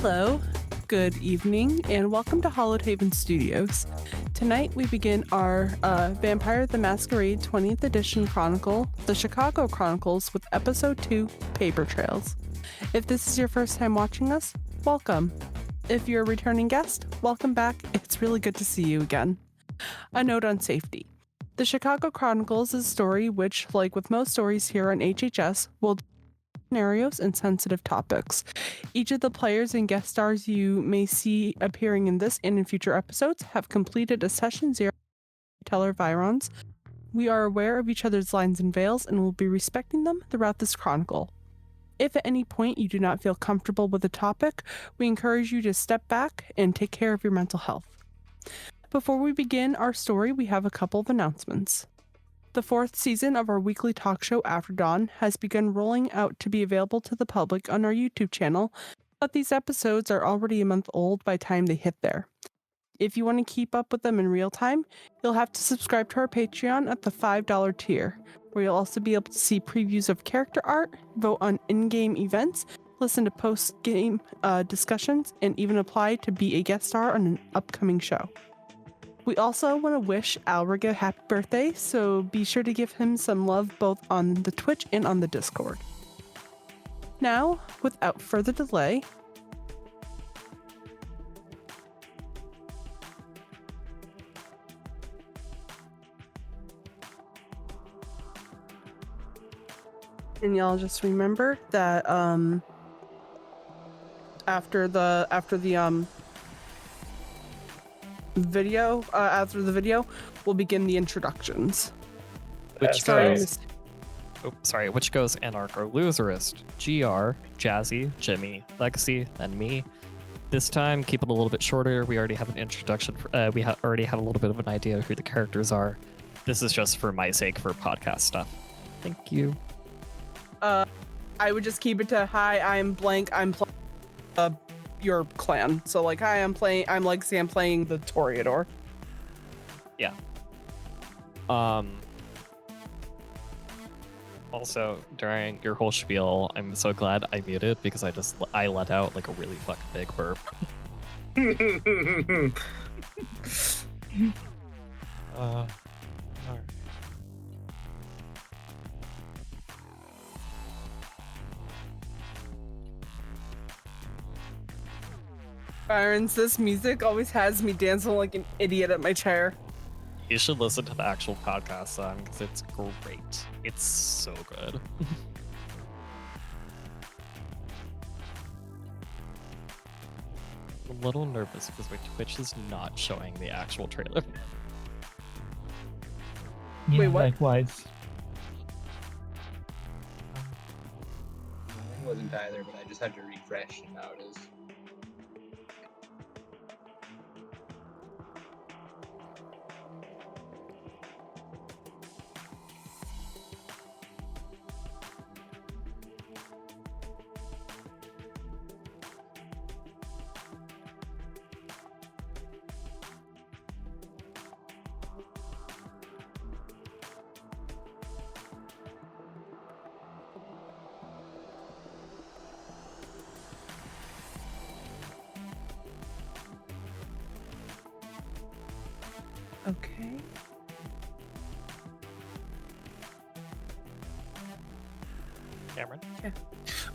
Hello, good evening, and welcome to Hollowed Haven Studios. Tonight we begin our Vampire the Masquerade 20th Edition Chronicle, the Chicago Chronicles, with Episode 2, Paper Trails. If this is your first time watching us, welcome. If you're a returning guest, welcome back. It's really good to see you again. A note on safety. The Chicago Chronicles is a story which, like with most stories here on HHS, will scenarios and sensitive topics. Each of the players and guest stars you may see appearing in this and in future episodes have completed a Session 0 Storyteller Vironz. We are aware of each other's lines and veils and will be respecting them throughout this chronicle. If at any point you do not feel comfortable with a topic, we encourage you to step back and take care of your mental health. Before we begin our story, we have a couple of announcements. The 4th season of our weekly talk show After Dawn has begun rolling out to be available to the public on our YouTube channel, but these episodes are already a month old by the time they hit there. If you want to keep up with them in real time, you'll have to subscribe to our Patreon at the $5 tier, where you'll also be able to see previews of character art, vote on in-game events, listen to post-game discussions, and even apply to be a guest star on an upcoming show. We also want to wish Alrig a happy birthday, so be sure to give him some love both on the Twitch and on the Discord. Now, without further delay, and y'all just remember that after the video, we'll begin the introductions. Which goes Anarcholoserist, GR, Jazzy, Jimmy, Legacy, and me. This time, keep it a little bit shorter. We already have an introduction. We already have a little bit of an idea of who the characters are. This is just for my sake for podcast stuff. Thank you. I would just keep it to hi. I'm blank. I'm your clan. So like, hi, I'm Legacy, I'm playing the Toreador. Yeah. Also, during your whole spiel, I'm so glad I muted because I let out like a really fucking big burp. Alright. Vironz, this music always has me dancing like an idiot at my chair. You should listen to the actual podcast song because it's great. It's so good. I'm a little nervous because my Twitch is not showing the actual trailer. Yeah, wait, what? Likewise. It wasn't either, but I just had to refresh, and now it is. Okay. Cameron? Yeah.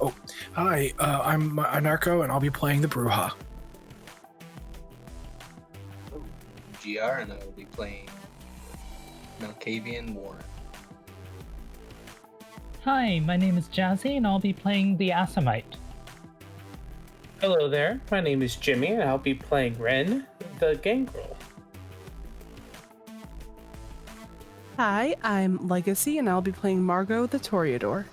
Oh, hi, I'm Anarcho, and I'll be playing the Bruja. GR, and I will be playing Malkavian Warren. Hi, my name is Jazzy, and I'll be playing the Assamite. Hello there, my name is Jimmy, and I'll be playing Wren, the Gangrel. Hi, I'm Legacy, and I'll be playing Margot the Toreador.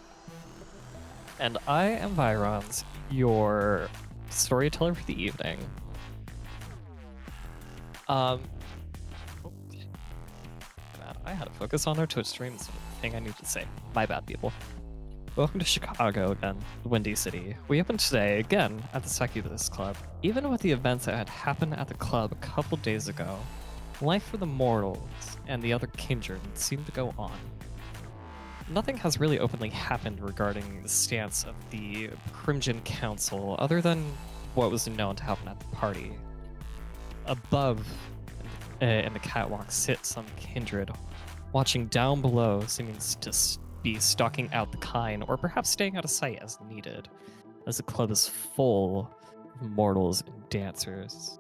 And I am Vironz, your storyteller for the evening. Man, I had to focus on our Twitch stream. It's the thing I need to say. My bad, people. Welcome to Chicago again, the Windy City. We opened today, again, at the Succubus Club. Even with the events that had happened at the club a couple days ago, life for the mortals and the other kindred seemed to go on. Nothing has really openly happened regarding the stance of the Crimson Council, other than what was known to happen at the party. Above, in the catwalk, sits some kindred, watching down below, seeming to be stalking out the kind, or perhaps staying out of sight as needed, as the club is full of mortals and dancers.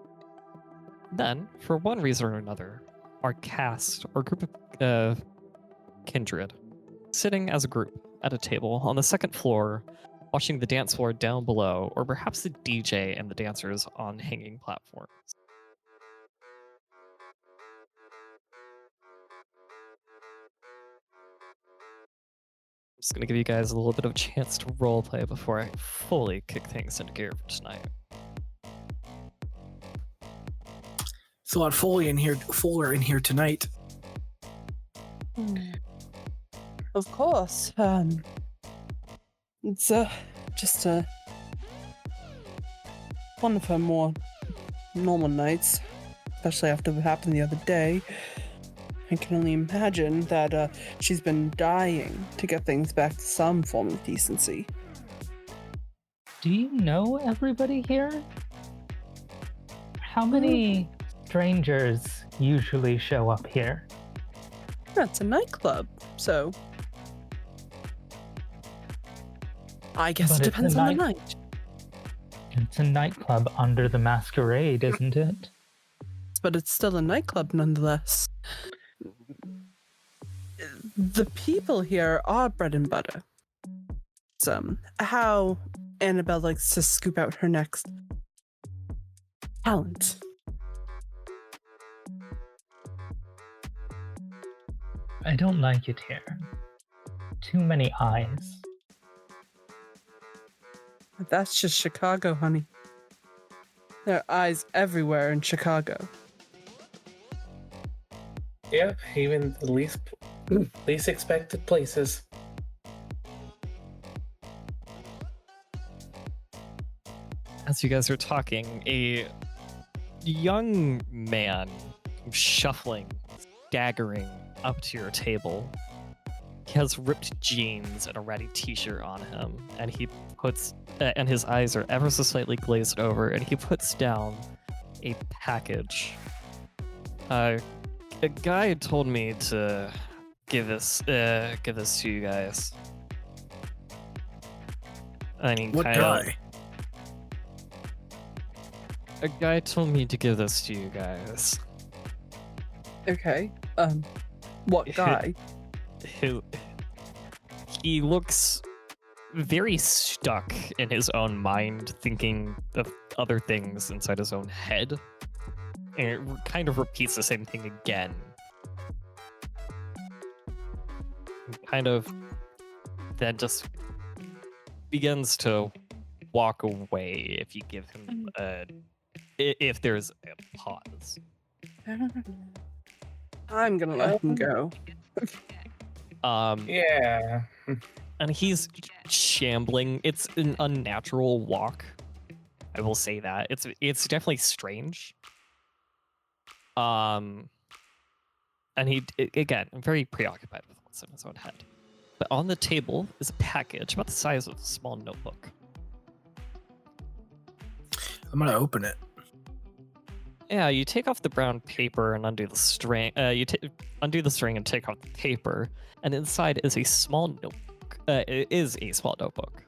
Then, for one reason or another, our cast, or group of kindred, sitting as a group at a table on the second floor, watching the dance floor down below, or perhaps the DJ and the dancers on hanging platforms. I'm just gonna give you guys a little bit of a chance to roleplay before I fully kick things into gear for tonight. It's a lot fuller in here tonight. Of course. It's just one of her more normal nights, especially after what happened the other day. I can only imagine that she's been dying to get things back to some form of decency. Do you know everybody here? How many strangers usually show up here? It's a nightclub, so I guess But it it's a depends on the night- night. It's a nightclub under the masquerade, isn't it? But it's still a nightclub nonetheless. The people here are bread and butter. It's how Annabelle likes to scoop out her next talent. I don't like it here. Too many eyes. That's just Chicago, honey. There are eyes everywhere in Chicago. Yeah, even the least expected places. As you guys are talking, a young man shuffling, staggering up to your table. He has ripped jeans and a ratty t-shirt on him, and he puts, and his eyes are ever so slightly glazed over, and he puts down a package. A guy told me to give this to you guys. I mean, What guy? A guy told me to give this to you guys. Okay. What guy? He looks very stuck in his own mind, thinking of other things inside his own head. And it kind of repeats the same thing again. Kind of then just begins to walk away if you give him if there's a pause. I'm gonna let him go. Yeah. And he's shambling. It's an unnatural walk. I will say that. It's definitely strange. And he again, very preoccupied with what's in his own head. But on the table is a package about the size of a small notebook. I'm gonna open it. Yeah, you take off the brown paper and undo the string. Undo the string and take off the paper, and inside is a small notebook. It is a small notebook.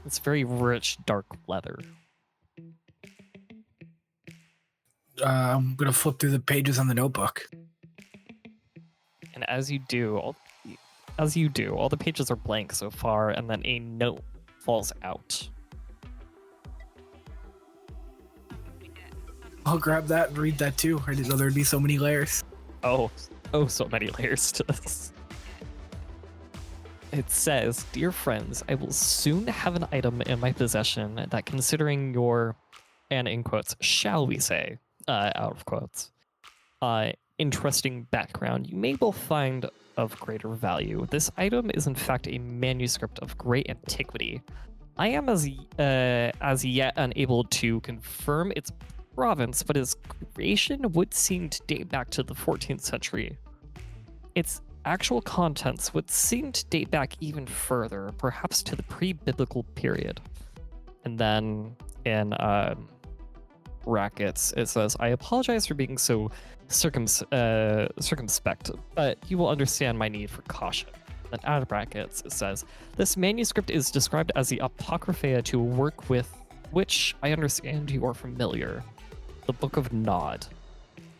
It's very rich, dark leather. I'm gonna flip through the pages on the notebook. And as you do, all the pages are blank so far, and then a note falls out. I'll grab that and read that too. I didn't know there'd be so many layers. Oh, so many layers to this. It says, "Dear friends, I will soon have an item in my possession that, considering your," and in quotes, "shall we say," out of quotes, "interesting background, you may both find of greater value. This item is in fact a manuscript of great antiquity. I am as yet unable to confirm its province, but its creation would seem to date back to the 14th century. Its actual contents would seem to date back even further, perhaps to the pre-biblical period. And then in brackets, it says, I apologize for being so circumspect, but you will understand my need for caution. Then out of brackets, it says, this manuscript is described as the Apocrypha to work with which I understand you are familiar, the Book of Nod.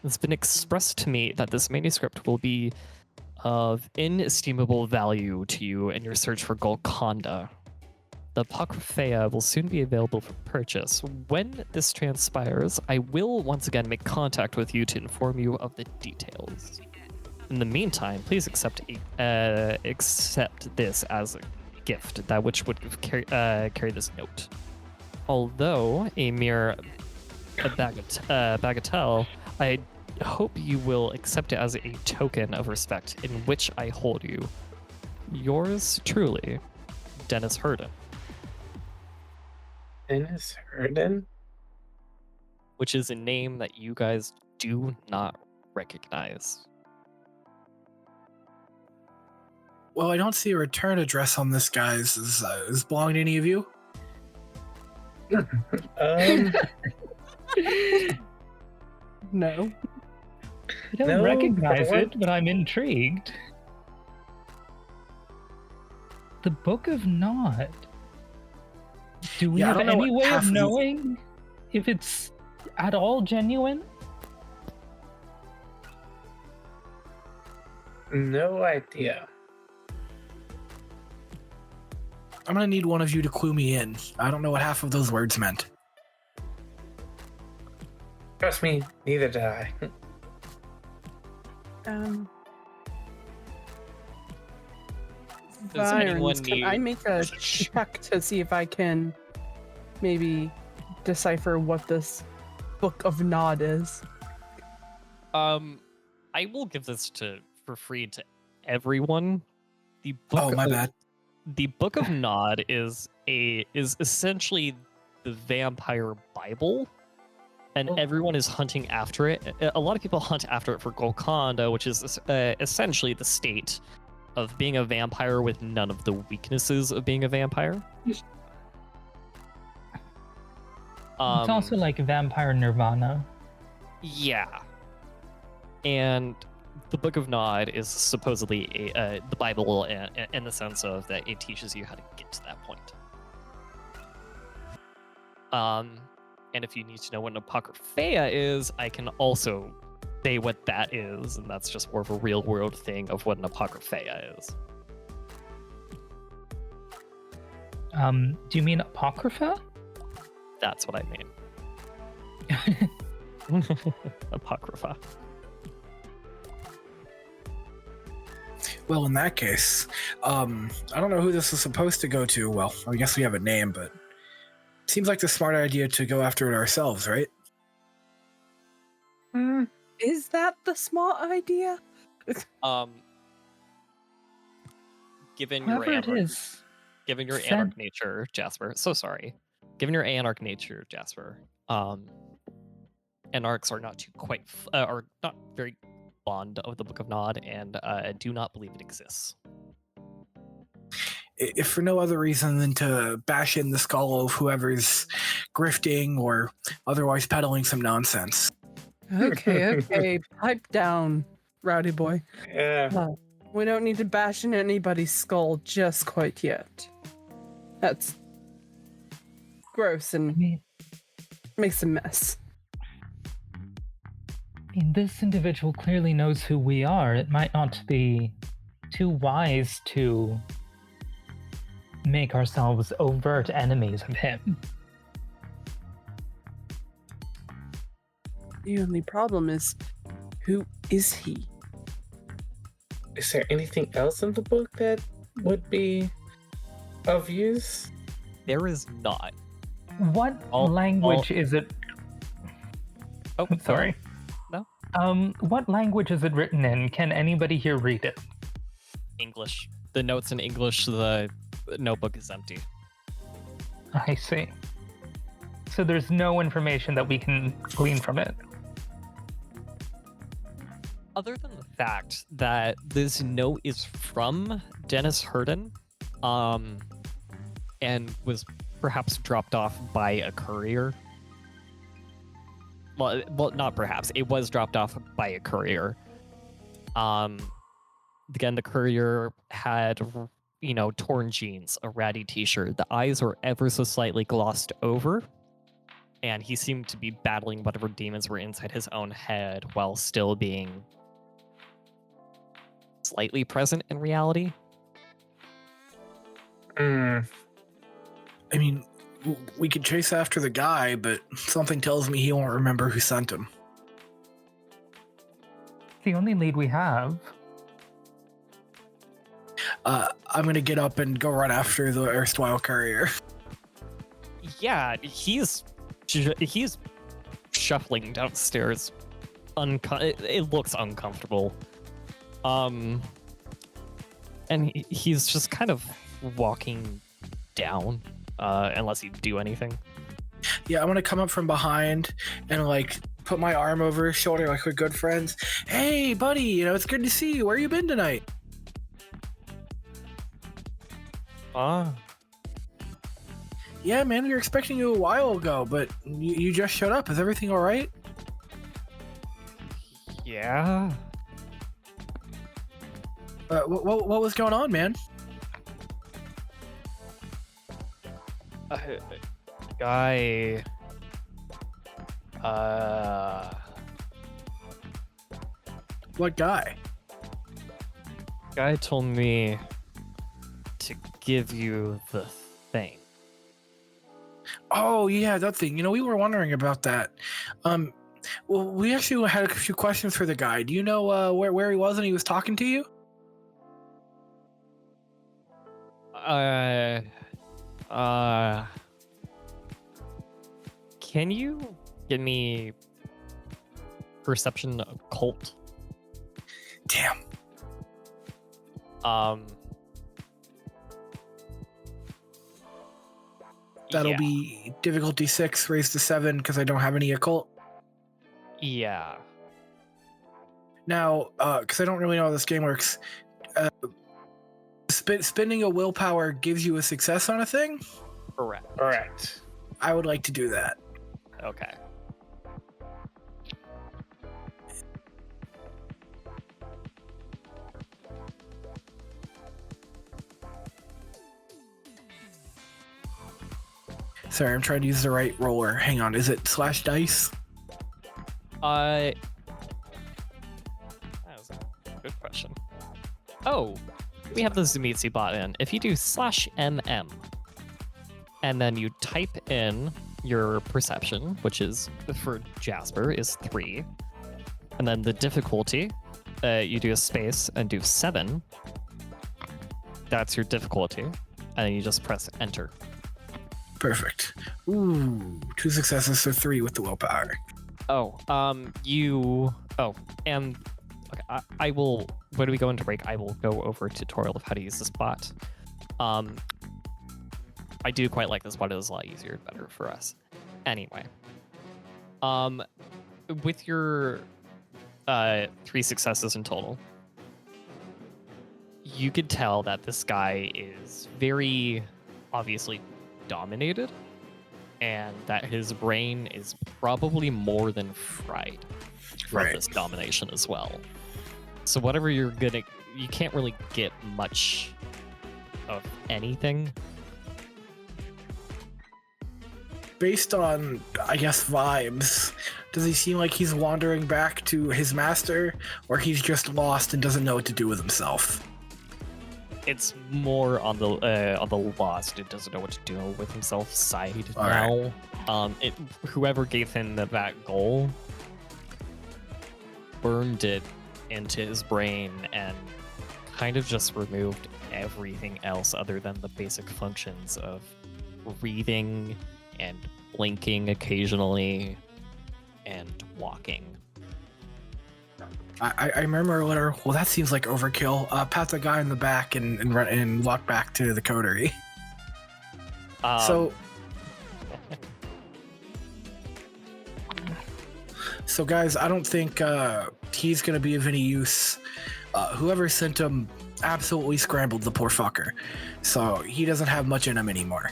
It's been expressed to me that this manuscript will be of inestimable value to you in your search for Golconda. The Apocrypha will soon be available for purchase. When this transpires, I will once again make contact with you to inform you of the details. In the meantime, please accept this as a gift, that which would carry this note. Although a mere bagatelle, I hope you will accept it as a token of respect in which I hold you. Yours truly, Dennis Herden. Dennis Herden? Which is a name that you guys do not recognize. Well, I don't see a return address on this guy's. Is belong to any of you? No. I don't recognize it, but I'm intrigued. The Book of Nod. Do we have any way of knowing if it's at all genuine? No idea. I'm gonna need one of you to clue me in. I don't know what half of those words meant. Trust me, neither did I. Does anyone Vironz, need... can I make a check to see if I can maybe decipher what this Book of Nod is? I will give this for free to everyone. The book my bad. The Book of Nod is essentially the vampire Bible, and everyone is hunting after it. A lot of people hunt after it for Golconda, which is essentially the state of being a vampire with none of the weaknesses of being a vampire. It's also like vampire nirvana. Yeah. And the Book of Nod is supposedly the Bible in the sense of that it teaches you how to get to that point. And if you need to know what an Apocrypha is, I can also say what that is, and that's just more of a real world thing of what an Apocrypha is. Do you mean Apocrypha? That's what I mean. Apocrypha. Well, in that case, I don't know who this is supposed to go to. Well, I guess we have a name, but it seems like the smart idea to go after it ourselves, right? Is that the smart idea? Given your anarch nature, Jasper. So sorry. Given your anarch nature, Jasper, anarchs are not are not very fond of the Book of Nod and do not believe it exists. If for no other reason than to bash in the skull of whoever's grifting or otherwise peddling some nonsense. Okay, pipe down, rowdy boy. Yeah. We don't need to bash in anybody's skull just quite yet. That's gross and makes a mess. I mean, this individual clearly knows who we are. It might not be too wise to make ourselves overt enemies of him. The only problem is, who is he? Is there anything else in the book that would be of use? There is not. What language is it? Oh, sorry. No. What language is it written in? Can anybody here read it? English. The note's in English. The notebook is empty. I see. So there's no information that we can glean from it. Other than the fact that this note is from Dennis Herden, and was perhaps dropped off by a courier. Well, not perhaps. It was dropped off by a courier. Again, the courier had, torn jeans, a ratty t-shirt. The eyes were ever so slightly glossed over, and he seemed to be battling whatever demons were inside his own head while still being slightly present in reality. I mean, we could chase after the guy, but something tells me he won't remember who sent him. The only lead we have. I'm gonna get up and go run after the erstwhile courier. Yeah, he's shuffling downstairs. It looks uncomfortable. And he's just kind of walking down, unless you do anything. Yeah, I'm gonna come up from behind and like put my arm over his shoulder like we're good friends. Hey, buddy, it's good to see you. Where you been tonight? Yeah, man, we were expecting you a while ago, but you just showed up. Is everything all right? Yeah. What was going on, man? Guy. What guy? Guy told me to give you the thing. Oh, yeah, that thing. We were wondering about that. Well, we actually had a few questions for the guy. Do you know where he was when he was talking to you? Can you give me perception occult? Damn. That'll be difficulty 6 raised to 7 because I don't have any occult. Yeah. Now, because I don't really know how this game works, spending a willpower gives you a success on a thing? Correct. I would like to do that. Okay. Sorry, I'm trying to use the right roller. Hang on, is it /dice? That was a good question. Oh, we have the Zumitsu bot in. If you do /mm, and then you type in your perception, which is, for Jasper, is 3, and then the difficulty, you do a space and do 7. That's your difficulty, and then you just press enter. Perfect. Ooh, 2 successes, so 3 with the willpower. And okay, I will, when we go into break, I will go over a tutorial of how to use this bot. I do quite like this bot. It is a lot easier and better for us. Anyway, with your 3 successes in total, you could tell that this guy is very obviously dominated, and that his brain is probably more than fried from this domination as well. So whatever you can't really get much of anything. Based on, I guess, vibes, does he seem like he's wandering back to his master, or he's just lost and doesn't know what to do with himself? It's more on the lost. It doesn't know what to do with himself side All now. Right. Whoever gave him that goal burned it into his brain and kind of just removed everything else other than the basic functions of breathing and blinking occasionally and walking. I remember a letter. Well, that seems like overkill. Pat the guy in the back and run and walk back to the coterie. So guys, I don't think he's gonna be of any use. Whoever sent him absolutely scrambled the poor fucker, so he doesn't have much in him anymore.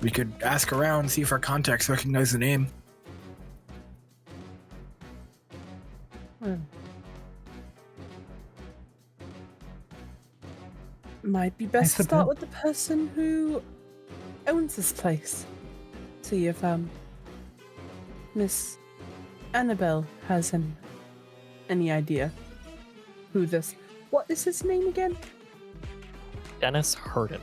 We could ask around, see if our contacts recognize the name. Might be best to start with the person who owns this place. See if Miss Annabelle has any idea who this. What is his name again? Dennis Hurden.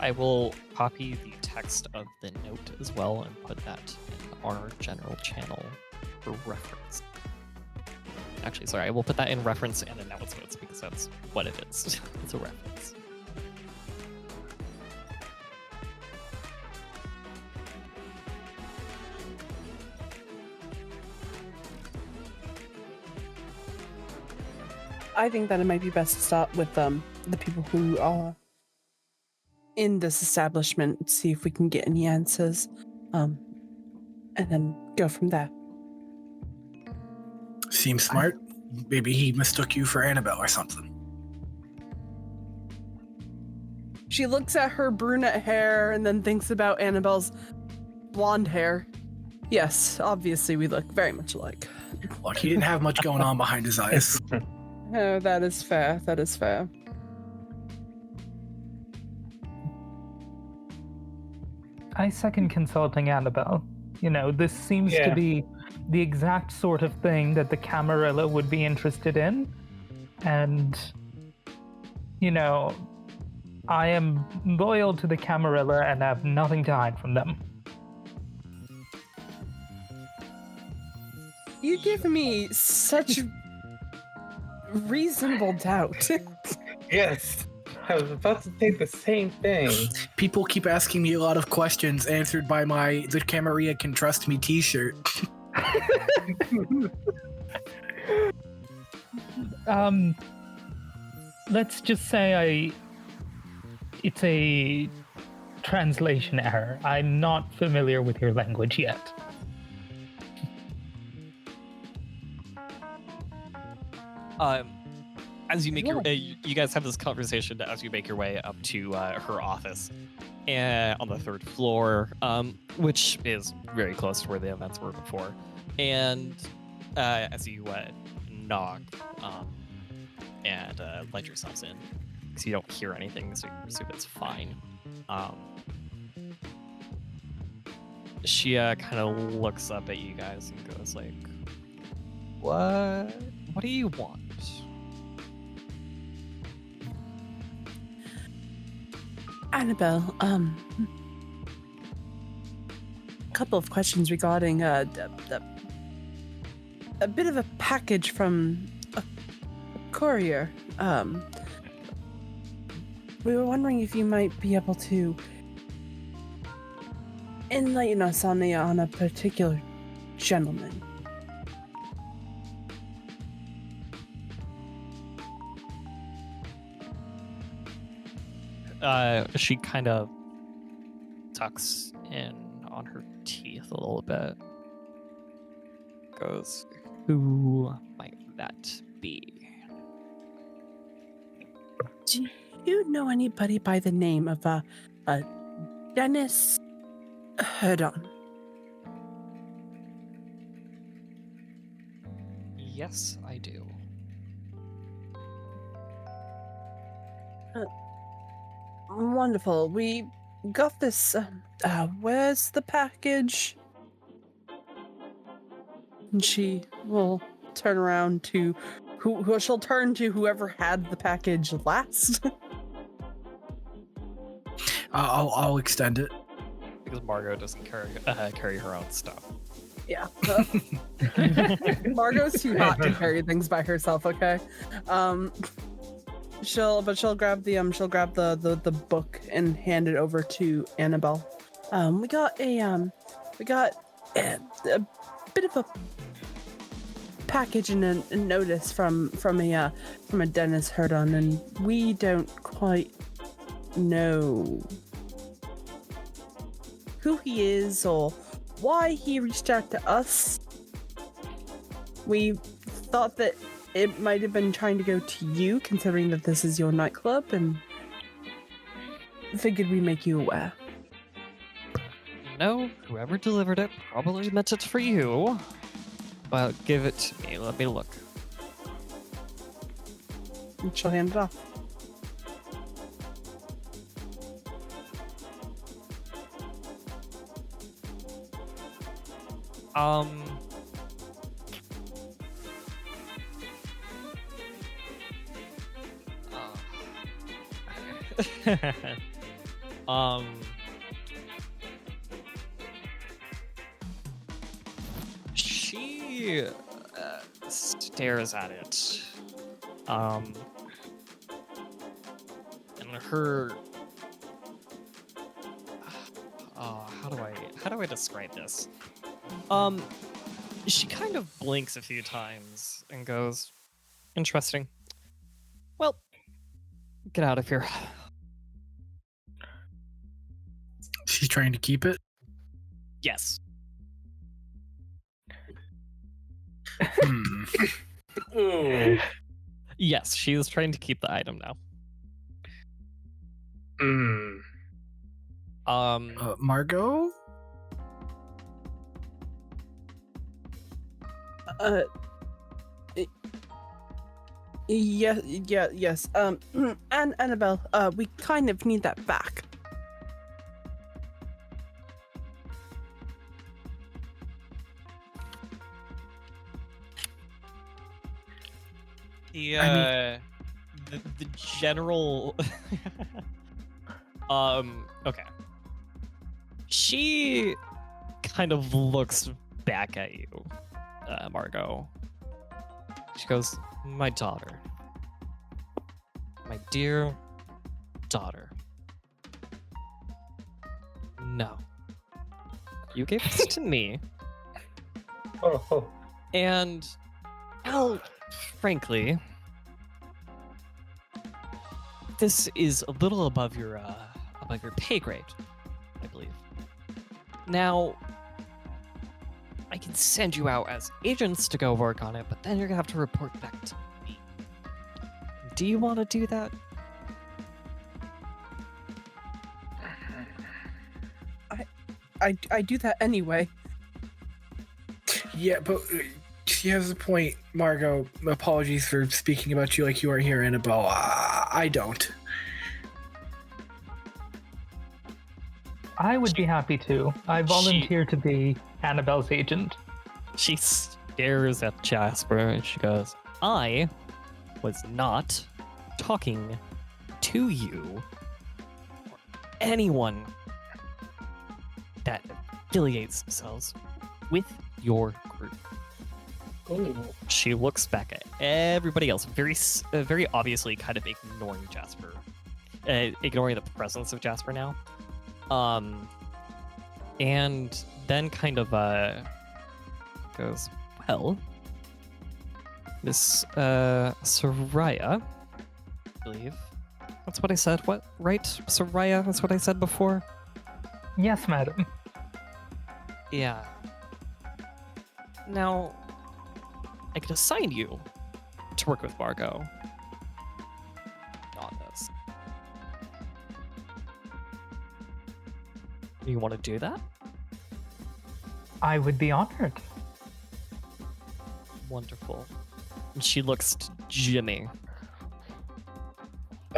I will copy the text of the note as well and put that in our general channel for reference. Actually, sorry, I will put that in reference and announcements because that's what it is. It's a reference. I think that it might be best to start with the people who are in this establishment, see if we can get any answers, and then go from there. Seems smart. Maybe he mistook you for Annabelle or something. She looks at her brunette hair and then thinks about Annabelle's blonde hair. Yes, obviously we look very much alike. Look, he didn't have much going on behind his eyes. Oh, that is fair. That is fair. I second consulting Annabelle. You know, this seems to be the exact sort of thing that the Camarilla would be interested in. And, you know, I am loyal to the Camarilla and have nothing to hide from them. You give me such reasonable doubt. Yes, I was about to say the same thing. People keep asking me a lot of questions answered by my "The Camarilla Can Trust Me" t-shirt. Let's just say it's a translation error. I'm not familiar with your language yet. As you make your, you guys have this conversation as you make your way up to her office, and on the 3rd floor, which is very close to where the events were before. And as you knock and let yourselves in, because you don't hear anything, so you assume it's fine. She kind of looks up at you guys and goes like, What do you want? Annabelle, a couple of questions regarding a bit of a package from a courier. We were wondering if you might be able to enlighten us on a particular gentleman. She kind of tucks in on her teeth a little bit. Goes, who might that be? Do you know anybody by the name of Dennis Hurdon? Yes, I do. Wonderful. We got this. Where's the package? And she will turn around to who she'll turn to whoever had the package last. I'll extend it. Because Margot doesn't carry her own stuff. Yeah. Margot's too hot to carry things by herself, okay? She'll grab the book and hand it over to Annabelle. We got a bit of a package and a notice from a Dennis Hurdon, and we don't quite know who he is or why he reached out to us. We thought that it might have been trying to go to you, considering that this is your nightclub, and figured we make you aware. No, whoever delivered it probably meant it for you. Well, give it to me. Let me look. And she'll hand it off. She stares at it. And her how do I describe this? She kind of blinks a few times and goes, "Interesting. Well, get out of here." She's trying to keep it? Yes. Ooh. Yes, she is trying to keep the item now. Margot? Yes. And Annabelle, we kind of need that back. The general okay. She kind of looks back at you, Margot. She goes, "My daughter. My dear daughter. No. You gave this to me. Oh. And, well, frankly, this is a little above your pay grade, I believe. Now, I can send you out as agents to go work on it, but then you're gonna have to report back to me. Do you want to do that?" I do that anyway. Yeah, but she has a point, Margot. Apologies for speaking about you like you are here, Annabelle. I don't. I would be happy to. I volunteer to be Annabelle's agent. She stares at Jasper and she goes, "I was not talking to you or anyone that affiliates themselves with your group." Ooh. She looks back at everybody else, very obviously kind of ignoring Jasper, ignoring the presence of Jasper now. And then kind of goes, "Well, Miss Soraya, I believe that's what I said. What, right, Soraya? That's what I said before." Yes, madam. Yeah. Now, I could assign you to work with Margot on this. You want to do that? I would be honored. Wonderful. And she looks to Jimmy.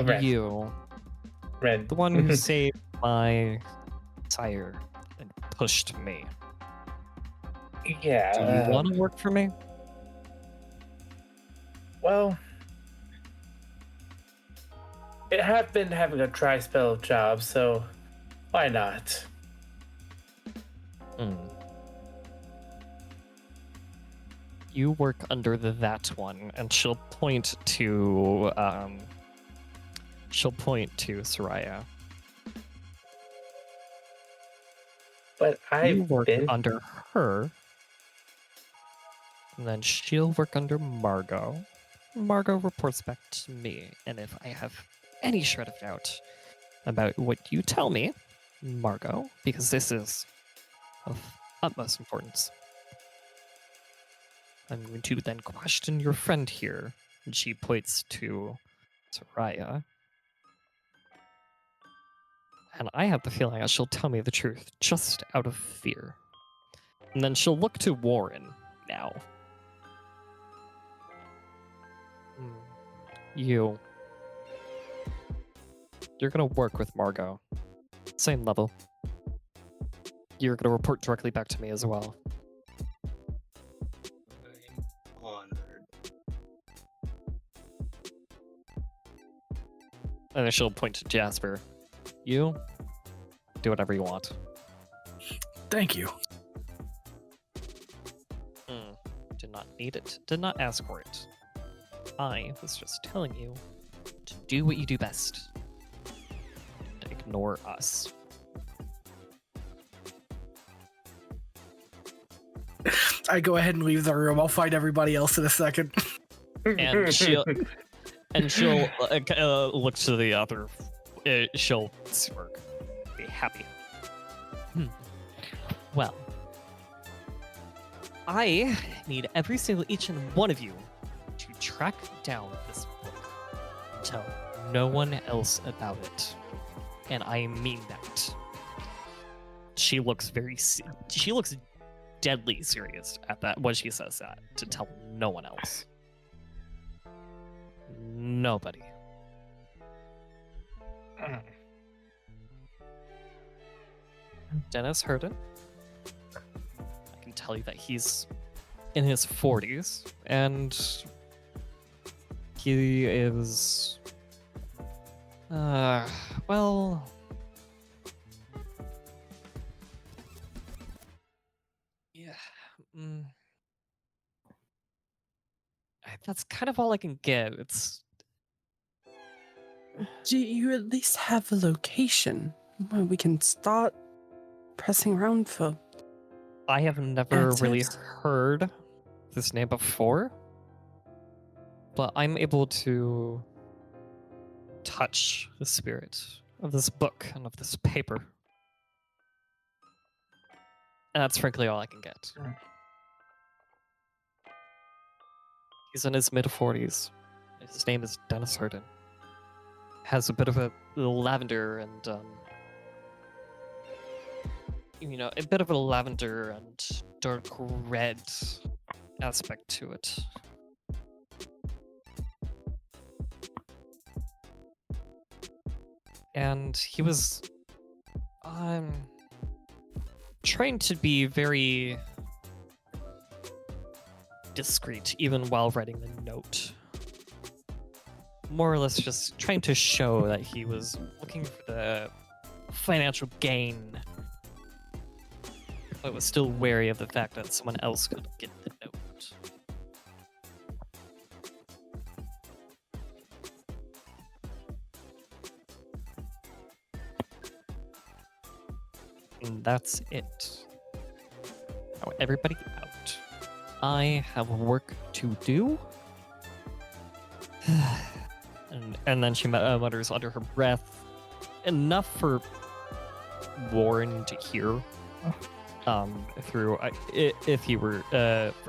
Ren. You, Ren. the one who saved my Sawyer and pushed me. Yeah. Do you want to work for me? Well, it have been having a tri-spell job, so why not? You work under that one, and she'll point to Soraya. But You I've work been under her, and then she'll work under Margot. Margot reports back to me, and if I have any shred of doubt about what you tell me, Margot, because this is of utmost importance, I'm going to then question your friend here. And she points to Soraya. And I have the feeling that she'll tell me the truth just out of fear. And then she'll look to Warren now. You're gonna work with Margot. Same level. You're gonna report directly back to me as well. I'm honored. And then she'll point to Jasper. You do whatever you want. Thank you. Did not need it. Did not ask for it. I was just telling you to do what you do best. And ignore us. I go ahead and leave the room. I'll find everybody else in a second. And she'll look to the other. She'll smirk. Be happy. Well, I need every single each and one of you to track down this book. Tell no one else about it. And I mean that. She looks she looks deadly serious at that when she says that, to tell no one else. Nobody. Dennis heard it. I can tell you that he's in his 40s, and he is, well, yeah, that's kind of all I can get. It's... Do you at least have a location where we can start pressing around for? I have never really answers? heard this name before, but I'm able to touch the spirit of this book and of this paper. And that's frankly all I can get. He's in his mid-40s. His name is Dennis Hurden. Has a bit of a lavender and, a bit of a lavender and dark red aspect to it. And he was trying to be very discreet even while writing the note. More or less just trying to show that he was looking for the financial gain, but was still wary of the fact that someone else could get the note. And that's it. Now, everybody out. I have work to do. And then she mutters under her breath, enough for Warren to hear. If he were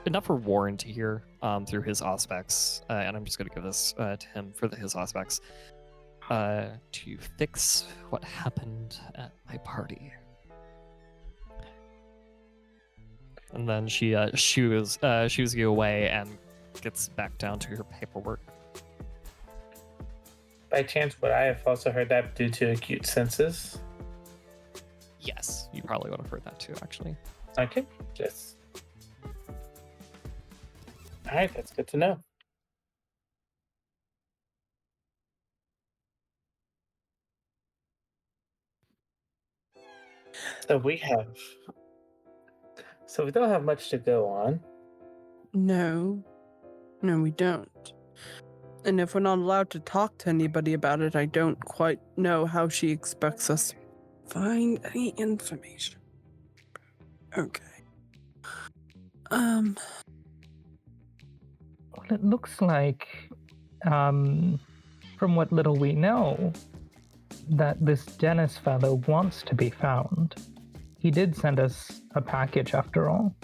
enough for Warren to hear through his aspects, and I'm just going to give this to him for his aspects, to fix what happened at my party. And then she shoos you away and gets back down to her paperwork. By chance, would I have also heard that due to acute senses? Yes, you probably would have heard that too, actually. Okay, just... Alright, that's good to know. So we don't have much to go on. No, we don't. And if we're not allowed to talk to anybody about it, I don't quite know how she expects us to find any information. Okay. Well, it looks like, from what little we know, that this Dennis fellow wants to be found. He did send us a package after all.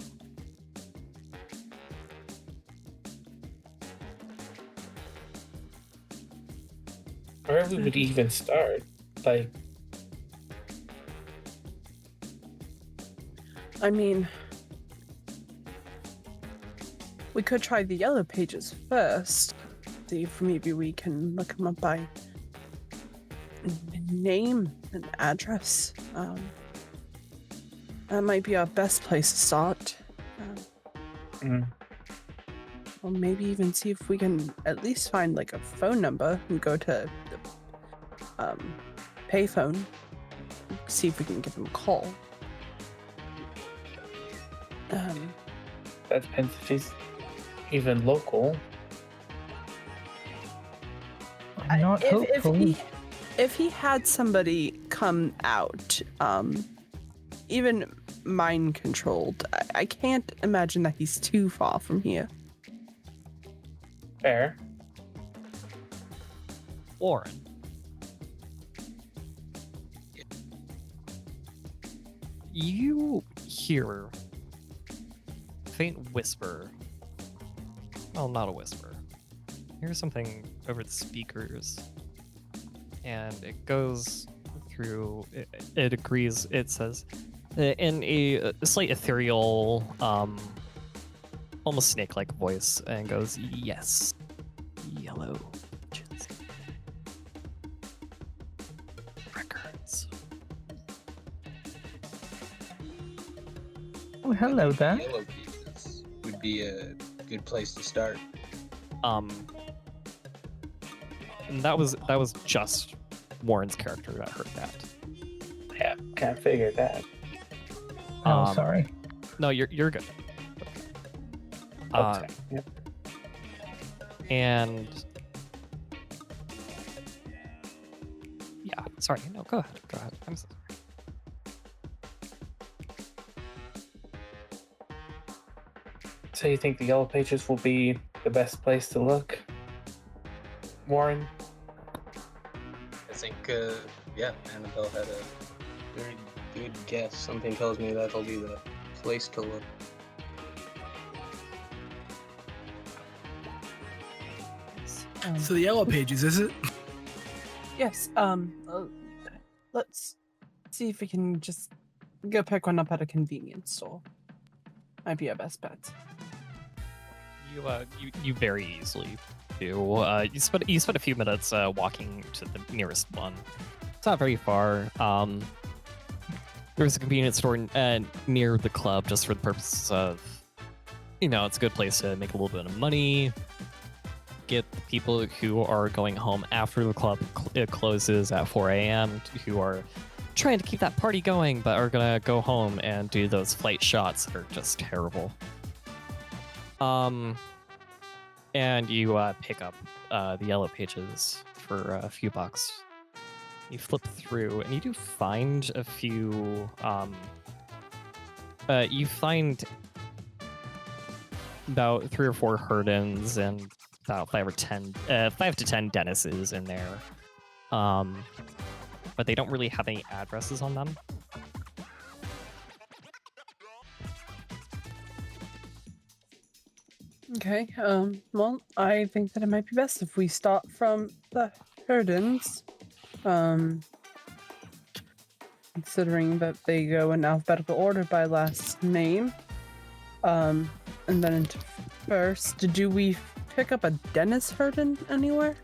Where we would even start. Like, I mean, we could try the yellow pages first. See if maybe we can look them up by name and address. That might be our best place to start. Or maybe even see if we can at least find like a phone number and go to the payphone. See if we can give him a call. That depends if he's even local. I'm not hopeful. If he had somebody come out, even mind controlled, I can't imagine that he's too far from here. Fair. Warren. You hear a faint whisper. Well, not a whisper. Here's something over the speakers. And it goes through, it agrees, it says, in a slight ethereal, almost snake-like voice, and goes, yes, yellow pages. Records. Oh, hello there. Yellow pages would be a good place to start. And that was just Warren's character that heard that. Yeah, can't figure that. Oh, sorry. No, you're good. Okay. Yep. And yeah, sorry. No, go ahead. Go ahead. I'm so sorry. So you think the yellow pages will be the best place to look, Warren? I think, Annabelle had a very good guess. Something tells me that'll be the place to look. So the yellow pages, is it? Yes. Let's see if we can just go pick one up at a convenience store. Might be our best bet. You very easily do. You spent a few minutes walking to the nearest one. It's not very far. There's a convenience store near the club just for the purposes of, it's a good place to make a little bit of money. Get the people who are going home after the club closes at 4 a.m. who are trying to keep that party going but are gonna go home and do those flight shots that are just terrible. And you pick up the yellow pages for a few bucks. You flip through and you do find a few you find about 3 or 4 Herdens and about 5 to 10 Dennises in there. But they don't really have any addresses on them. Okay, well, I think that it might be best if we start from the Herdens. Considering that they go in alphabetical order by last name. And then into first. Do we pick up a Dennis Herden anywhere?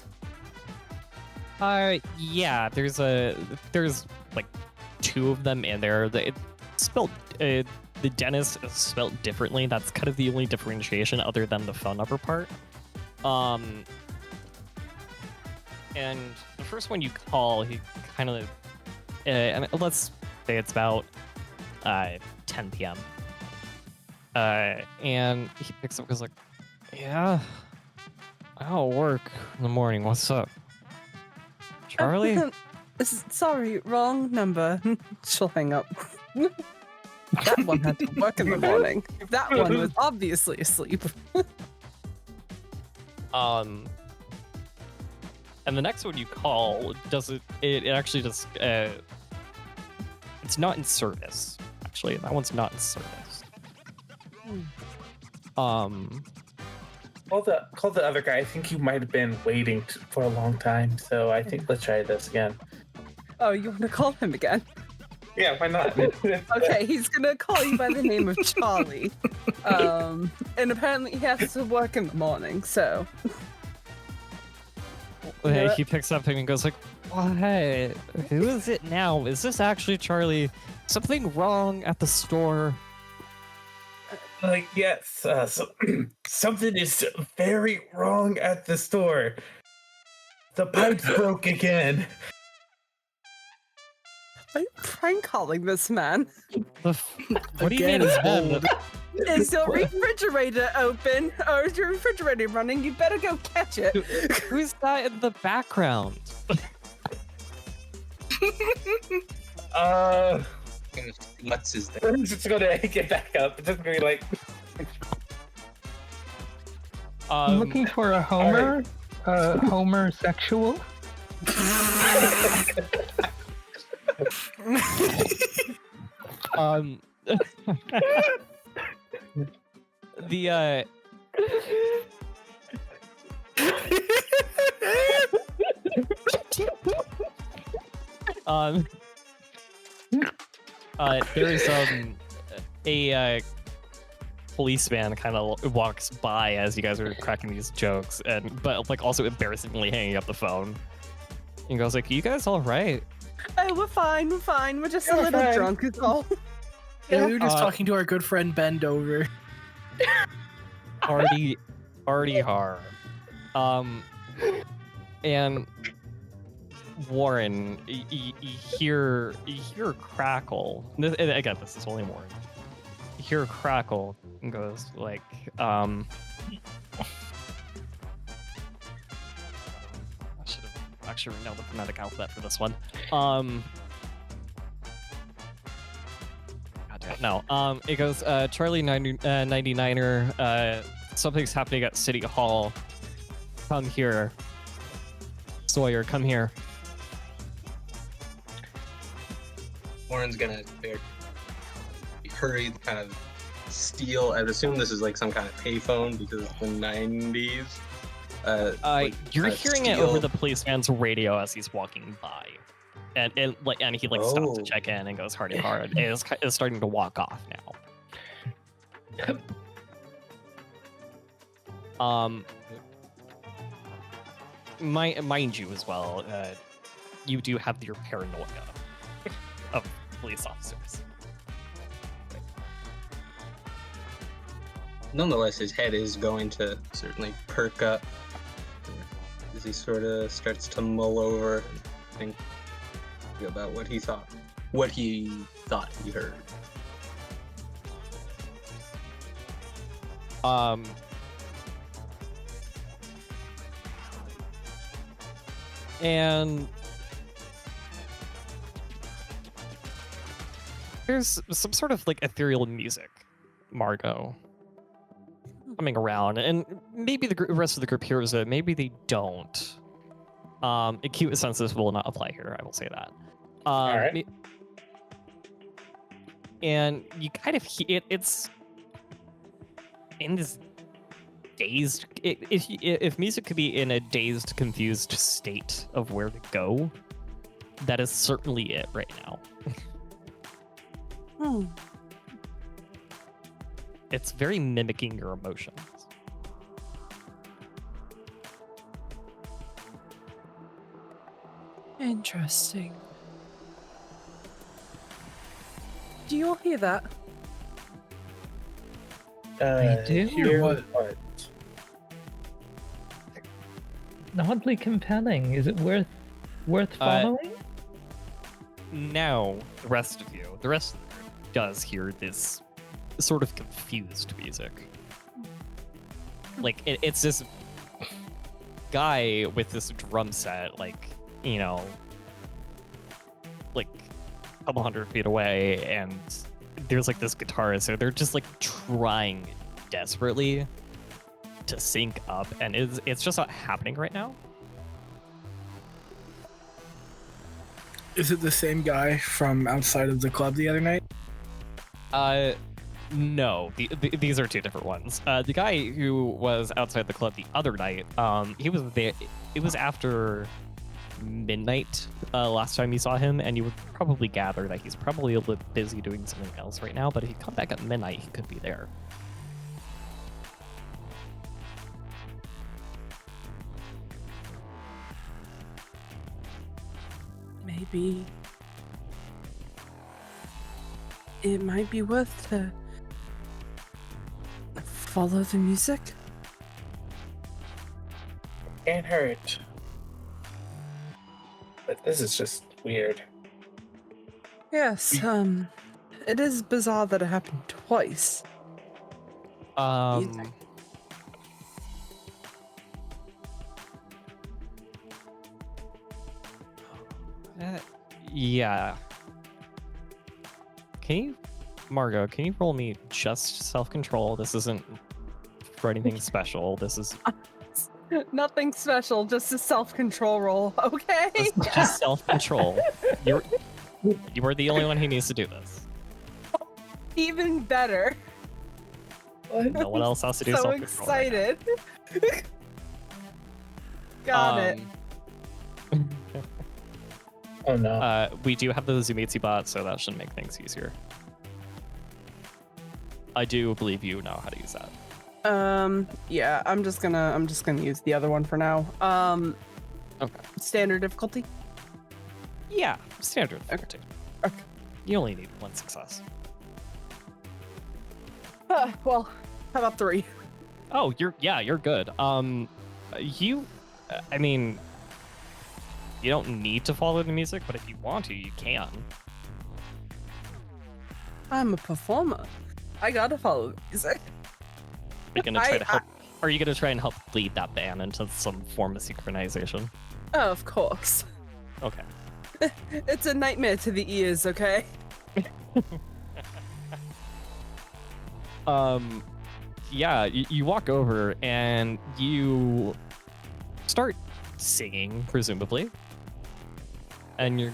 Yeah, there's like 2 of them in there. It's spelled the Dennis is spelled differently. That's kind of the only differentiation other than the phone number part. And the first one you call, he kind of, let's say it's about 10 p.m. And he picks up and goes like, yeah, I'll work in the morning. What's up? Charlie? Sorry, wrong number. She'll hang up. That one had to work in the morning. That one was obviously asleep. And the next one you call it actually does it's not in service. Actually, that one's not in service. Call the other guy. I think he might have been waiting for a long time, so I think let's try this again. Oh, you want to call him again? Yeah, why not? Okay, he's gonna call you by the name of Charlie. And apparently he has to work in the morning, so. Hey, he picks up and goes like, "Well, hey, who is it now? Is this actually Charlie? Something wrong at the store?" Yes, something is very wrong at the store. The pipes broke again. Are you prank calling this man? What do you mean Again, is it's bold. Is your refrigerator open or is your refrigerator running? You better go catch it. Who's that in the background? What's his thing? I'm just gonna get back up. It's just gonna be like, I'm looking for a Homer, Homer sexual. The there's a policeman kind of walks by as you guys are cracking these jokes, but like also embarrassingly hanging up the phone. And goes like, "You guys all right?" Oh, we're fine. We're just a We're little fine. drunk is all. Yeah, we were just talking to our good friend Bend over. Party hard. And Warren, you hear a crackle. Again, this is only Warren. You hear a crackle and goes like, I should have actually written down the phonetic alphabet for this one. No. It goes, Charlie 99er, something's happening at City Hall. Come here. Sawyer, come here. Warren's gonna hurry, kind of steal. I'd assume this is like some kind of payphone because it's the 90s. You're hearing it over the policeman's radio as he's walking by. And he stops to check in and goes hard. And is starting to walk off now. Mind you as well, you do have your paranoia of police officers. Nonetheless, his head is going to certainly perk up as he sort of starts to mull over and think about what he thought he heard. And there's some sort of like ethereal music, Margot, coming around, and maybe the rest of the group hears it, maybe they don't. Acute senses will not apply here, I will say that. all right. And you kind of it's in this dazed. If music could be in a dazed, confused state of where to go, that is certainly it right now. It's very mimicking your emotions. Interesting. Do you all hear that? I do. Hear what? Oddly compelling. Is it worth following? Now, the rest of the group does hear this sort of confused music. Like, it's this guy with this drum set, like a couple hundred feet away, and there's like this guitarist, so they're just like trying desperately to sync up, and it's just not happening right now. Is it the same guy from outside of the club the other night? No, these are two different ones. The guy who was outside the club the other night, he was there. It was after midnight last time you saw him, and you would probably gather that he's probably a little busy doing something else right now, but if he come back at midnight, he could be there. Maybe it might be worth to follow the music. Can't hurt. But this is just weird. Yes, it is bizarre that it happened twice. Yeah. Margot, can you roll me just self-control? This isn't for anything special. This is Nothing special, just a self-control roll, okay? just self-control. You are the only one who needs to do this. Even better. No one else has to do So self-control. Right now. excited. Got it. Oh no. We do have the Zumitsu bot, so that should make things easier. I do believe you know how to use that. Yeah, I'm just gonna use the other one for now. Okay. Standard difficulty. Yeah, standard difficulty. Okay. You only need one success. Well, how about 3? Oh, you're good. I mean, you don't need to follow the music, but if you want to, you can. I'm a performer. I gotta follow the music. Are you gonna try to help? Are you gonna try and help lead that band into some form of synchronization? Oh, of course. Okay. It's a nightmare to the ears, okay? Yeah, you walk over and you start singing, presumably. And you're,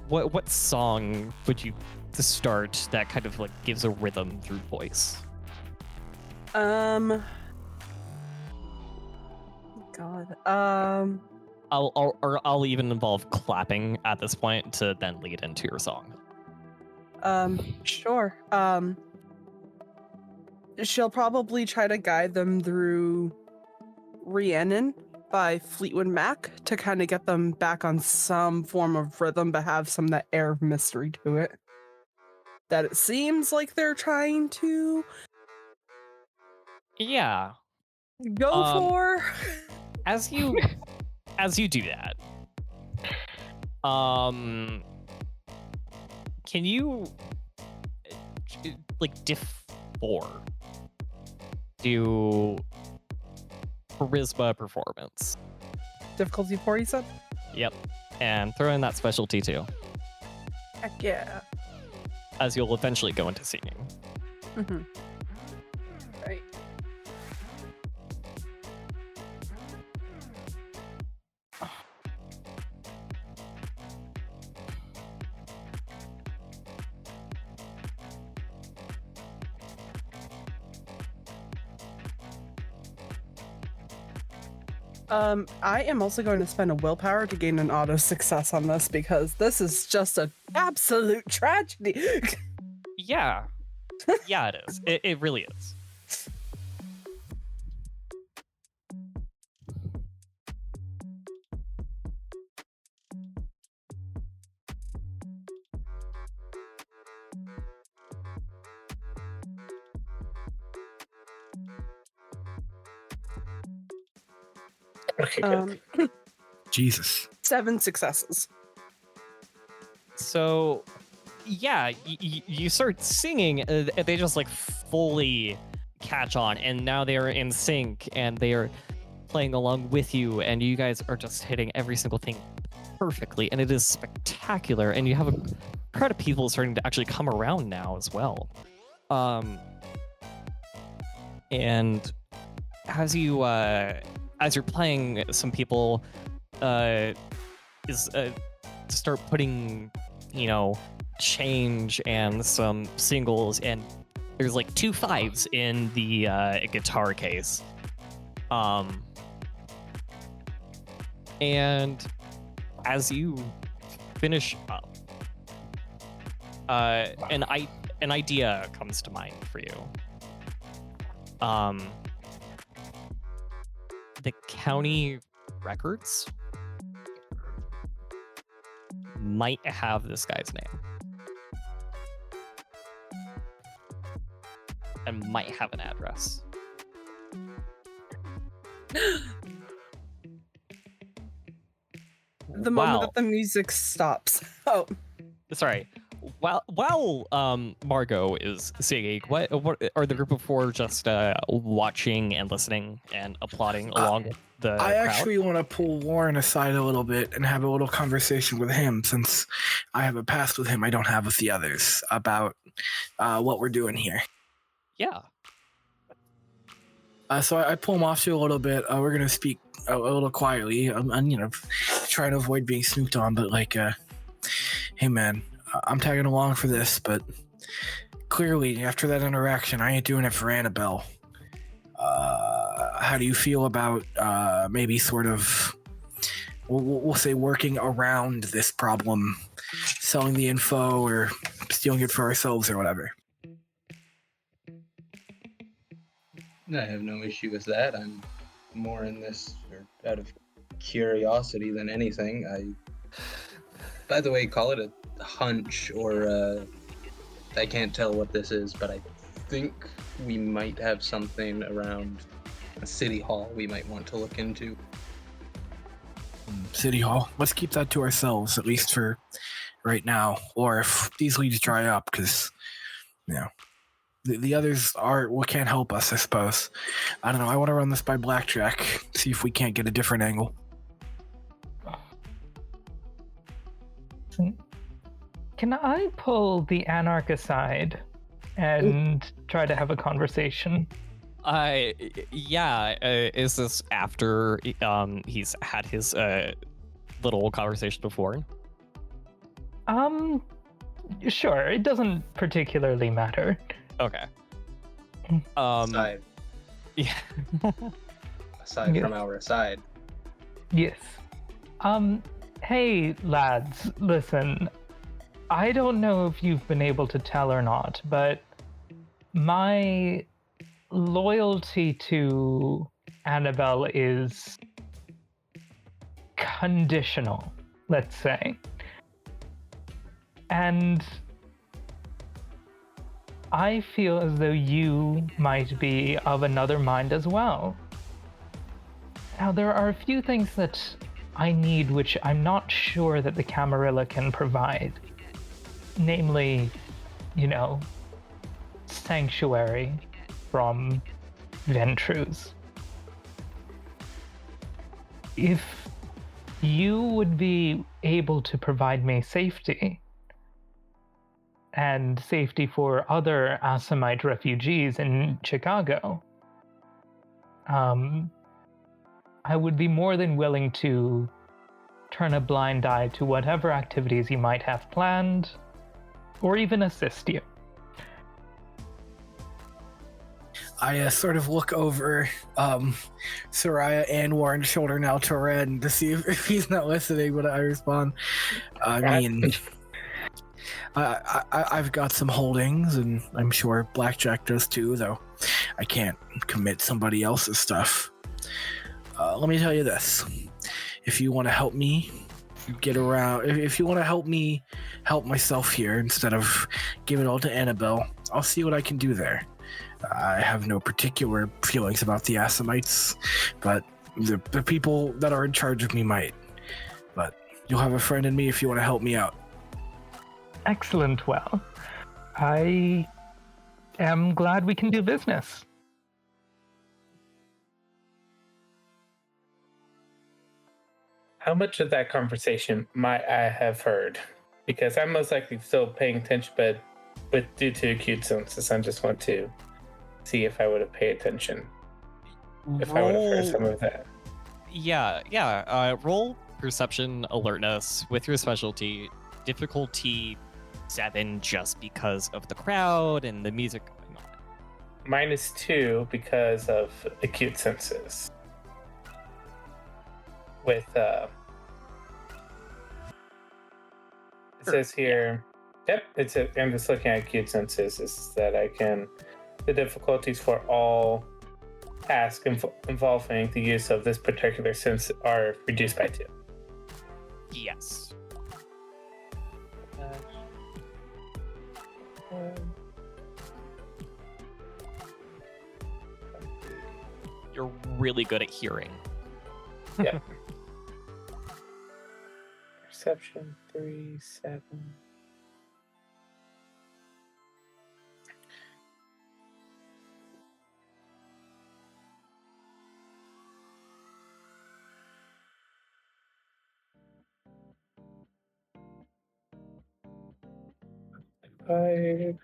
what song would you to start that kind of like gives a rhythm through voice? God. I'll even involve clapping at this point to then lead into your song. Sure. She'll probably try to guide them through Rhiannon by Fleetwood Mac to kind of get them back on some form of rhythm, but have some of that air of mystery to it. That it seems like they're trying to Yeah. go for. As you do that, can you like diff 4 do charisma performance? Difficulty 4, you said? Yep. And throw in that specialty too, Heck yeah. as you'll eventually go into singing. Mm-hmm. Right. I am also going to spend a willpower to gain an auto success on this because this is just an absolute tragedy. Yeah. Yeah, it is. It really is. Okay, good. Jesus. 7 successes. So, yeah, you start singing, they just like fully catch on, and now they are in sync, and they are playing along with you, and you guys are just hitting every single thing perfectly, and it is spectacular, and you have a crowd of people starting to actually come around now as well. And as you're playing, some people start putting, change and some singles, and there's like 2 5s in the guitar case. And as you finish up, an idea comes to mind for you. The county records might have this guy's name. And might have an address. The moment that the music stops. Oh. Sorry. While Margot is singing, what are the group of four just watching and listening and applauding along the I crowd? actually want to pull Warren aside a little bit and have a little conversation with him, since I have a past with him I don't have with the others, about what we're doing here. Yeah. So I pull him off to a little bit. We're gonna speak a little quietly. I'm trying to avoid being snooped on, but hey man, I'm tagging along for this, but clearly after that interaction, I ain't doing it for Annabelle. How do you feel about maybe sort of, we'll say, working around this problem, selling the info or stealing it for ourselves or whatever? I have no issue with that. I'm more in this out of curiosity than anything. By the way, call it a hunch or I can't tell what this is, but I think we might have something around a city hall we might want to look into. City hall. Let's keep that to ourselves, at least for right now. Or if these leads dry up, because the others can't help us, I suppose. I don't know. I want to run this by Blackjack, see if we can't get a different angle. Can I pull the Anarch aside and try to have a conversation? Is this after he's had his little conversation before? Sure. It doesn't particularly matter. Okay. Aside. Yeah. Aside from our aside. Yes. Hey, lads, listen. I don't know if you've been able to tell or not, but my loyalty to Annabelle is conditional, let's say. And I feel as though you might be of another mind as well. Now, there are a few things that I need which I'm not sure that the Camarilla can provide. Namely, sanctuary from Ventruse. If you would be able to provide me safety, and safety for other Assamite refugees in Chicago, I would be more than willing to turn a blind eye to whatever activities you might have planned, or even assist you. I sort of look over Soraya and Warren's shoulder now to Wren to see if he's not listening, but I respond. I mean, I've got some holdings, and I'm sure Blackjack does too, though I can't commit somebody else's stuff. Let me tell you this. If you want to help me get around, if you want to help me help myself here instead of give it all to Annabelle, I'll see what I can do there. I have no particular feelings about the Assamites, but the people that are in charge of me might. But you'll have a friend in me if you want to help me out. Excellent. Well, I am glad we can do business. How much of that conversation might I have heard? Because I'm most likely still paying attention, but due to acute senses, I just want to see if I would have paid attention. If I would have heard some of that. Yeah. Roll perception alertness with your specialty. Difficulty 7 just because of the crowd and the music going on. -2 because of acute senses. with it says here. Yep, I'm just looking at acute senses. Is that the difficulties for all tasks involving the use of this particular sense are reduced by 2. Yes. You're really good at hearing. Yeah. Perception 3, 7. Five.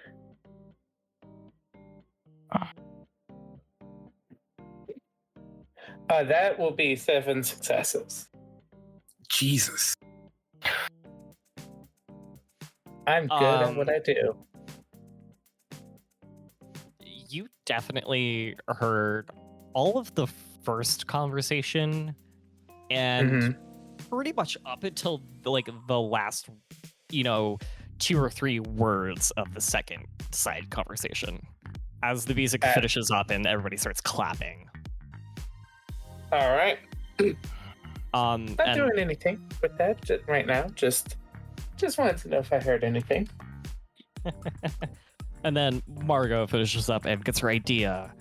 That will be 7 successes. Jesus. I'm good at what I do. You definitely heard all of the first conversation and pretty much up until the last, 2 or 3 words of the second side conversation. As the music finishes up and everybody starts clapping. All right. Not doing anything with that right now. Just wanted to know if I heard anything. And then Margot finishes up and gets her idea.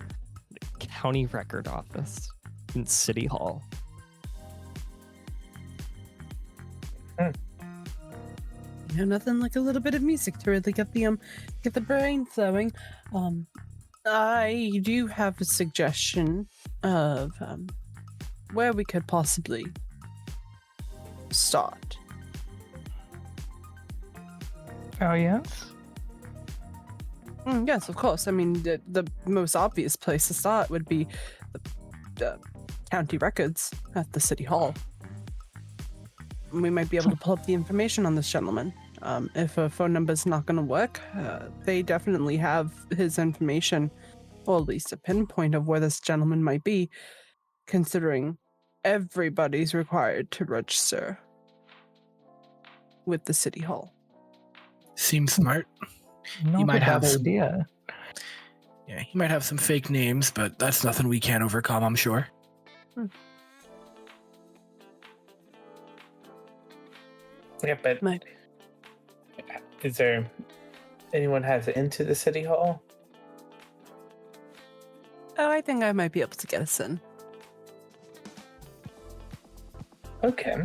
The county record office in City Hall. Nothing like a little bit of music to really get the brain flowing. I do have a suggestion of where we could possibly start. Oh, yes? Yes, of course. I mean, the most obvious place to start would be the county records at the city hall. We might be able to pull up the information on this gentleman. If a phone number's not going to work, they definitely have his information, or at least a pinpoint of where this gentleman might be, considering everybody's required to register with the city hall. Seems smart. Not He might a have bad some, idea. yeah, he might have some fake names, but that's nothing we can't overcome, I'm sure. Yeah, but is there anyone has into the city hall? Oh, I think I might be able to get us in. Okay.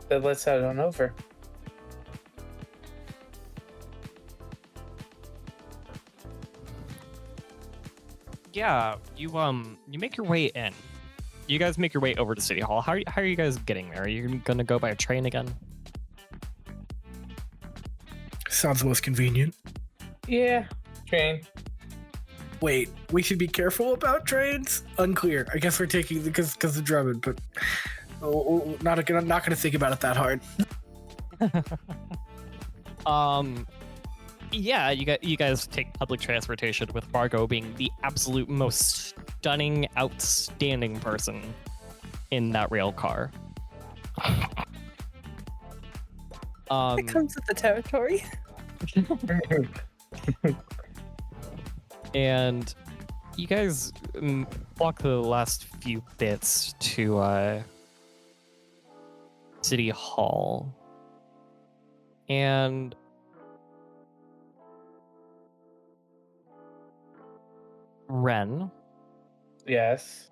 Then let's head on over. Yeah, you make your way in. You guys make your way over to City Hall. How are you guys getting there? Are you gonna go by a train again? Sounds most convenient. Yeah, train. Wait, we should be careful about trains? Unclear. I guess we're taking because of Drummond, but not gonna think about it that hard. Yeah, you guys take public transportation, with Margot being the absolute most stunning, outstanding person in that rail car. It comes with the territory. And you guys walk the last few bits to City Hall. And Wren. Yes.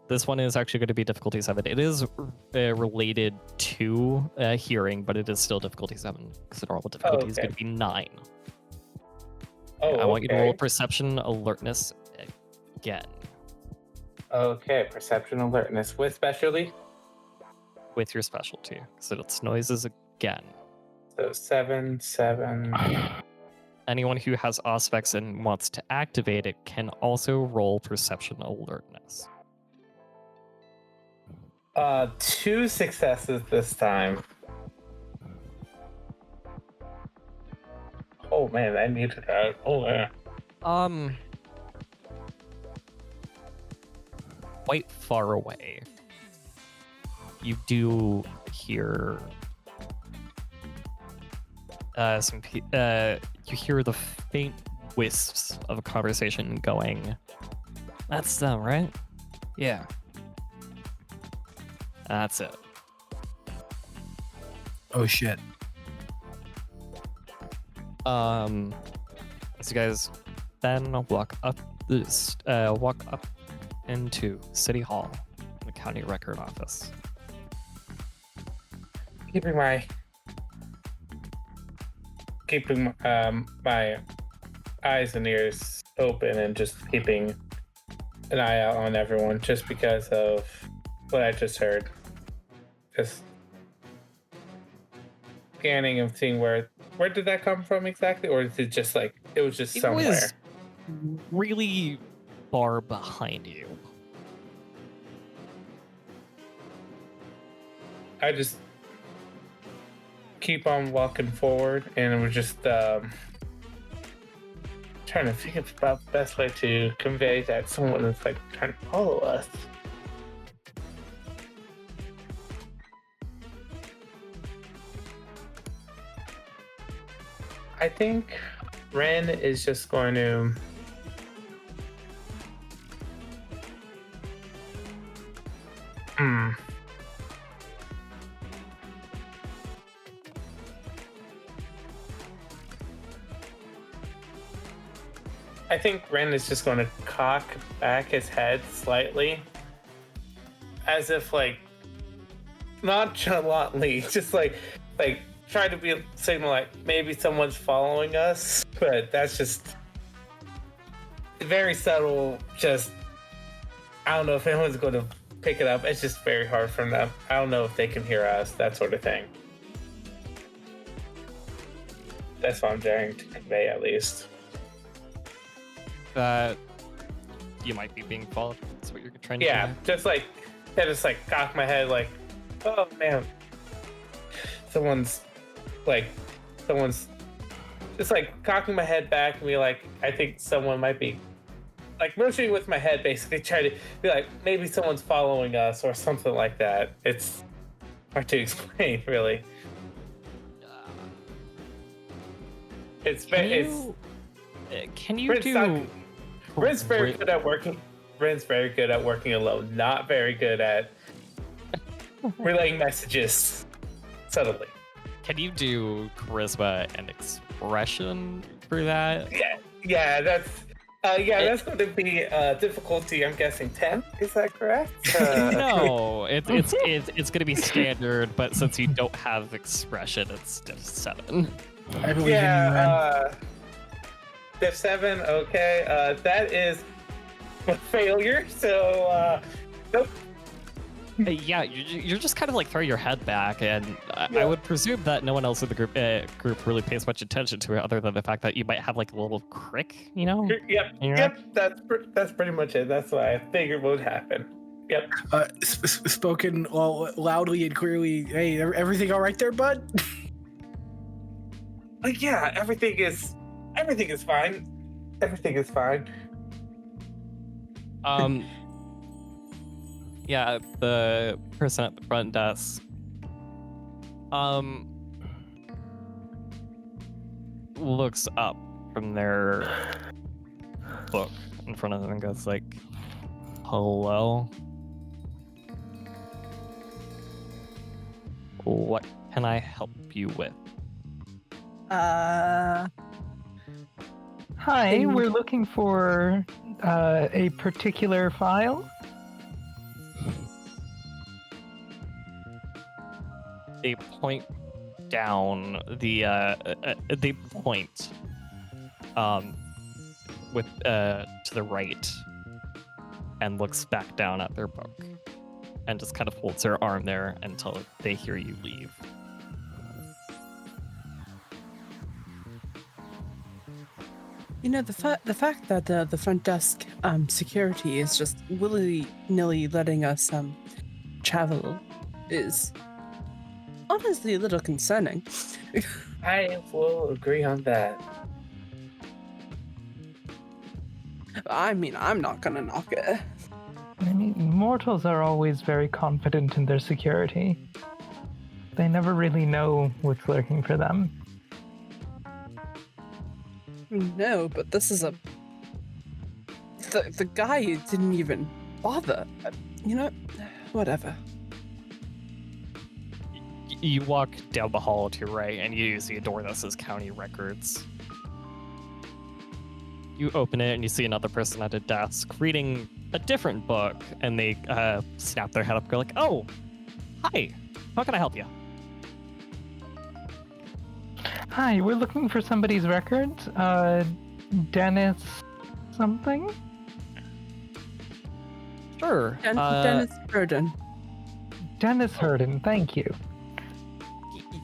This one is actually going to be difficulty 7. It is related to hearing, but it is still difficulty 7 because the normal difficulty is going to be 9. Oh, I want you to roll okay. perception alertness again Okay, perception alertness with specialty. with your specialty, so it's noises again. So 7. Anyone who has aspects and wants to activate it can also roll perception alertness. 2 successes this time. Oh man, I needed that. Oh yeah. Quite far away. you do hear you hear the faint wisps of a conversation going, "That's them, right? Yeah. That's it." Oh shit. As you guys then walk up into City Hall, the county record office. Keeping my eyes and ears open and just keeping an eye out on everyone just because of what I just heard. Just scanning and seeing where did that come from exactly, or is it just like it was just somewhere? It was really far behind you. I just keep on walking forward, and we're just trying to think about the best way to convey that someone is like trying to follow us. I think Wren is just going to I think Wren is just going to cock back his head slightly, as if like nonchalantly, just like try to be signal like maybe someone's following us, but that's just very subtle. Just I don't know if anyone's going to pick it up. It's just very hard for them. I don't know if they can hear us, that sort of thing. That's what I'm trying to convey, at least. That you might be being followed. That's what you're trying to do. Yeah, just like cock my head like, oh man, someone's just like cocking my head back and be like, I think someone might be like motioning with my head, basically trying to be like maybe someone's following us or something like that. It's hard to explain, really. Can you do? Wren's very good at working. Wren's very good at working alone. Not very good at relaying messages subtly. Can you do charisma and expression for that? Yeah, that's going to be difficulty. I'm guessing 10. Is that correct? No, it's going to be standard, but since you don't have expression, it's diff 7. I believe in you, Wren. Diff 7. Okay, that is a failure. So nope. Yeah, you're just kind of like throw your head back, and I would presume that no one else in the group really pays much attention to it, other than the fact that you might have like a little crick, you know? Yep. That's pretty much it. That's what I figured would happen. Yep. Spoken loudly and clearly. Hey, everything all right there, bud? Yeah, everything is fine. Everything is fine. Yeah, the person at the front desk looks up from their book in front of them and goes like, hello? What can I help you with? Hi, we're looking for a particular file. They point down they point with to the right and looks back down at their book and just kind of holds their arm there until they hear you leave. You know, the fact that the front desk security is just willy-nilly letting us travel is honestly a little concerning. I will agree on that. I mean, I'm not gonna knock it. I mean, mortals are always very confident in their security. They never really know what's lurking for them. No, but this is the guy didn't even bother. You know, whatever. You walk down the hall to your right, and you see a door that says County Records. You open it, and you see another person at a desk reading a different book, and they snap their head up and go like, "Oh, hi, how can I help you?" Hi, we're looking for somebody's records. Dennis something? Sure. Dennis Burden. Dennis Herden, thank you.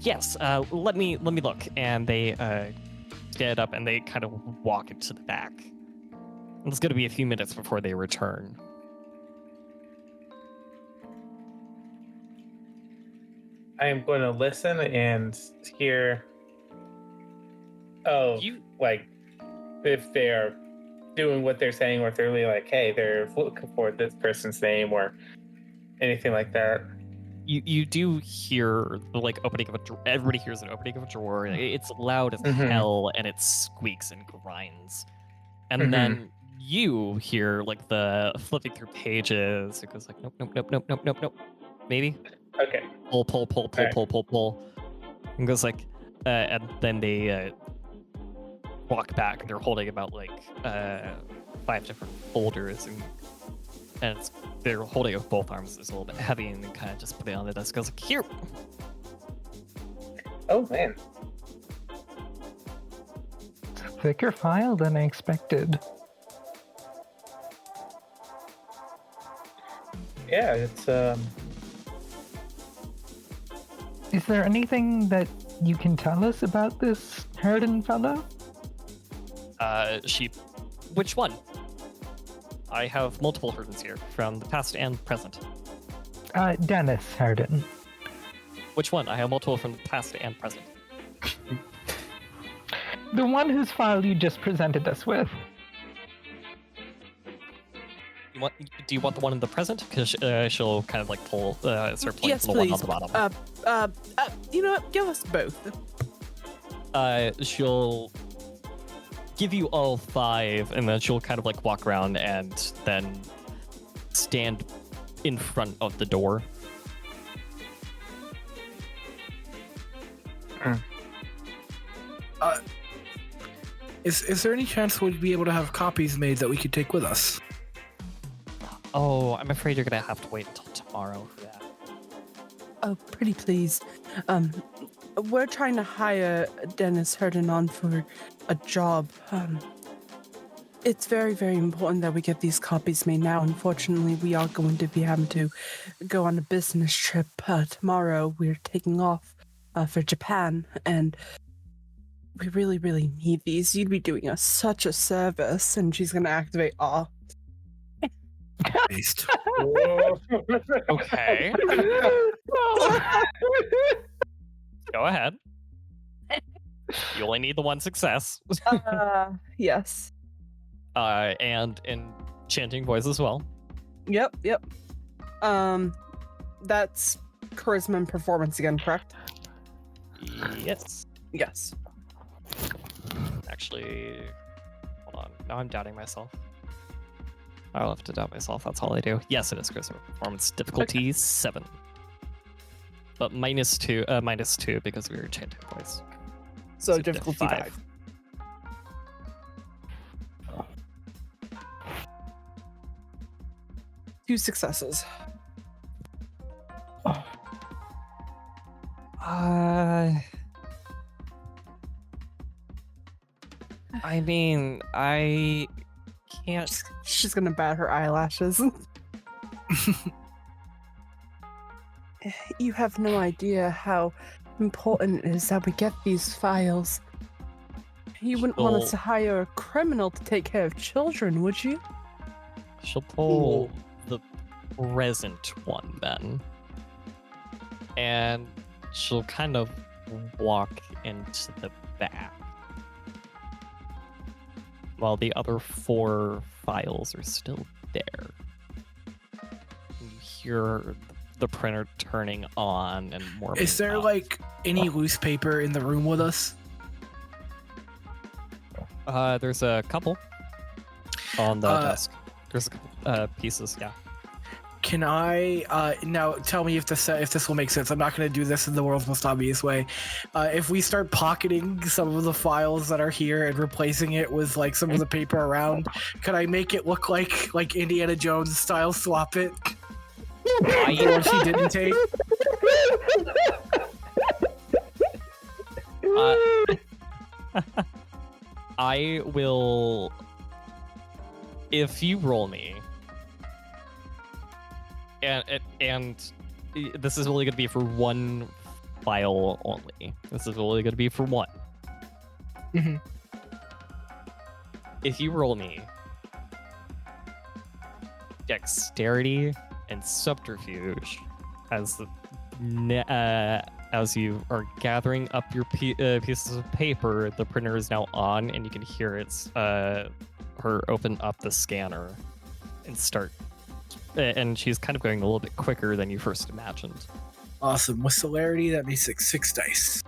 Yes, let me look. And they get up and they kind of walk into the back. And it's going to be a few minutes before they return. I am going to listen and hear. Oh, like if they are doing what they're saying, or if they're really like, hey, they're looking for this person's name or anything like that. You do hear the opening of a drawer. Everybody hears an opening of a drawer. It's loud as hell, and it squeaks and grinds. And then you hear the flipping through pages. It goes like nope. Maybe. Okay. Pull. And goes like, and then they walk back, and they're holding about 5 different folders, and they're holding it with both arms. It's a little bit heavy, and they kind of just put it on the desk. Goes like, here. Oh man, It's a thicker file than I expected. Yeah, it's Is there anything that you can tell us about this Herden fellow? Which one? I have multiple Herdens here, from the past and present. Dennis Herden. Which one? I have multiple from the past and present. The one whose file you just presented us with. Do you want the one in the present? Because she'll kind of pull, start pulling Yes, the one please. on the bottom. You know what? Give us both. She'll give you all 5, and then she'll kind of walk around and then stand in front of the door. Is there any chance we'd be able to have copies made that we could take with us? Oh, I'm afraid you're gonna have to wait until tomorrow for that. Oh, pretty please. We're trying to hire Dennis Herden on for a job. It's very, very important that we get these copies made now. Unfortunately, we are going to be having to go on a business trip tomorrow. We're taking off for Japan, and we really, really need these. You'd be doing us such a service. And she's going to activate awe. Based. Okay. Go ahead. You only need the one success. Yes. And enchanting voice as well. Yep. That's charisma and performance again, correct? Yes. Yes. Actually, hold on. Now I'm doubting myself. I'll have to doubt myself. That's all I do. Yes, it is charisma performance. Difficulty 7. But minus two because we were enchanting voice. So difficulty 5. Two successes. I mean, I can't. She's gonna bat her eyelashes. You have no idea how important it is that we get these files. You wouldn't want us to hire a criminal to take care of children, would you? She'll pull the present one then. And she'll kind of walk into the back. While the other 4 files are still there. hear the printer turning on and warming Is there up. like any loose paper in the room with us? There's a couple on the desk. There's a couple pieces, yeah. Can I now tell me if this will make sense? I'm not going to do this in the world's most obvious way. If we start pocketing some of the files that are here and replacing it with like some of the paper around, can I make it look like Indiana Jones style swap it? The ones he didn't take. I will. If you roll me, and this is only going to be for one file only. This is only going to be for one. Mhm. If you roll me dexterity and subterfuge as you are gathering up your pieces of paper, the printer is now on, and you can hear its her open up the scanner and start. And she's kind of going a little bit quicker than you first imagined. Awesome. With celerity, that makes it 6 dice.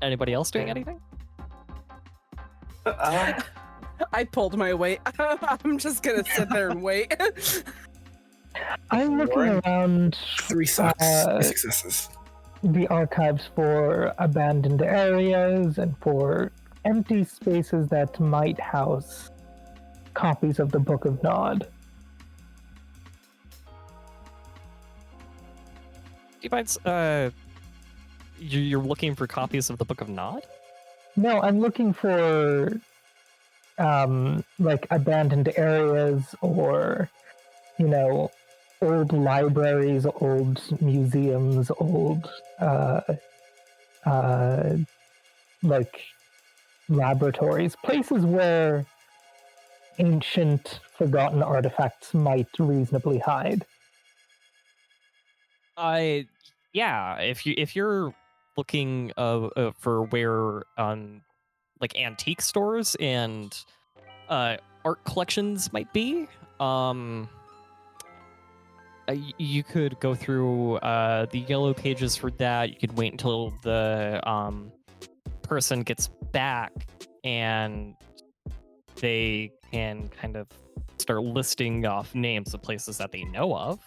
Anybody else doing anything? I pulled my weight. I'm just gonna sit there and wait. I'm looking around 3 successes. the archives for abandoned areas and for empty spaces that might house copies of the Book of Nod. Do you mind, you're looking for copies of the Book of Nod? No, I'm looking for like abandoned areas or, you know, old libraries, old museums, old like laboratories, places where ancient forgotten artifacts might reasonably hide. Yeah, if you're looking for where like antique stores and art collections might be, you could go through the yellow pages for that. You could wait until the person gets back and they can kind of start listing off names of places that they know of.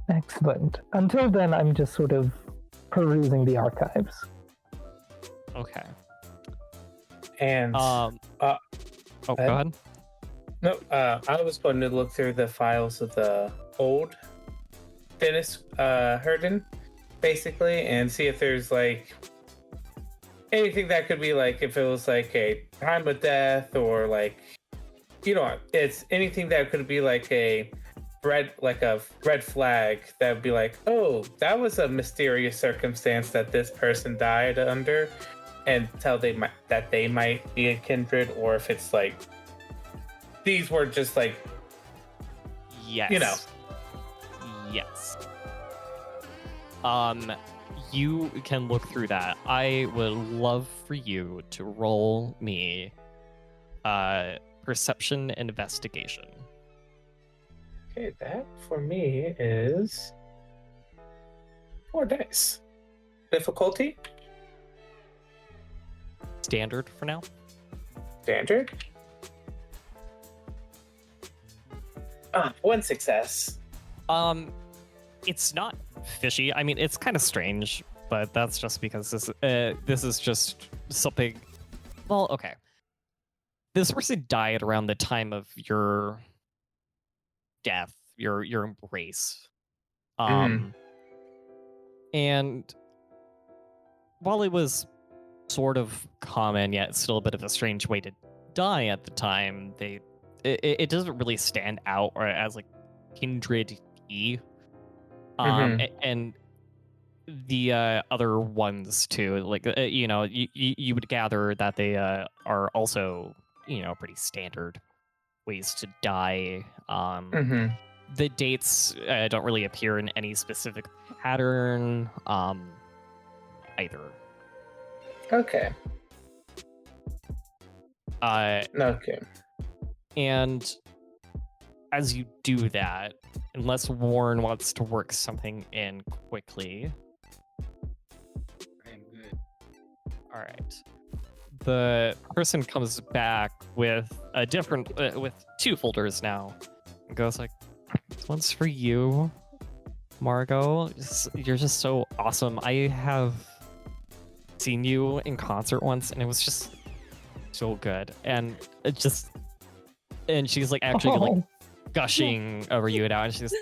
Excellent. Until then, I'm just sort of perusing the archives. Okay. And Go ahead. no, I was going to look through the files of the old Dennis Herden, basically, and see if there's like anything that could be like if it was like a time of death or like, you know, it's anything that could be like a red flag that would be like, oh, that was a mysterious circumstance that this person died under, and tell they might be a kindred, or if it's like these were just like, Yes. you know. Yes. You can look through that. I would love for you to roll me perception and investigation. Okay, that for me is 4 dice. Difficulty? Standard for now. Standard? 1 success. It's not fishy. I mean, it's kind of strange, but that's just because this is just something. Well, okay. This person died around the time of your death, your embrace. And while it was sort of common, yet still a bit of a strange way to die at the time, it doesn't really stand out or as like kindred-y. And the other ones too, like you know, you would gather that they are also, you know, pretty standard ways to die. The dates don't really appear in any specific pattern either. Okay. Okay. And as you do that, unless Warren wants to work something in quickly. I am good. All right. The person comes back with a different, with 2 folders now. And goes like, this one's for you, Margot. You're just so awesome. I have seen you in concert once, and it was just so good. And and she's like actually like gushing over you now, and she's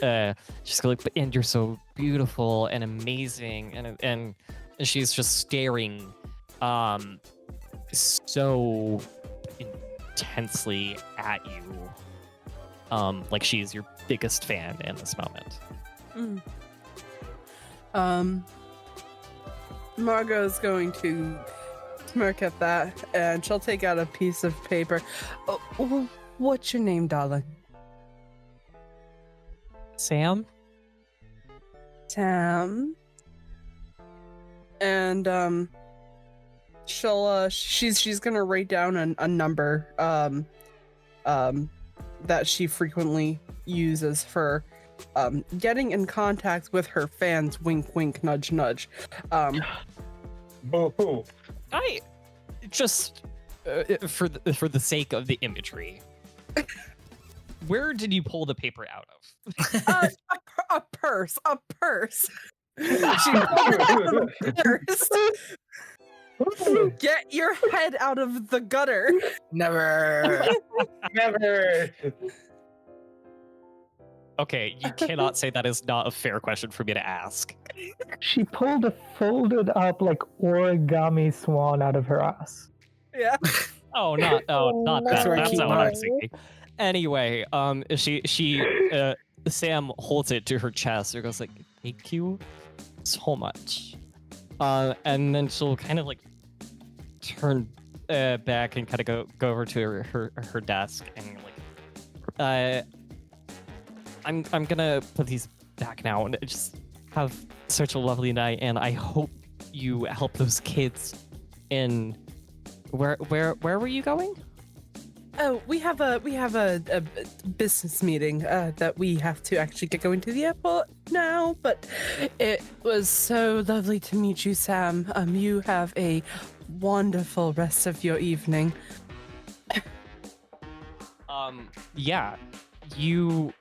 like, and you're so beautiful and amazing, and she's just staring so intensely at you, like she's your biggest fan in this moment. Margot's going to smirk at that, and she'll take out a piece of paper. Oh, what's your name, darling? Sam? Sam. And she's gonna write down a number that she frequently uses for getting in contact with her fans. Wink, wink, nudge, nudge. Boo-hoo. I just for the sake of the imagery, where did you pull the paper out of? A purse. She pulled it out of the purse. Get your head out of the gutter. Never. Never. Okay, you cannot say that is not a fair question for me to ask. She pulled a folded up like origami swan out of her ass. Yeah. Not that. That's where I That's keep not what I'm mine. thinking. Anyway, Sam holds it to her chest and goes like, "Thank you so much." And then she'll kind of like turn back and kind of go over to her desk and like, I'm gonna put these back now and just have such a lovely night, and I hope you help those kids in where were you going? Oh, we have a business meeting that we have to actually get going to the airport now. But it was so lovely to meet you, Sam. You have a wonderful rest of your evening. Yeah, you.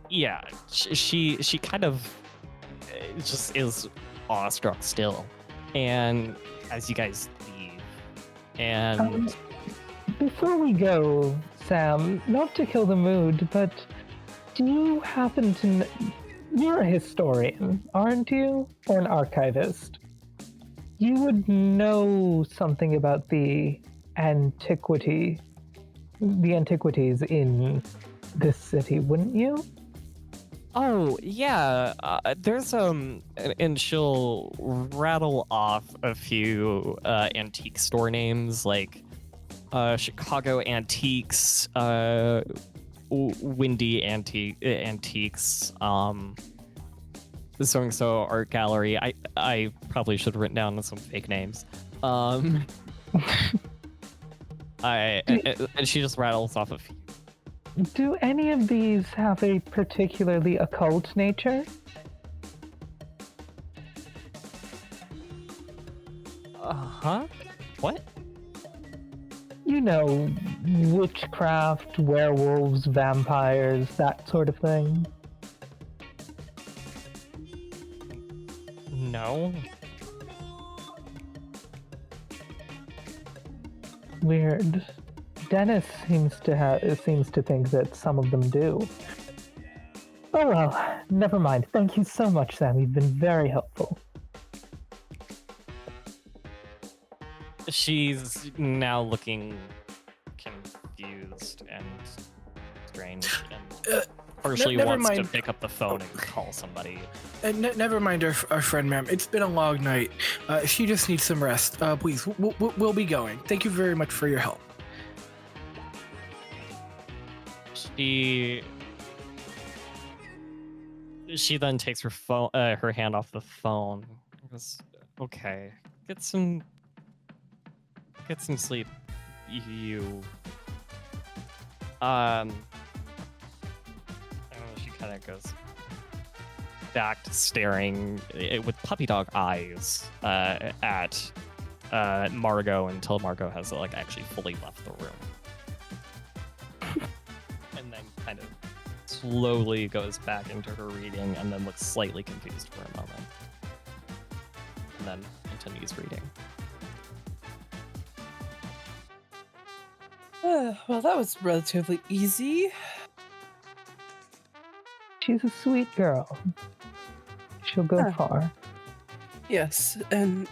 Yeah, she kind of just is awestruck still, and as you guys leave, and Before we go, Sam, not to kill the mood, but do you happen to you're a historian, aren't you? Or an archivist? You would know something about the antiquities in this city, wouldn't you? oh yeah, there's and she'll rattle off a few antique store names like Chicago Antiques, Windy Antiques, so and so Art Gallery. I probably should have written down some fake names. And she just rattles off a few. Do any of these have a particularly occult nature? Huh? What? You know, witchcraft, werewolves, vampires, that sort of thing. No. Weird. Dennis seems to think that some of them do. Oh well, never mind. Thank you so much, Sam. You've been very helpful. She's now looking confused and strange, and partially never wants to mind. pick up the phone and call somebody. Never mind our friend, ma'am. It's been a long night. She just needs some rest. Please, we'll be going. Thank you very much for your help. She then takes her phone, her hand off the phone. Goes, okay, get some sleep, you she kind of goes back to staring with puppy dog eyes at Margot until Margot has like actually fully left the room. And then kind of slowly goes back into her reading and then looks slightly confused for a moment. And then continues reading. Well, that was relatively easy. She's a sweet girl. She'll go far. Yes, and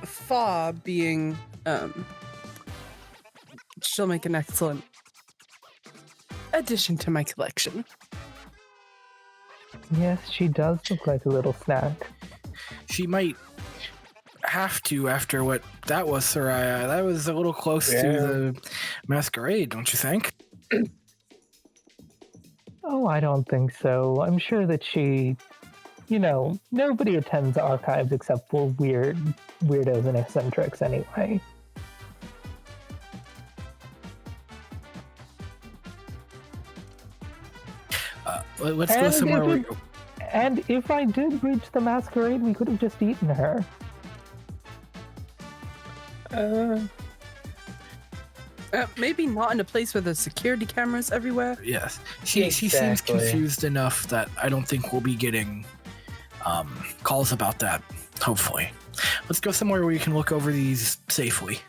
Fa being, she'll make an excellent addition to my collection. Yes, she does look like a little snack. She might have to after what that was, Soraya. That was a little close to the masquerade, don't you think? Oh, I don't think so. I'm sure that she, nobody attends archives except for weirdos and eccentrics anyway. Let's go somewhere. And if I did reach the masquerade, we could have just eaten her. Maybe not in a place where there's security cameras everywhere. Yes. She seems confused enough that I don't think we'll be getting calls about that, hopefully. Let's go somewhere where we can look over these safely.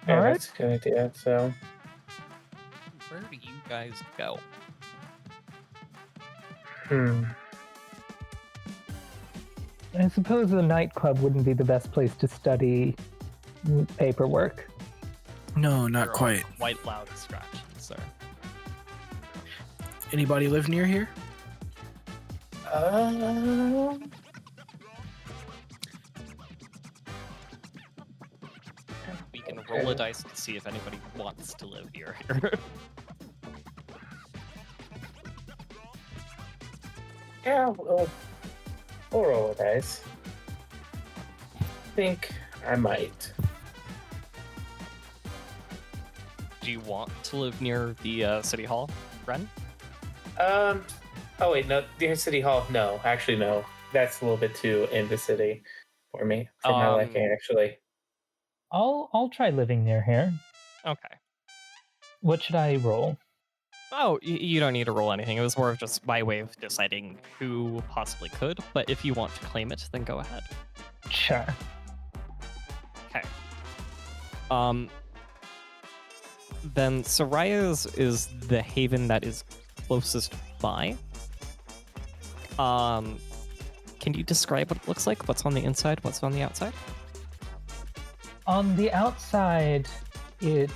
Yeah, All right. that's a good idea. So, Where do you guys go? I suppose the nightclub wouldn't be the best place to study paperwork. No, not You're quite. Quite loud distractions, sir. Anybody live near here? We can roll a dice to see if anybody wants to live here. yeah, we'll roll a dice. I think I might. Do you want to live near the city hall, Wren? Oh wait, no, near City Hall. No, actually, no. That's a little bit too in the city for me, for my liking, actually. I'll try living near here. Okay. What should I roll? Oh, you don't need to roll anything. It was more of just my way of deciding who possibly could. But if you want to claim it, then go ahead. Sure. Okay. Then Soraya's is the haven that is closest by. Can you describe what it looks like? What's on the inside? What's on the outside? On the outside, it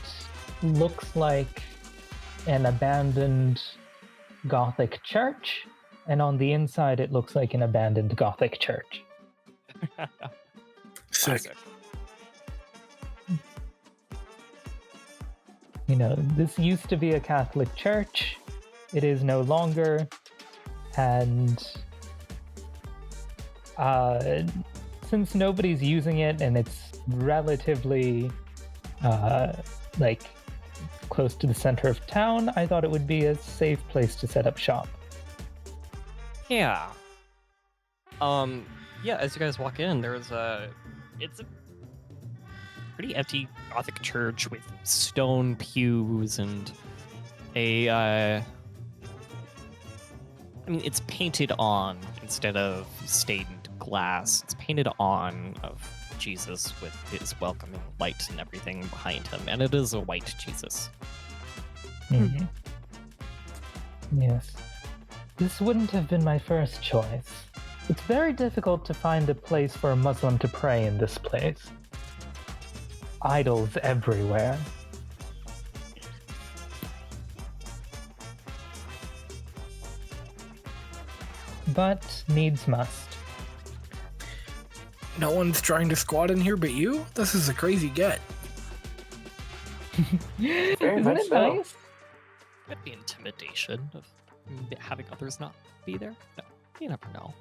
looks like an abandoned Gothic church, and on the inside, it looks like an abandoned Gothic church. Sick. This used to be a Catholic church. It is no longer, and since nobody's using it and it's relatively close to the center of town, I thought it would be a safe place to set up shop. Yeah. Yeah, as you guys walk in, it's a pretty empty Gothic church with stone pews and it's painted on instead of stained glass. It's painted on of Jesus with his welcoming light and everything behind him, and it is a white Jesus. Mm-hmm. Yes. This wouldn't have been my first choice. It's very difficult to find a place for a Muslim to pray in this place. Idols everywhere. But needs must. No one's trying to squat in here but you? This is a crazy get. Isn't it nice? Could be intimidation of having others not be there. No, you never know.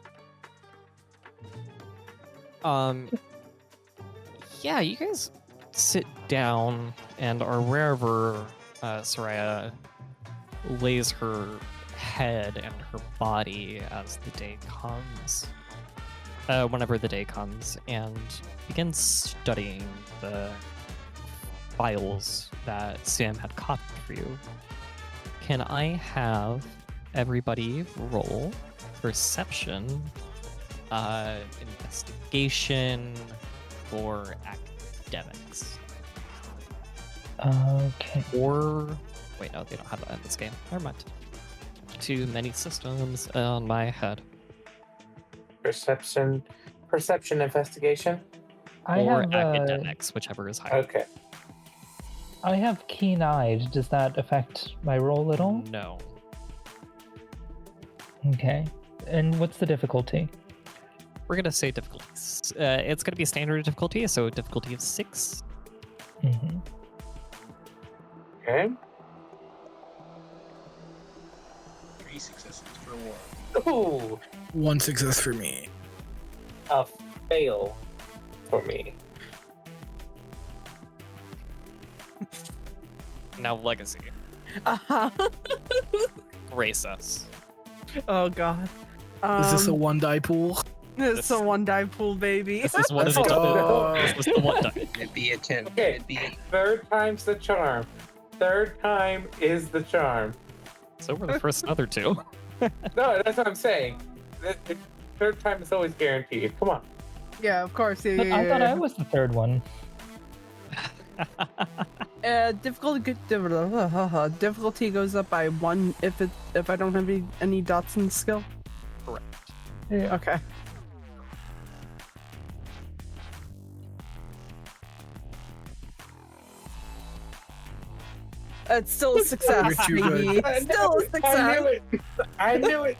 Yeah, you guys sit down and are wherever Soraya lays her head and her body as the day comes. Whenever the day comes, and begins studying the files that Sam had copied for you. Can I have everybody roll perception, investigation, or academics? Okay. Or wait, no, they don't have that in this game. Never mind. Too many systems on my head. Perception, investigation. Or have academics, whichever is higher. Okay. I have keen-eyed. Does that affect my roll at all? No. Okay. And what's the difficulty? We're gonna say difficulties. It's gonna be standard difficulty, so difficulty of 6. Mm-hmm. Okay. 3 successes for war. Ooh, 1 success for me. a fail for me. Now legacy. Uh-huh. Race us. Oh god. Is this a 1-die pool? It's a one-die pool, baby. This is one of Let's the go. This is the one die. It'd be a 10. Okay. It'd be a Third time's the charm. Third time is the charm. So we're the first other two. No, that's what I'm saying. Third time is always guaranteed. Come on. Yeah, of course. Yeah, But yeah, I thought yeah. I was the third one. Difficulty goes up by 1 if I don't have any dots in the skill. Correct. Yeah. Okay. It's still a success, You're too baby. good. Still a I success. knew it. I knew it.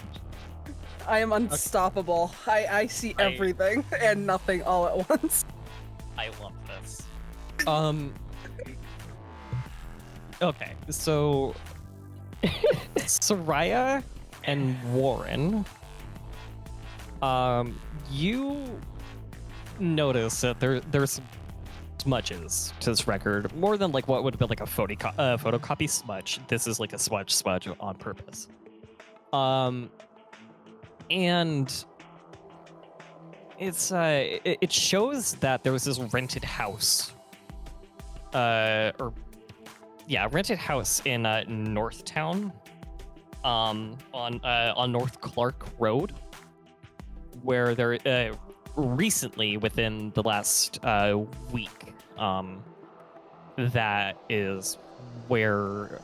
I am unstoppable. I see everything and nothing all at once. I love this. Okay, so Soraya and Warren, you notice that there's some smudges to this record, more than like what would have been like a photocopy smudge. This is like a smudge on purpose. And it's it shows that there was this rented house, rented house in Northtown, on North Clark Road, where there recently, within the last week, that is where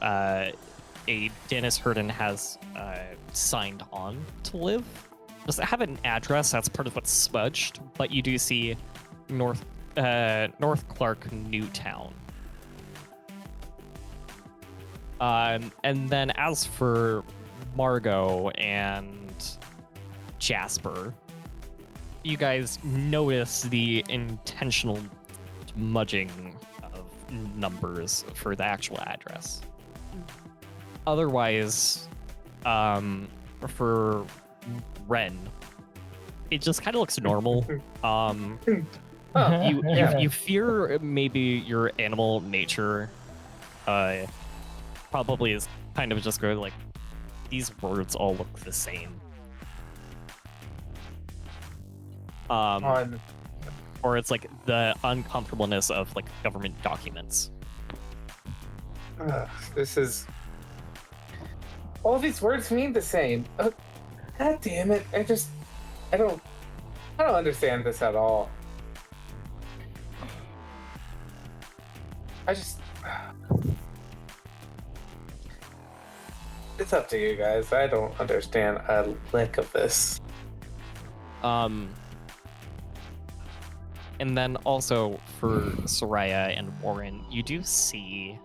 a Dennis Hurden has signed on to live. Doesn't have an address. That's part of what's smudged, but you do see North Clark Newtown. And then as for Margot and Jasper, you guys notice the intentional smudging of numbers for the actual address. Otherwise, for Wren, it just kind of looks normal. You fear maybe your animal nature probably is kind of just going like, these words all look the same. Or it's like the uncomfortableness of like government documents. This is. All these words mean the same. God damn it! I don't understand this at all. It's up to you guys. I don't understand a lick of this. And then also for Soraya and Warren, you do see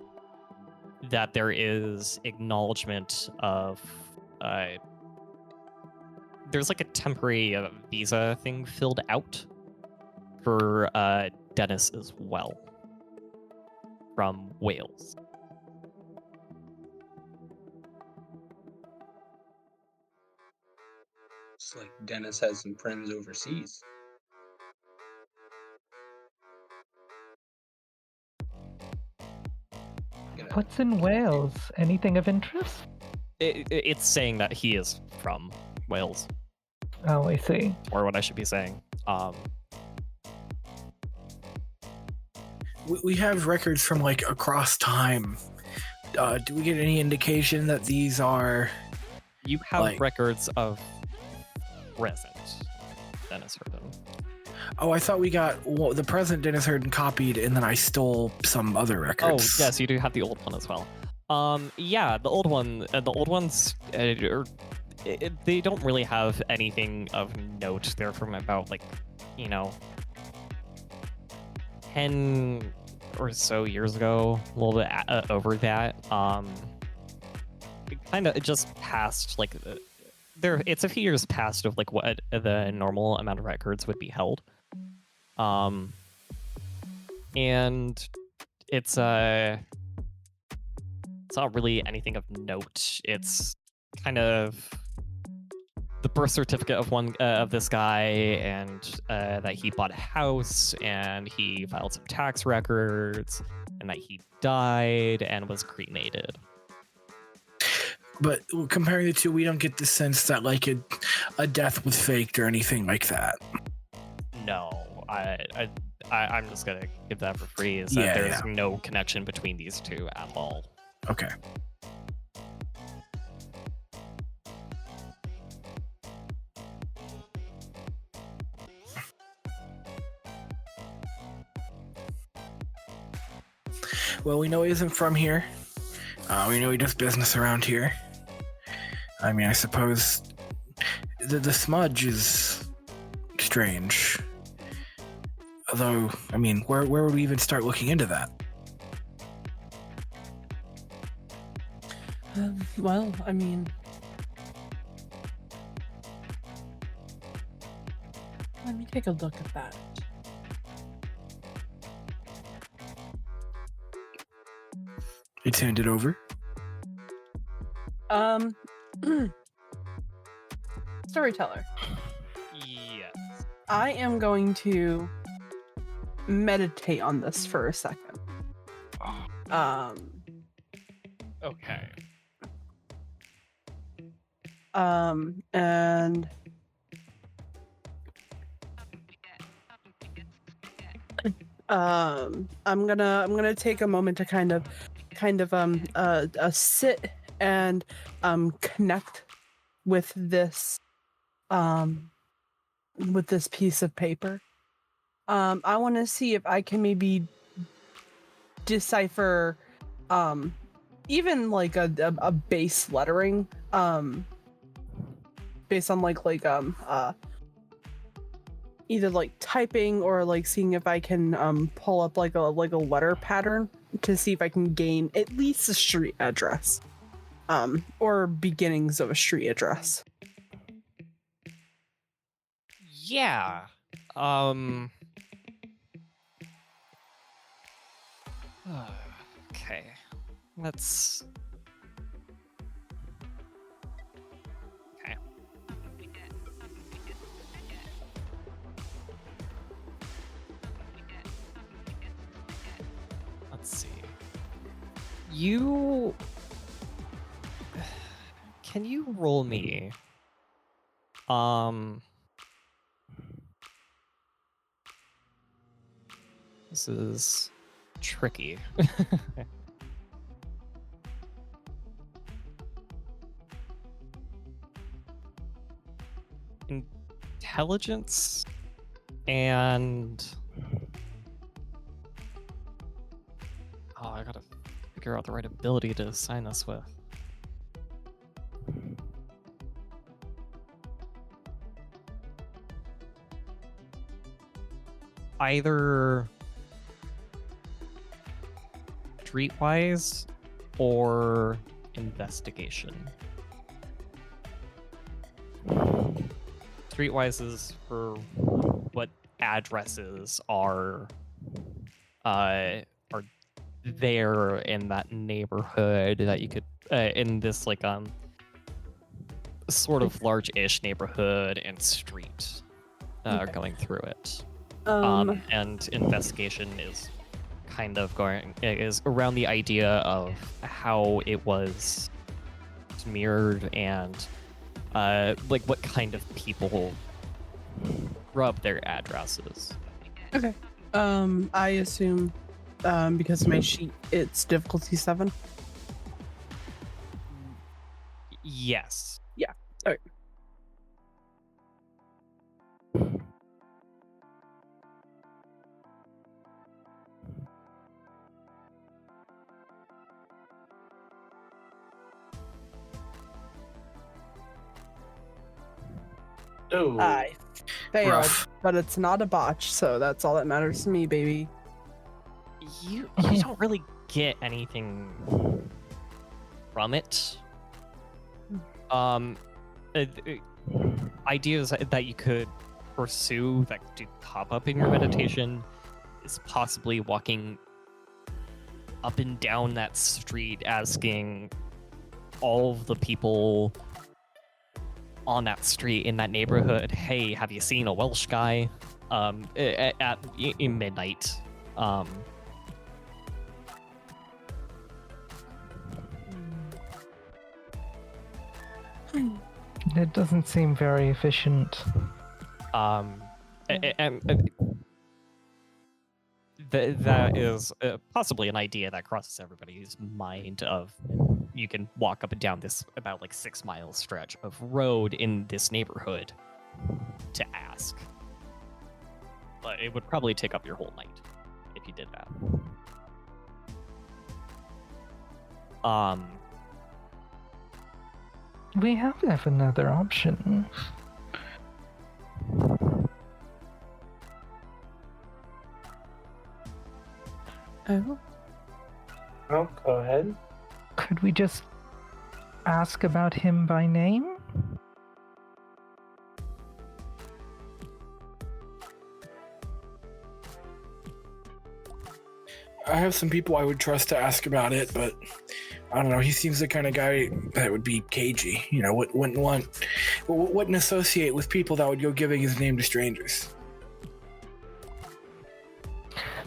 that there is acknowledgement of there's like a temporary visa thing filled out for Dennis as well from Wales. It's like Dennis has some friends overseas. What's in Wales? Anything of interest? It's saying that he is from Wales, Oh, I see. or what I should be saying. We have records from like across time. Do we get any indication that these are? You have Like- records of present Dennis Herden. Oh, I thought we got the present Dennis Herden copied, and then I stole some other Oh, records. yes, you do have the old one as well. Yeah, the old one. The old ones, they don't really have anything of note. They're from about 10 or so years ago, a little bit over that. It just passed it's a few years past of what the normal amount of records would be held. And it's not really anything of note. It's kind of the birth certificate of one of this guy, and that he bought a house, and he filed some tax records, and that he died and was cremated. But comparing the two, we don't get the sense that like a death was faked or anything like that. No, I'm just gonna give that for free. Is that there's no connection between these two at all. Okay. Well, we know he isn't from here. We know he does business around here. I mean, I suppose the smudge is strange. Although, I mean, where would we even start looking into that? Well, I mean, let me take a look at that. It's handed over. Storyteller. Yes. I am going to meditate on this for a second. Okay. And I'm gonna take a moment to kind of sit and connect with this piece of paper. I want to see if I can maybe decipher even like a base lettering based on either like typing or like seeing if I can pull up like a letter pattern to see if I can gain at least a street address or beginnings of a street address. Yeah. Okay. Let's. Okay. Let's see. Can you roll me? This is tricky. Intelligence and I gotta figure out the right ability to assign this with. Either streetwise or investigation. Streetwise is for what addresses are there in that neighborhood that you could in this sort of large-ish neighborhood and street Okay. going through it. And investigation is kind of going is around the idea of how it was mirrored and like what kind of people rub their addresses. Okay. I assume because of my sheet, it's difficulty 7. Yes. Yeah. All right. Ooh. I failed, Rough. but it's not a botch, so that's all that matters to me, baby. You don't really get anything from it. Ideas that you could pursue that do pop up in your meditation is possibly walking up and down that street asking all of the people on that street in that neighborhood, hey, have you seen a Welsh guy in midnight? It doesn't seem very efficient. That is possibly an idea that crosses everybody's mind of you can walk up and down this about like 6 mile stretch of road in this neighborhood to ask. But it would probably take up your whole night if you did that. We have to have another option. Oh. Oh, go ahead. Could we just ask about him by name? I have some people I would trust to ask about it, but I don't know. He seems the kind of guy that would be cagey. You know, wouldn't associate with people that would go giving his name to strangers.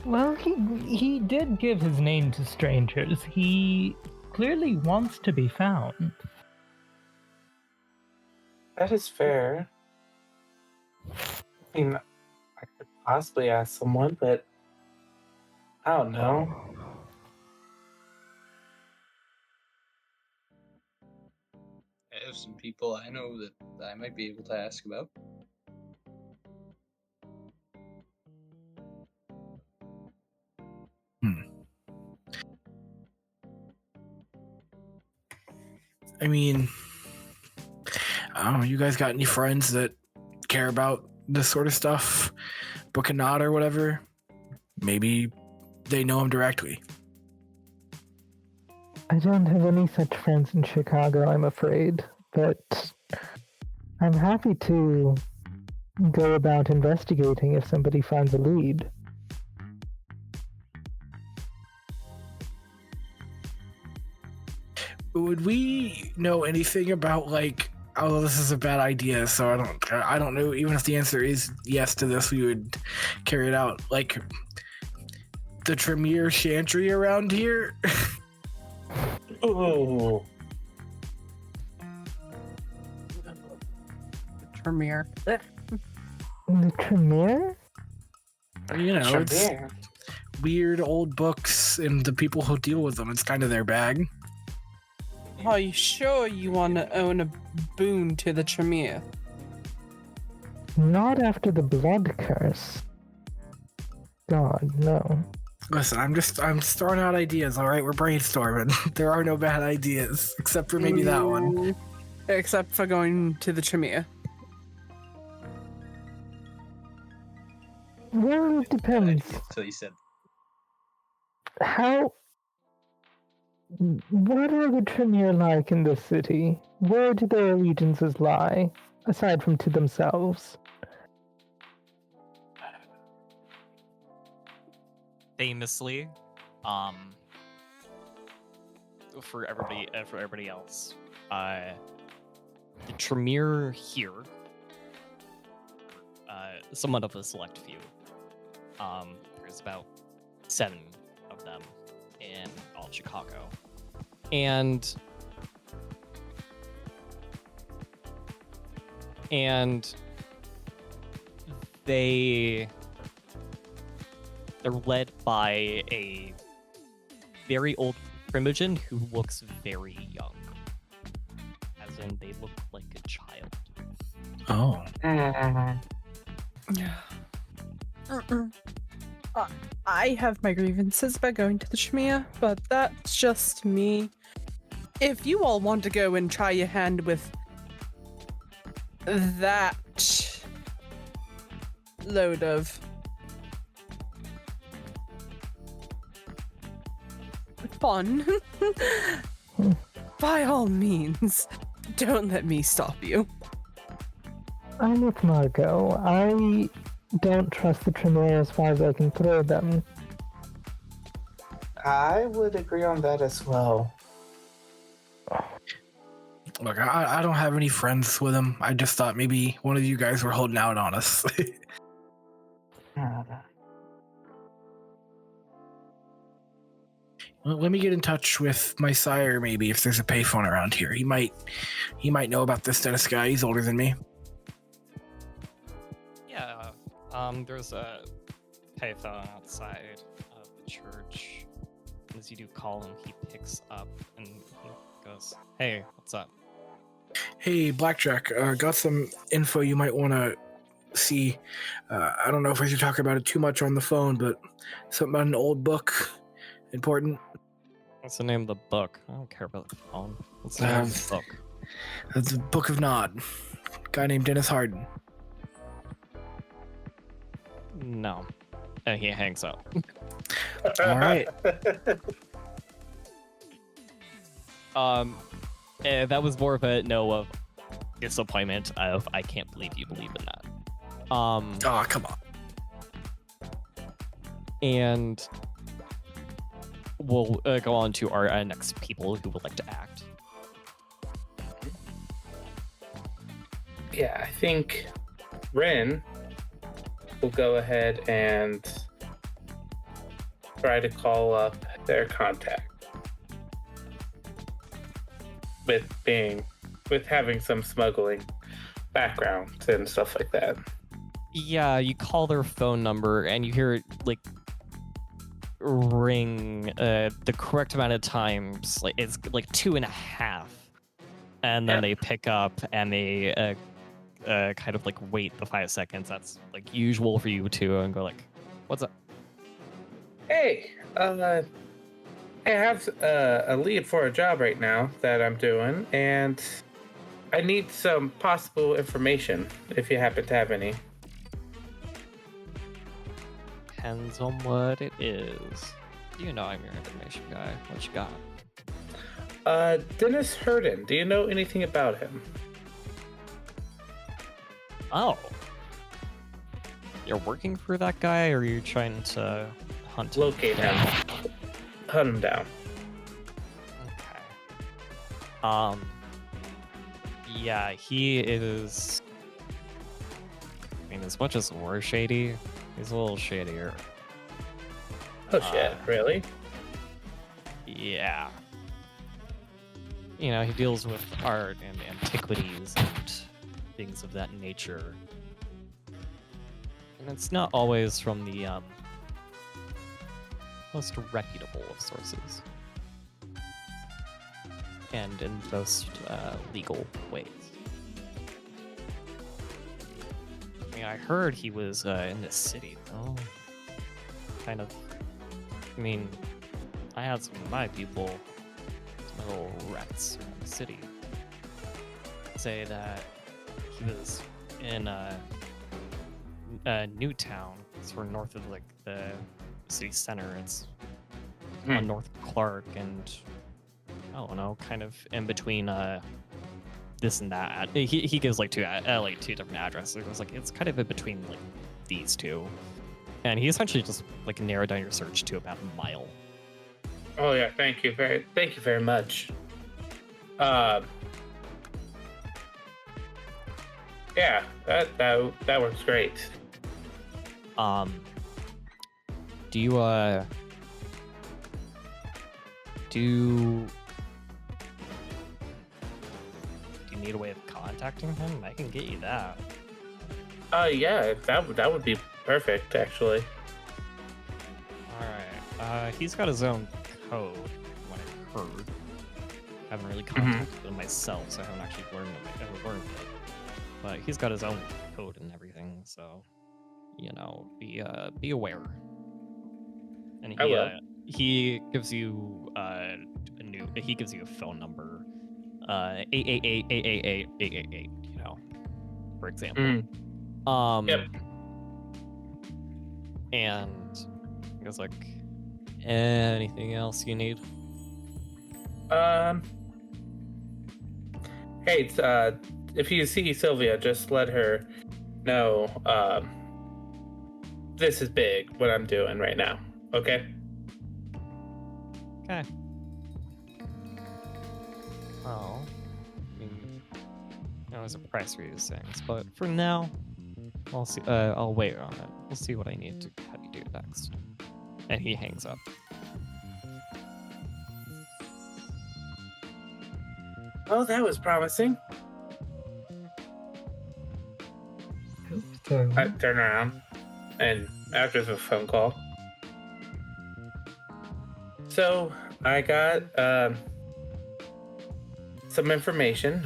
Well, he did give his name to strangers. He clearly wants to be found. That is fair. I mean, I could possibly ask someone, but I don't know. I have some people I know that I might be able to ask about. I mean, I don't know. You guys got any friends that care about this sort of stuff? Book a knot or whatever? Maybe they know him directly. I don't have any such friends in Chicago, I'm afraid, but I'm happy to go about investigating if somebody finds a lead. Would we know anything about, like, although this is a bad idea, so I don't know, even if the answer is yes to this, we would carry it out, like the Tremere Chantry around here? Ooh. Tremere. The Tremere? You know, Sure, it's yeah. weird old books and the people who deal with them. It's kind of their bag. Are you sure you want to own a boon to the Tremere? Not after the blood curse. God, no. Listen, I'm just throwing out ideas, all right? We're brainstorming. There are no bad ideas, except for maybe that one. Except for going to the Tremere. Well, it depends. Until you said How... What are the Tremere like in this city? Where do their allegiances lie, aside from to themselves? Famously, for everybody else, the Tremere here, somewhat of a select few. There's about 7 of them in all Chicago. And they're led by a very old primogen who looks very young. As in, they look like a child. Oh. I have my grievances about going to the Shmia, but that's just me. If you all want to go and try your hand with that load of fun, by all means, don't let me stop you. I'm with Margot. I don't trust the Tremere as far as I can throw them. I would agree on that as well. Look, I don't have any friends with him. I just thought maybe one of you guys were holding out on us. Well, let me get in touch with my sire, maybe, if there's a payphone around here. He might know about this Dennis guy. He's older than me. Yeah, there's a payphone outside of the church. As you do call him, he picks up and he goes, "Hey, what's up?" Hey, Blackjack, got some info you might want to see. I don't know if I should talk about it too much on the phone, but something about an old book. Important. What's the name of the book? I don't care about the phone. What's the name of the book? It's the Book of Nod. Guy named Dennis Harden. No. And he hangs up. All right. That was more of a no of disappointment of I can't believe you believe in that. Oh, come on. And we'll go on to our next people who would like to act. Yeah, I think Wren will go ahead and try to call up their contact. With having some smuggling background and stuff like that. Yeah, you call their phone number and you hear it like ring the correct amount of times. Like it's like 2.5, and then they pick up and they kind of like wait the 5 seconds. That's like usual for you two, and go like, "What's up?" Hey, I have a lead for a job right now that I'm doing, and I need some possible information if you happen to have any. Depends on what it is. You know I'm your information guy. What you got? Dennis Harden. Do you know anything about him? Oh. You're working for that guy, or are you trying to hunt him? Locate him. Hunt him down. Okay. Yeah, he is. I mean, as much as we're shady, he's a little shadier. Oh shit, really? Yeah. You know, he deals with art and antiquities and things of that nature. And it's not always from the most reputable of sources. And in most legal ways. I mean, I heard he was in this city, though. Kind of. I mean, I had some of my people, some little rats around the city, say that he was in Newtown. It's sort of north of like the city center. It's on North Clark, and I don't know, kind of in between this and that. He gives like two different addresses. It was like it's kind of in between like these two, and he essentially just like narrowed down your search to about a mile. Oh yeah, thank you very much. Yeah, that works great. Do you Do you need a way of contacting him? I can get you that. Yeah, that would be perfect, actually. Alright. He's got his own code, what I've heard. I haven't really contacted him myself, so I haven't actually ever learned it. But he's got his own code and everything, so be aware. And he gives you he gives you a phone number, 888-888-888, for example. Yep. And he goes like, anything else you need? Hey, if you see Sylvia, just let her know, this is big, what I'm doing right now, okay? Okay. Well, I mean, there's a price for these things, but for now, I'll see. I'll wait on it. We'll see what I need to have you do next. And he hangs up. Oh, that was promising. I turn around, and after the phone call, so I got some information.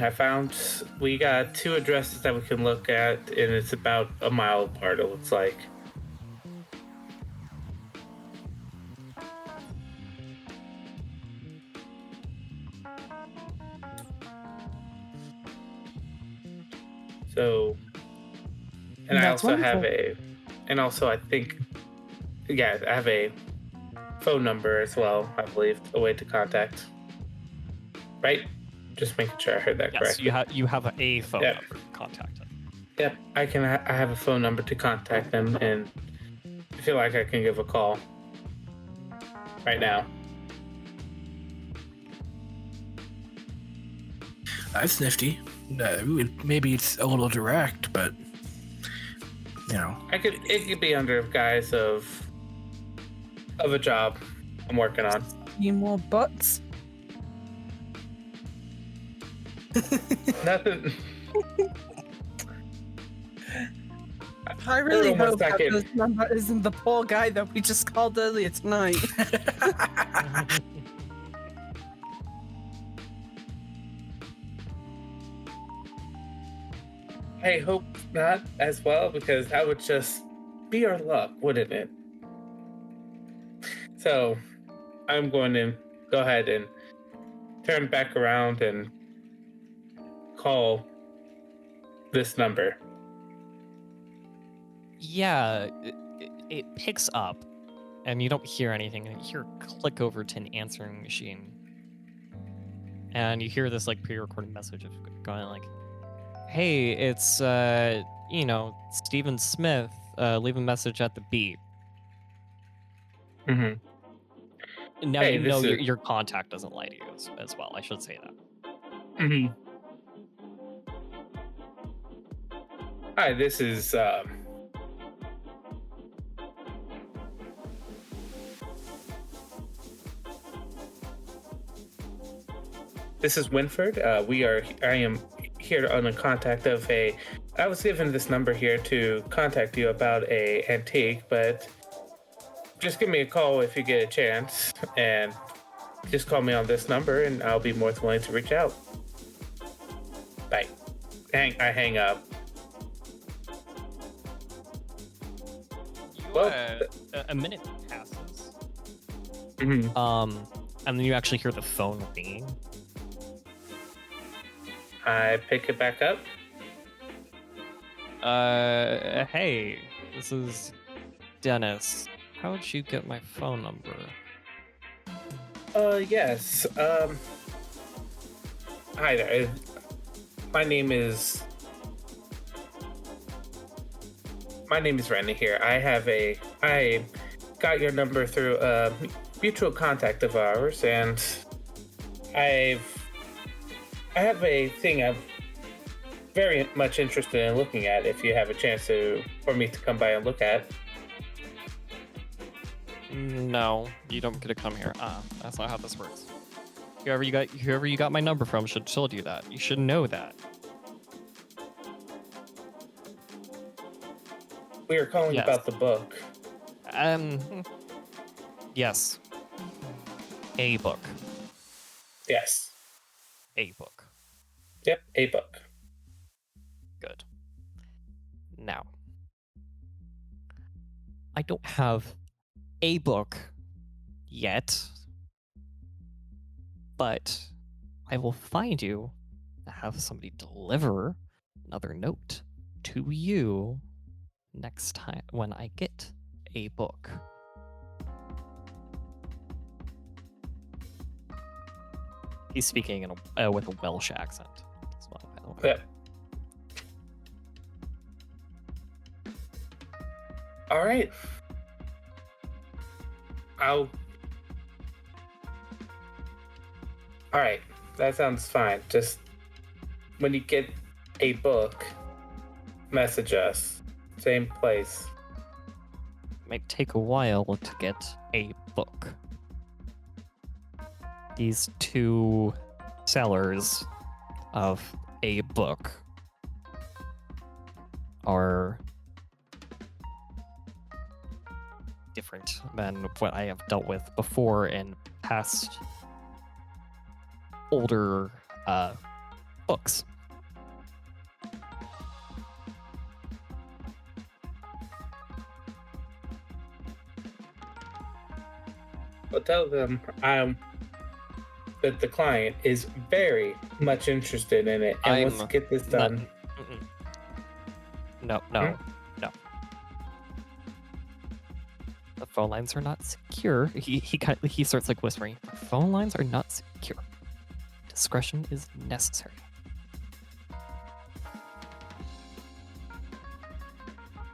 We got 2 addresses that we can look at, and it's about a mile apart, it looks like. So, and I That's also have wonderful. I think, I have a phone number as well, I believe, a way to contact. Right? Just making sure I heard that correctly. Yes, you have a phone number to contact him. Yep, I have a phone number to contact them, and I feel like I can give a call right now. That's nifty. Maybe it's a little direct, but It could be under guise of a job I'm working on. Need more butts? Nothing. I really Hold on one hope that second. this number isn't the poor guy that we just called earlier tonight. I hope not as well, because that would just be our luck, wouldn't it? So I'm going to go ahead and turn back around and call this number. Yeah, it picks up, and you don't hear anything, and you hear a click over to an answering machine. And you hear this pre-recorded message of going like, hey, it's Stephen Smith, leave a message at the beep. Mm-hmm. And now Hey, you know this is- your contact doesn't lie to you as well. I should say that. Mm-hmm. Hi, this is Winford. I am here on the contact of I was given this number here to contact you about a antique, but just give me a call if you get a chance, and just call me on this number, and I'll be more than willing to reach out. Bye. I hang up. A minute passes. Mm-hmm. And then you actually hear the phone ringing. I pick it back up. Hey, this is Dennis. How'd you get my phone number? Yes. Hi there. My name is Wren here. I got your number through a mutual contact of ours, and I have a thing I'm very much interested in looking at, if you have a chance for me to come by and look at. No, you don't get to come here. That's not how this works. Whoever you got my number from should told you that. You should know that. We were calling Yes. about the book. Yes. A book. Yes. A book. Yep, a book. Good. Now, I don't have a book yet, but I will find you and have somebody deliver another note to you next time when I get a book. He's speaking with a Welsh accent as well, by the way. Yeah. All right. All right. That sounds fine. Just when you get a book, message us. Same place. It might take a while to get a book. These two sellers of a book are different than what I have dealt with before in past older books. Well, tell them that the client is very much interested in it and wants to get this done. No. The phone lines are not secure. He starts like whispering. Phone lines are not secure. Discretion is necessary.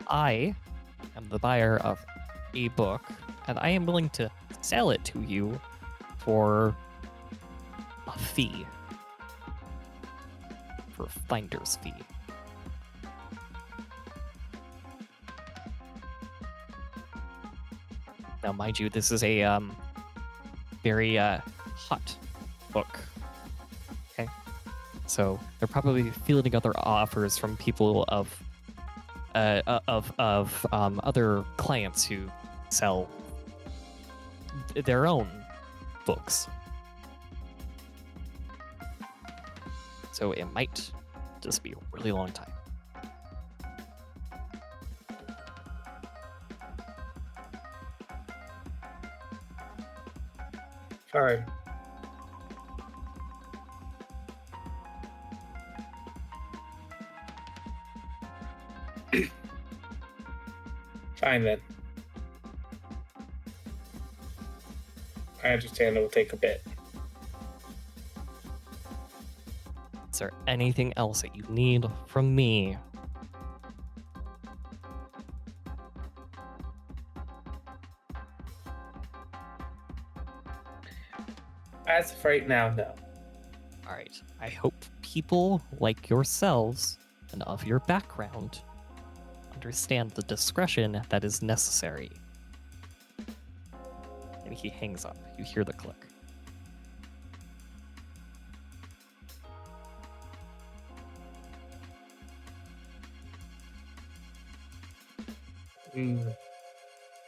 I am the buyer of a book, and I am willing to sell it to you for a fee. For a finder's fee. Now, mind you, this is a very hot book. Okay, so they're probably fielding other offers from people of other clients who sell their own books. So it might just be a really long time. Fine. Fine then. I understand it will take a bit. Is there anything else that you need from me? As of right now, no. All right. I hope people like yourselves and of your background understand the discretion that is necessary. And he hangs up. You hear the click.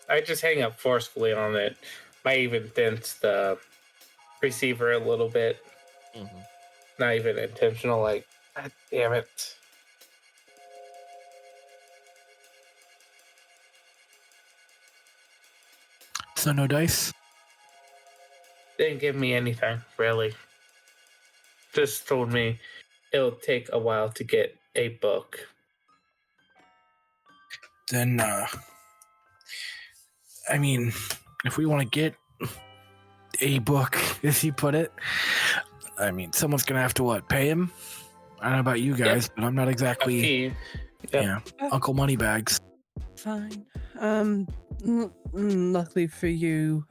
I just hang up forcefully on it. Might even dent the receiver a little bit. Mm-hmm. Not even intentional, like, God damn it. So no dice? Didn't give me anything, really. Just told me it'll take a while to get a book. Then, I mean, if we want to get a book, as you put it, I mean, someone's going to have to, pay him? I don't know about you guys, but I'm not exactly, Uncle Moneybags. Fine. Luckily for you,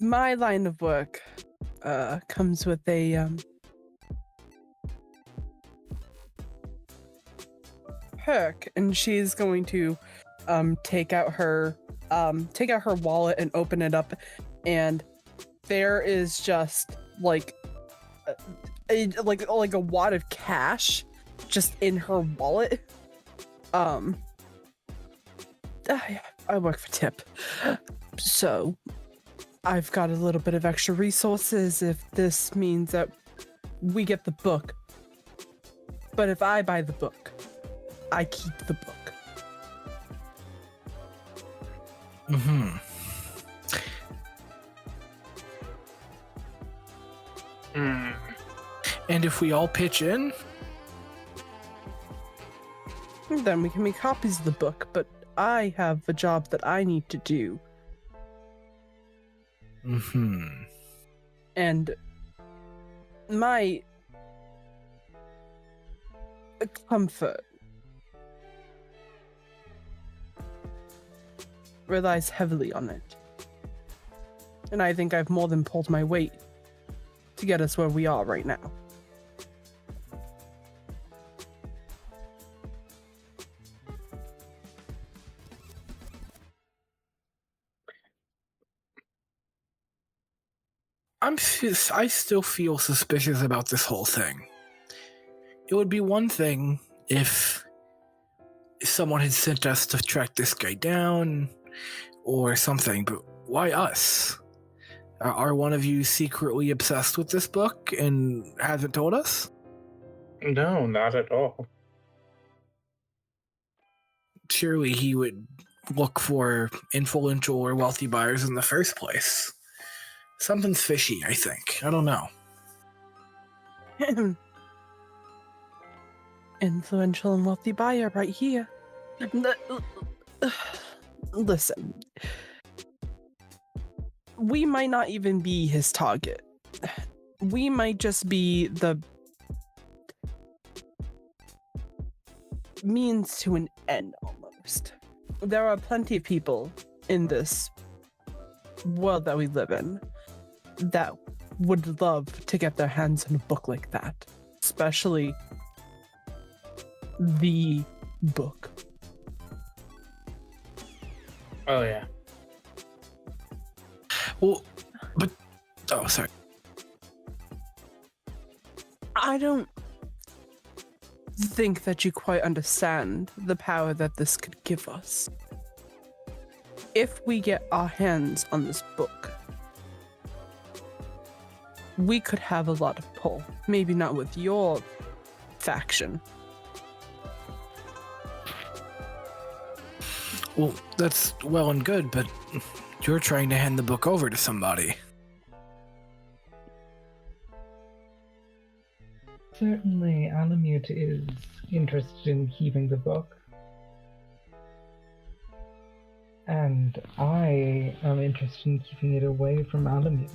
my line of work comes with a perk, and she's going to take out her wallet and open it up, and there is just like a wad of cash just in her wallet. I work for Tip, so I've got a little bit of extra resources if this means that we get the book. But if I buy the book, I keep the book. Mm-hmm. And if we all pitch in? Then we can make copies of the book, but I have a job that I need to do. Mm-hmm. And my comfort relies heavily on it. And I think I've more than pulled my weight to get us where we are right now. I still feel suspicious about this whole thing. It would be one thing if someone had sent us to track this guy down or something, but why us? Are one of you secretly obsessed with this book and hasn't told us? No, not at all. Surely he would look for influential or wealthy buyers in the first place. Something's fishy, I think. I don't know. Influential and wealthy buyer right here. Listen. We might not even be his target. We might just be the means to an end, almost. There are plenty of people in this world that we live in that would love to get their hands on a book like that, especially the book. Oh, yeah. Well, but... Oh, sorry. I don't think that you quite understand the power that this could give us. If we get our hands on this book, we could have a lot of pull. Maybe not with your faction. Well, that's well and good, but you're trying to hand the book over to somebody. Certainly, Alamute is interested in keeping the book. And I am interested in keeping it away from Alamute.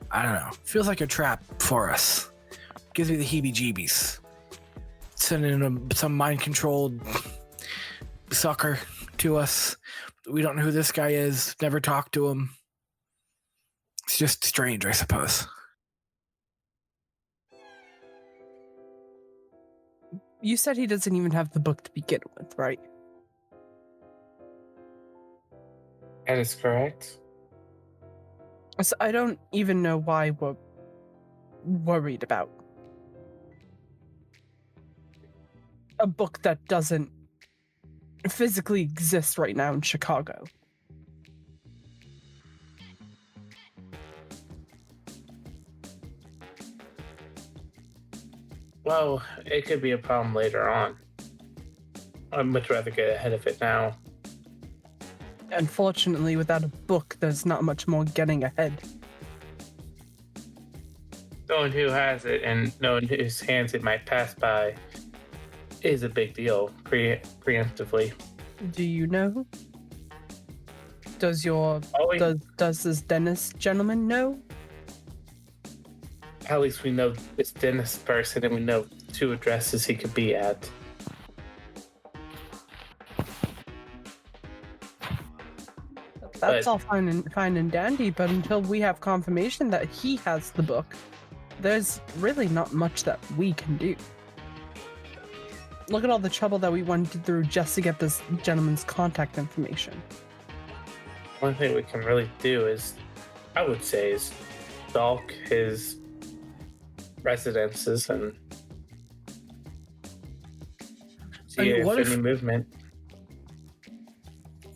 I don't know. Feels like a trap for us. Gives me the heebie-jeebies. Sending some mind-controlled sucker to us. We don't know who this guy is. Never talked to him. It's just strange, I suppose. You said he doesn't even have the book to begin with, right? That is correct. So I don't even know why we're worried about a book that doesn't physically exist right now in Chicago. Well, it could be a problem later on. I'd much rather get ahead of it now. Unfortunately, without a book, there's not much more getting ahead. Knowing who has it and knowing whose hands it might pass by is a big deal, preemptively. Do you know? Does this dentist gentleman know? At least we know this dentist person and we know 2 addresses he could be at. That's all fine and dandy, but until we have confirmation that he has the book, there's really not much that we can do. Look at all the trouble that we went through just to get this gentleman's contact information. One thing we can really do is, I would say, is stalk his residences and see if any movement.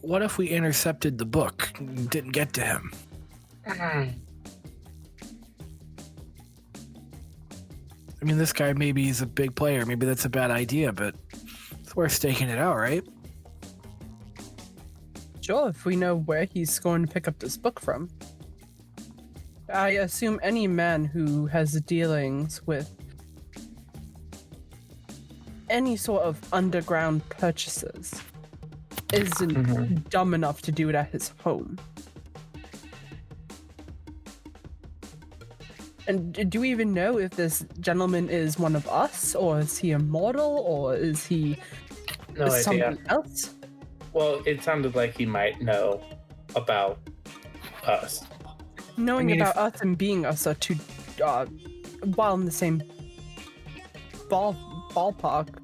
What if we intercepted the book and didn't get to him? I mean, this guy maybe he's a big player. Maybe that's a bad idea, but it's worth staking it out, right? Sure, if we know where he's going to pick up this book from. I assume any man who has dealings with any sort of underground purchases isn't dumb enough to do it at his home. And do we even know if this gentleman is one of us, or is he immortal, or is he something else? Well, it sounded like he might know about us. Knowing about us and being us are two, while in the same ballpark,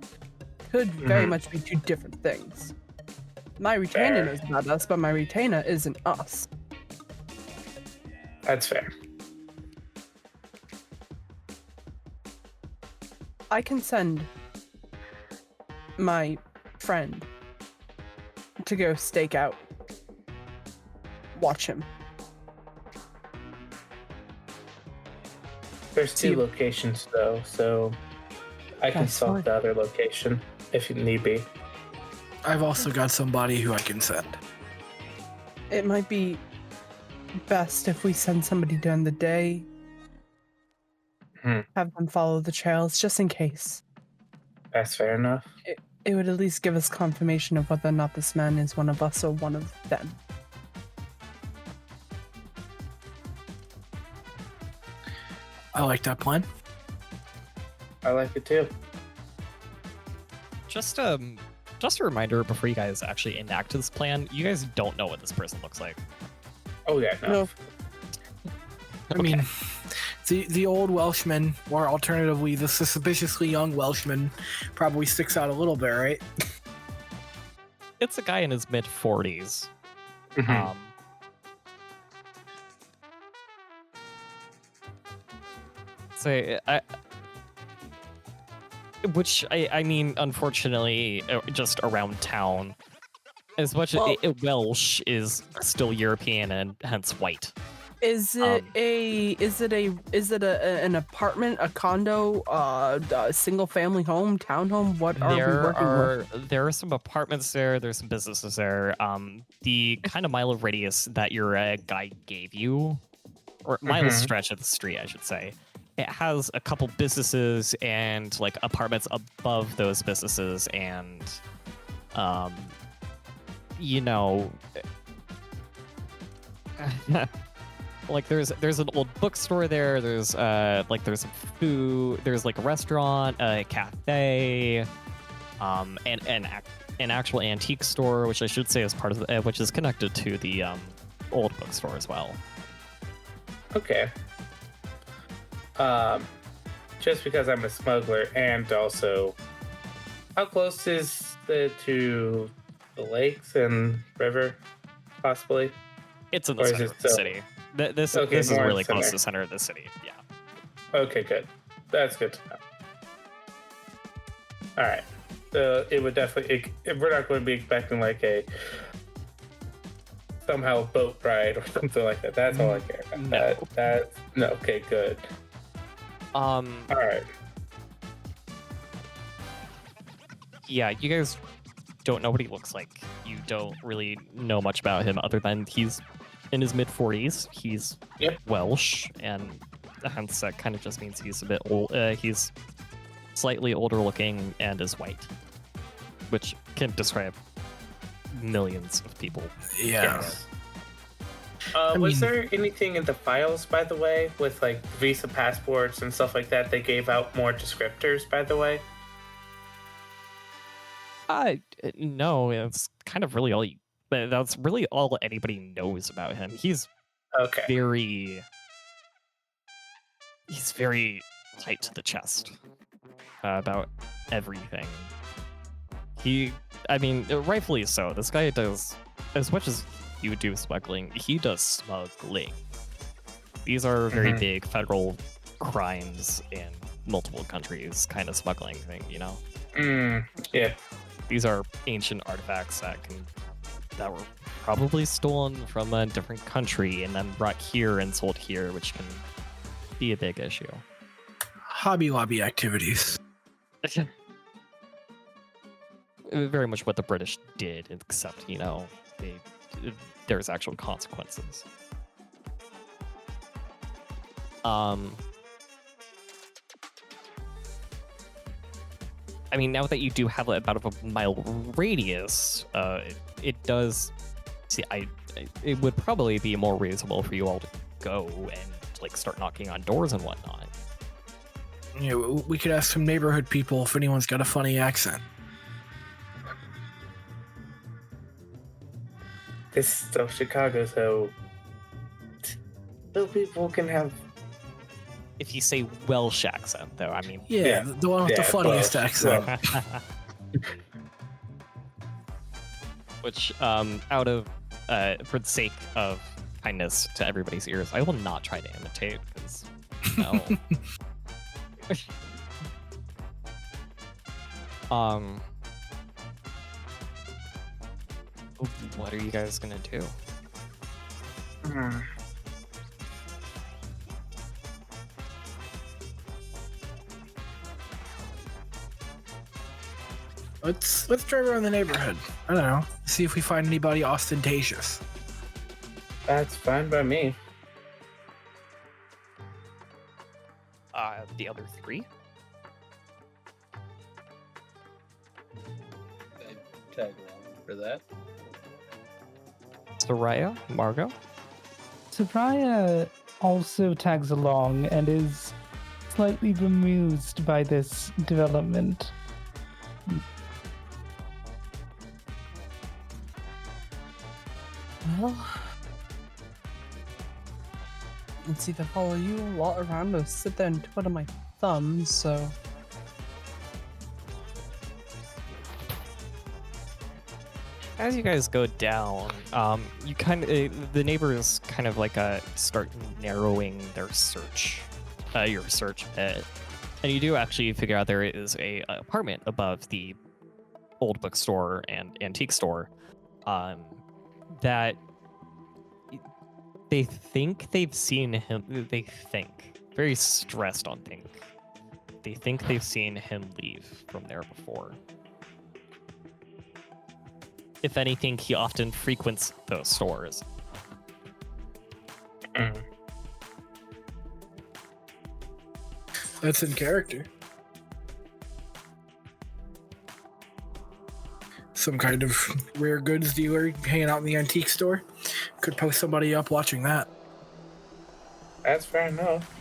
could very much be two different things. My retainer knows about us, but my retainer isn't us. That's fair. I can send my friend to go stake out. Watch him. There's two locations though, so I can solve the other location if need be. I've also got somebody who I can send. It might be best if we send somebody during the day. Have them follow the trails just in case. That's fair enough. It would at least give us confirmation of whether or not this man is one of us or one of them. I like that plan. I like it too. Just a reminder before you guys actually enact this plan, you guys don't know what this person looks like. Oh yeah, no. I mean, the old Welshman, or alternatively the suspiciously young Welshman, probably sticks out a little bit, right? It's a guy in his mid-40s. I mean, unfortunately, just around town, as much as Welsh is still European and hence white. Is it an apartment, a condo, a single family home, townhome? What are we working with? There are some apartments there. There's some businesses there. The kind of mile of radius that your guide gave you, or mile stretch of the street, I should say, it has a couple businesses and like apartments above those businesses, and like there's an old bookstore there. There's some food. There's like a restaurant, a cafe, and an actual antique store, which I should say is part of which is connected to the old bookstore as well. Okay. Just because I'm a smuggler, and also, how close is to the lakes and river, possibly? It's in the center of the city. This is really close to the center of the city. Yeah. Okay, good. That's good to know. All right. So it would definitely. We're not going to be expecting like somehow a boat ride or something like that. That's all I care about. No. Okay, good. All right. Yeah, you guys don't know what he looks like. You don't really know much about him other than he's in his mid-40s. He's Welsh, and hence that kind of just means he's a bit old. He's slightly older looking and is white, which can describe millions of people. Yeah. Yes. Was there anything in the files, by the way, with like visa passports and stuff like that? They gave out more descriptors, by the way. No, it's kind of really all. That's really all anybody knows about him. He's he's very tight to the chest about everything. Rightfully so. This guy does, as much as you do smuggling, he does smuggling. These are very big federal crimes in multiple countries, kind of smuggling thing, you know? Yeah. These are ancient artifacts that were probably stolen from a different country and then brought here and sold here, which can be a big issue. Hobby Lobby activities. Very much what the British did, except, there's actual consequences. Now that you do have about a mile radius, it does. See, it would probably be more reasonable for you all to go and start knocking on doors and whatnot. We could ask some neighborhood people if anyone's got a funny accent. This is still Chicago, so people can have. If you say Welsh accent, though, Yeah, the one with the funniest accent. Which, for the sake of kindness to everybody's ears, I will not try to imitate, because, no. What are you guys gonna do? Let's drive around the neighborhood. I don't know. See if we find anybody ostentatious. That's fine by me. The other three? I tag along for that. Soraya? Margot? Soraya also tags along and is slightly bemused by this development. Well, let's either follow you a lot around or sit there and twiddle my thumbs, so. As you guys go down, you the neighbors kind of start narrowing their search, your search bit, and you do actually figure out there is a apartment above the old bookstore and antique store, that they think they've seen him. They think, very stressed on think. They think they've seen him leave from there before. If anything, he often frequents those stores. That's in character. Some kind of rare goods dealer hanging out in the antique store. Could post somebody up watching that. That's fair enough.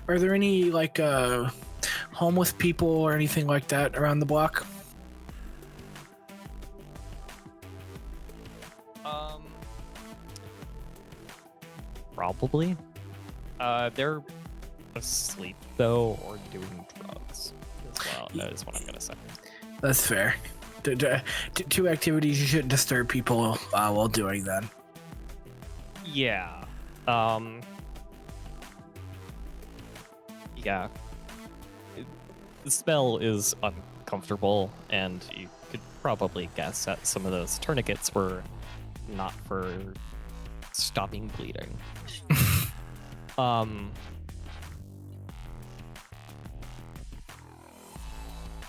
Are there any homeless people or anything like that around the block? Probably. They're asleep though, or doing drugs as well. That is what I'm gonna say. That's fair. Two activities you shouldn't disturb people while doing then. Yeah. Yeah. The spell is uncomfortable, and you could probably guess that some of those tourniquets were not for stopping bleeding.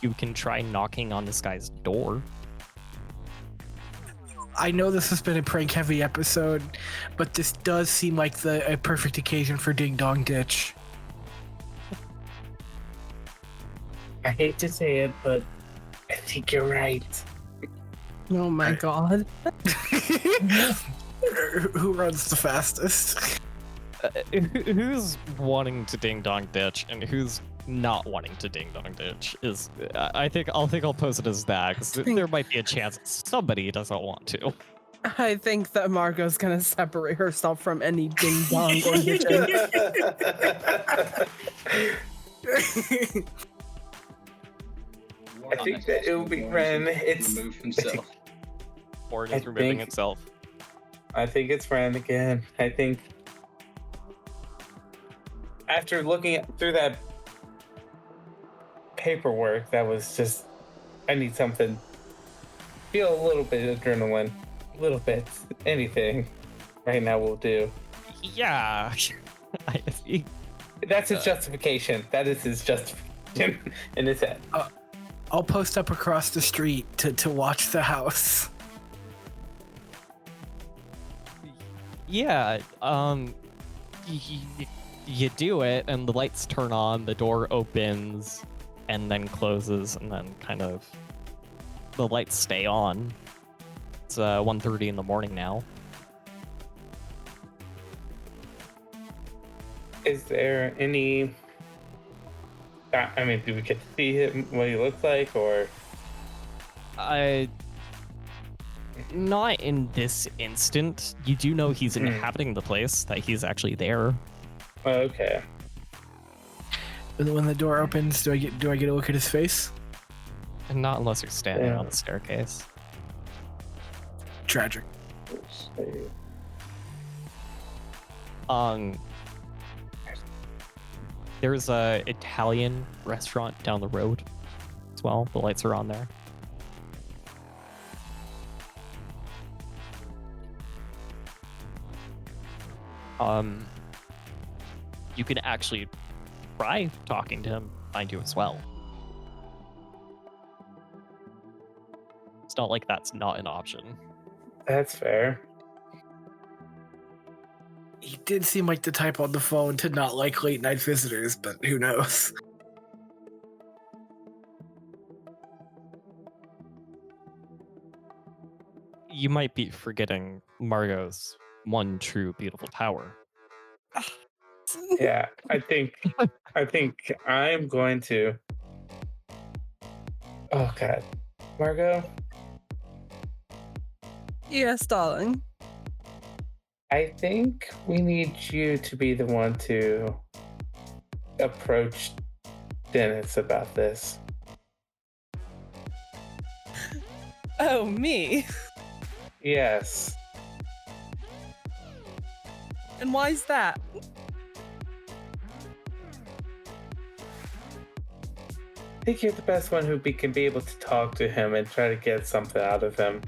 You can try knocking on this guy's door. I know this has been a prank-heavy episode, but this does seem like a perfect occasion for Ding Dong Ditch. I hate to say it, but I think you're right. Oh my god. Who runs the fastest? Who's wanting to ding dong ditch and who's not wanting to ding dong ditch is I'll pose it as that, because there might be a chance somebody doesn't want to. I think that Margot's gonna separate herself from any ding dong or bitching. I think that it will be Wren. It's remove himself. Board I is removing think- itself. I think it's Wren again. I think after looking through that paperwork, that was just, I need something. Feel a little bit of adrenaline. A little bit. Anything right now will do. Yeah. I see. That's his justification. That is his justification in his head. I'll post up across the street to watch the house. Yeah, you do it, and the lights turn on, the door opens, and then closes, and then kind of the lights stay on. It's 1:30 in the morning now. Is there any... I mean, do we get to see him, what he looks like, or... Not in this instant. You do know he's inhabiting the place, that he's actually there. Okay. When the door opens, do I get a look at his face? And not unless you're standing Yeah. on the staircase. Tragic. Let's see. There's a Italian restaurant down the road as well. The lights are on there. You can actually try talking to him, mind you, as well. It's not like that's not an option. That's fair. He did seem like the type on the phone to not like late night visitors, but who knows? You might be forgetting Margot's one true beautiful power. Yeah, I think I'm going to... Oh, God. Margot, Yes, darling. I think we need you to be the one to approach Dennis about this. Oh, me? Yes. And why's that? I think you're the best one who can be able to talk to him and try to get something out of him.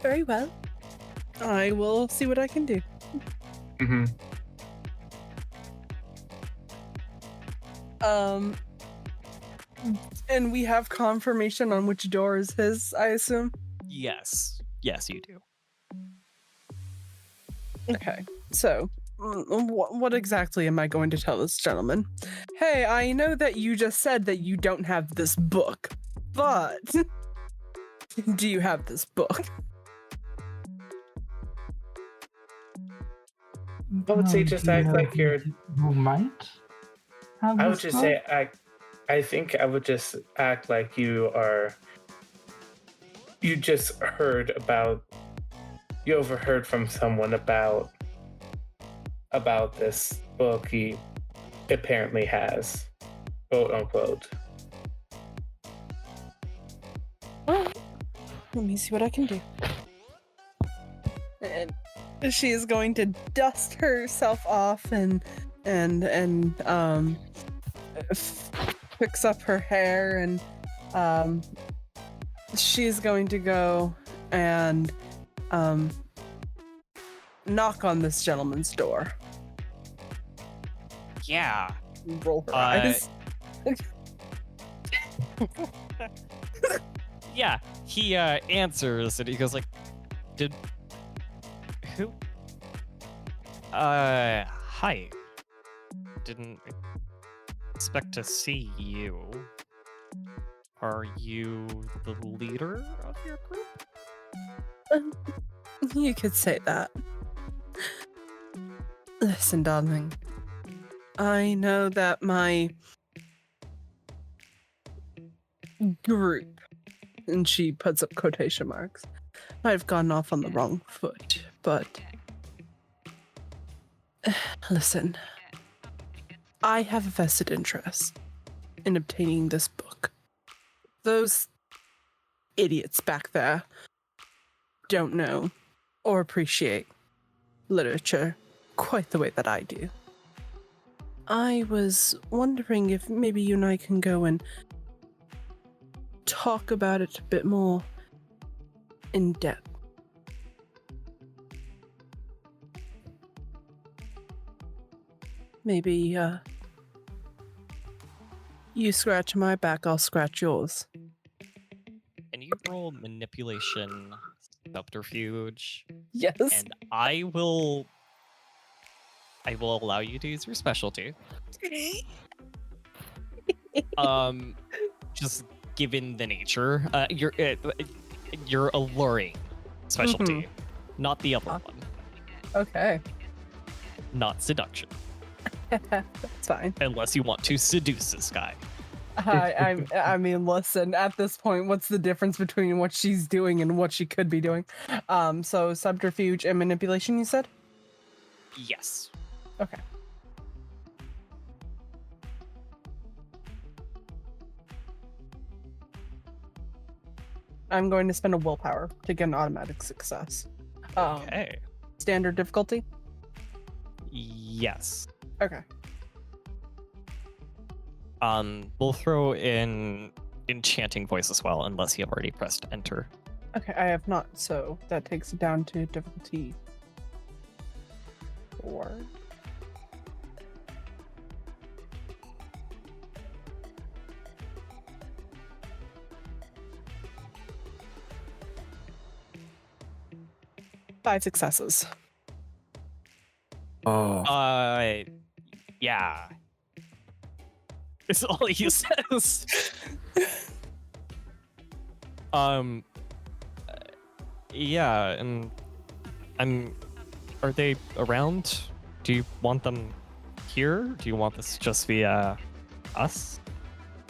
Very well. I will see what I can do. Mm-hmm. And we have confirmation on which door is his, I assume? Yes. Yes, you do. Okay, so what exactly am I going to tell this gentleman? Hey, I know that you just said that you don't have this book, but do you have this book? I would say just act like you're... You might have I would this just book? say I think I would just act like you just heard about... You overheard from someone about this book he apparently has, quote unquote. Let me see what I can do. And she is going to dust herself off and fix up her hair, and she's going to go and knock on this gentleman's door. Yeah. Roll her eyes. Yeah, he answers and he goes like, who? Hi. Didn't expect to see you. Are you the leader of your group? You could say that. Listen, darling. I know that my group, and she puts up quotation marks, might have gone off on the wrong foot, but listen, I have a vested interest in obtaining this book. Those idiots back there don't know or appreciate literature quite the way that I do. I was wondering if maybe you and I can go and talk about it a bit more in depth. Maybe, you scratch my back, I'll scratch yours. And you roll manipulation subterfuge, Yes. and I will allow you to use your specialty. Just given the nature, your alluring specialty, not the other one, Okay. not seduction, That's fine. unless you want to seduce this guy. I mean, listen, at this point, what's the difference between what she's doing and what she could be doing? So subterfuge and manipulation, you said? Yes. Okay. I'm going to spend a willpower to get an automatic success. Okay. Standard difficulty? Yes. Okay. We'll throw in enchanting voice as well, unless you have already pressed enter. Okay, I have not, so that takes it down to difficulty 4. Five successes. Oh, Yeah. It's all he says. Yeah, and are they around? Do you want them here? Do you want this to just be us?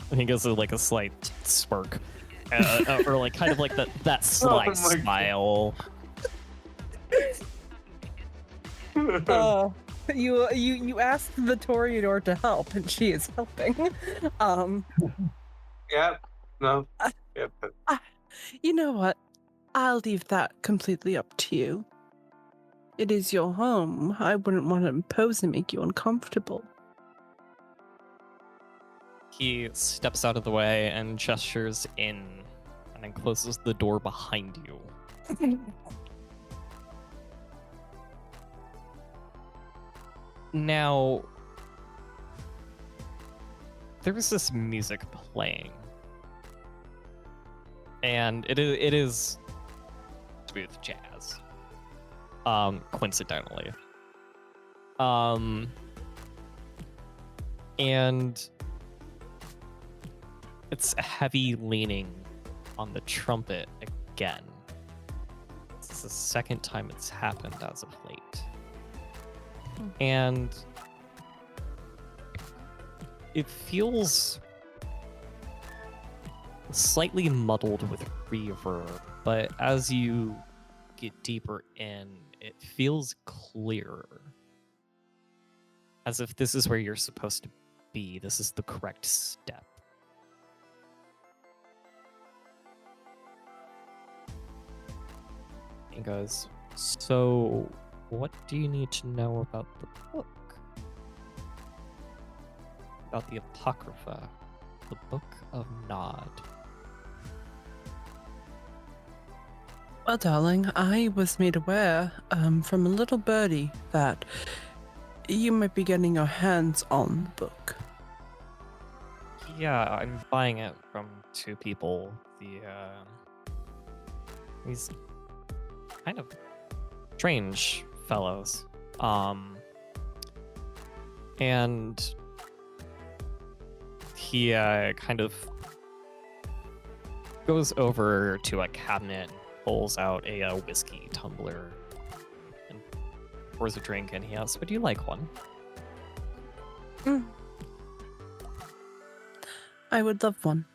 And he gives it like a slight smirk, or like kind of like that sly smile. You asked the Toreador to help, and she is helping. Yep. No. Yep. You know what? I'll leave that completely up to you. It is your home. I wouldn't want to impose and make you uncomfortable. He steps out of the way and gestures in, and then closes the door behind you. Now, there's this music playing, and it is smooth jazz, coincidentally, and it's heavy leaning on the trumpet again. It's the second time it's happened as of late. And it feels slightly muddled with reverb, but as you get deeper in, it feels clearer. As if this is where you're supposed to be. This is the correct step. He goes, so what do you need to know about the book? About the Apocrypha, the Book of Nod. Well, darling, I was made aware from a little birdie that you might be getting your hands on the book. Yeah, I'm buying it from two people. These kind of strange fellows. And he kind of goes over to a cabinet, pulls out a whiskey tumbler, and pours a drink, and he asks, would you like one? I would love one.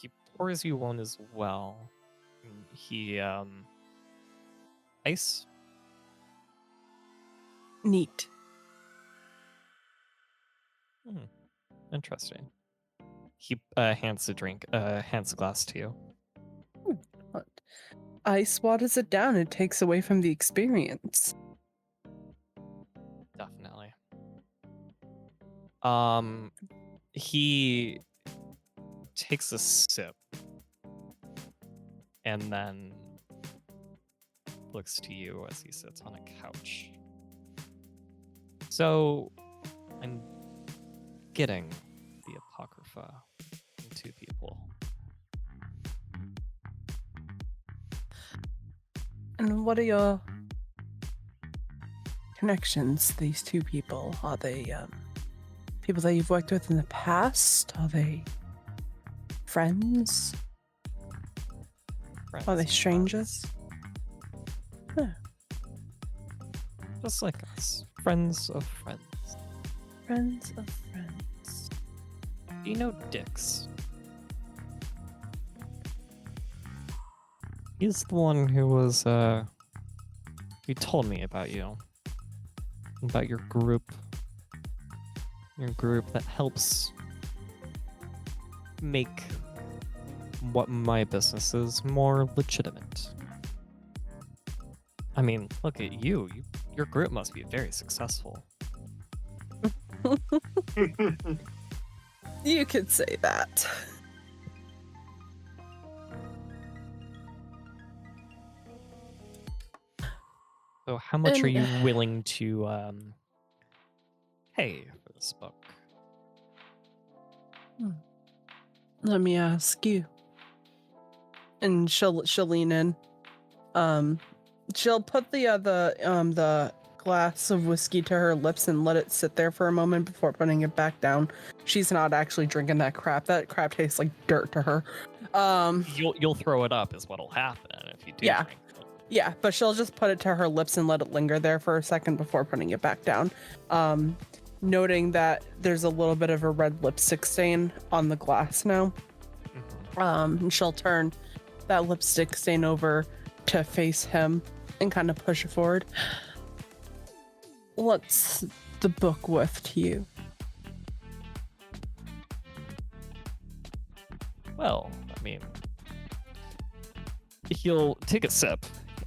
he pours you one as well. He ice. Neat. Interesting. He hands a glass to you. What? Ice waters it down. It takes away from the experience. Definitely. He takes a sip and then looks to you as he sits on a couch. So, I'm getting the Apocrypha into people. And what are your connections, these two people? Are they people that you've worked with in the past? Are they friends? Friends Are they of strangers? Huh. Just like us. Friends of friends. Friends of friends. Do you know Dix? He's the one who was, he told me about you. About your group. Your group that helps make what my business is more legitimate. I mean, look at you. Your group must be very successful. You could say that. So how much are And- you willing to pay for this book? Let me ask you. And she'll lean in. She'll put the glass of whiskey to her lips and let it sit there for a moment before putting it back down. She's not actually drinking that crap. That crap tastes like dirt to her. You'll throw it up is what'll happen if you do. Yeah. Drink it. Yeah, but she'll just put it to her lips and let it linger there for a second before putting it back down. Noting that there's a little bit of a red lipstick stain on the glass now. And she'll turn that lipstick stain over to face him and kind of push it forward. What's the book worth to you? Well, I mean, he'll take a sip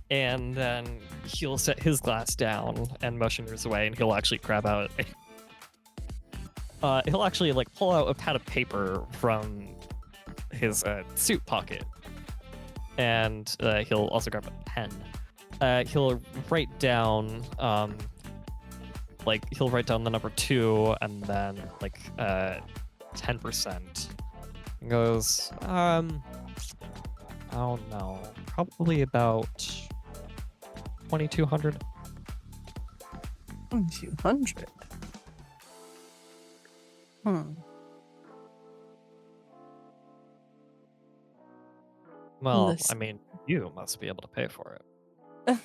and then he'll set his glass down and motion yours away, and he'll actually grab out he'll actually like pull out a pad of paper from his suit pocket, and he'll also grab a pen. He'll write down he'll write down the number 2 and then 10%. He goes, I don't know, probably about 2,200. 200. Well, This- I mean, you must be able to pay for it.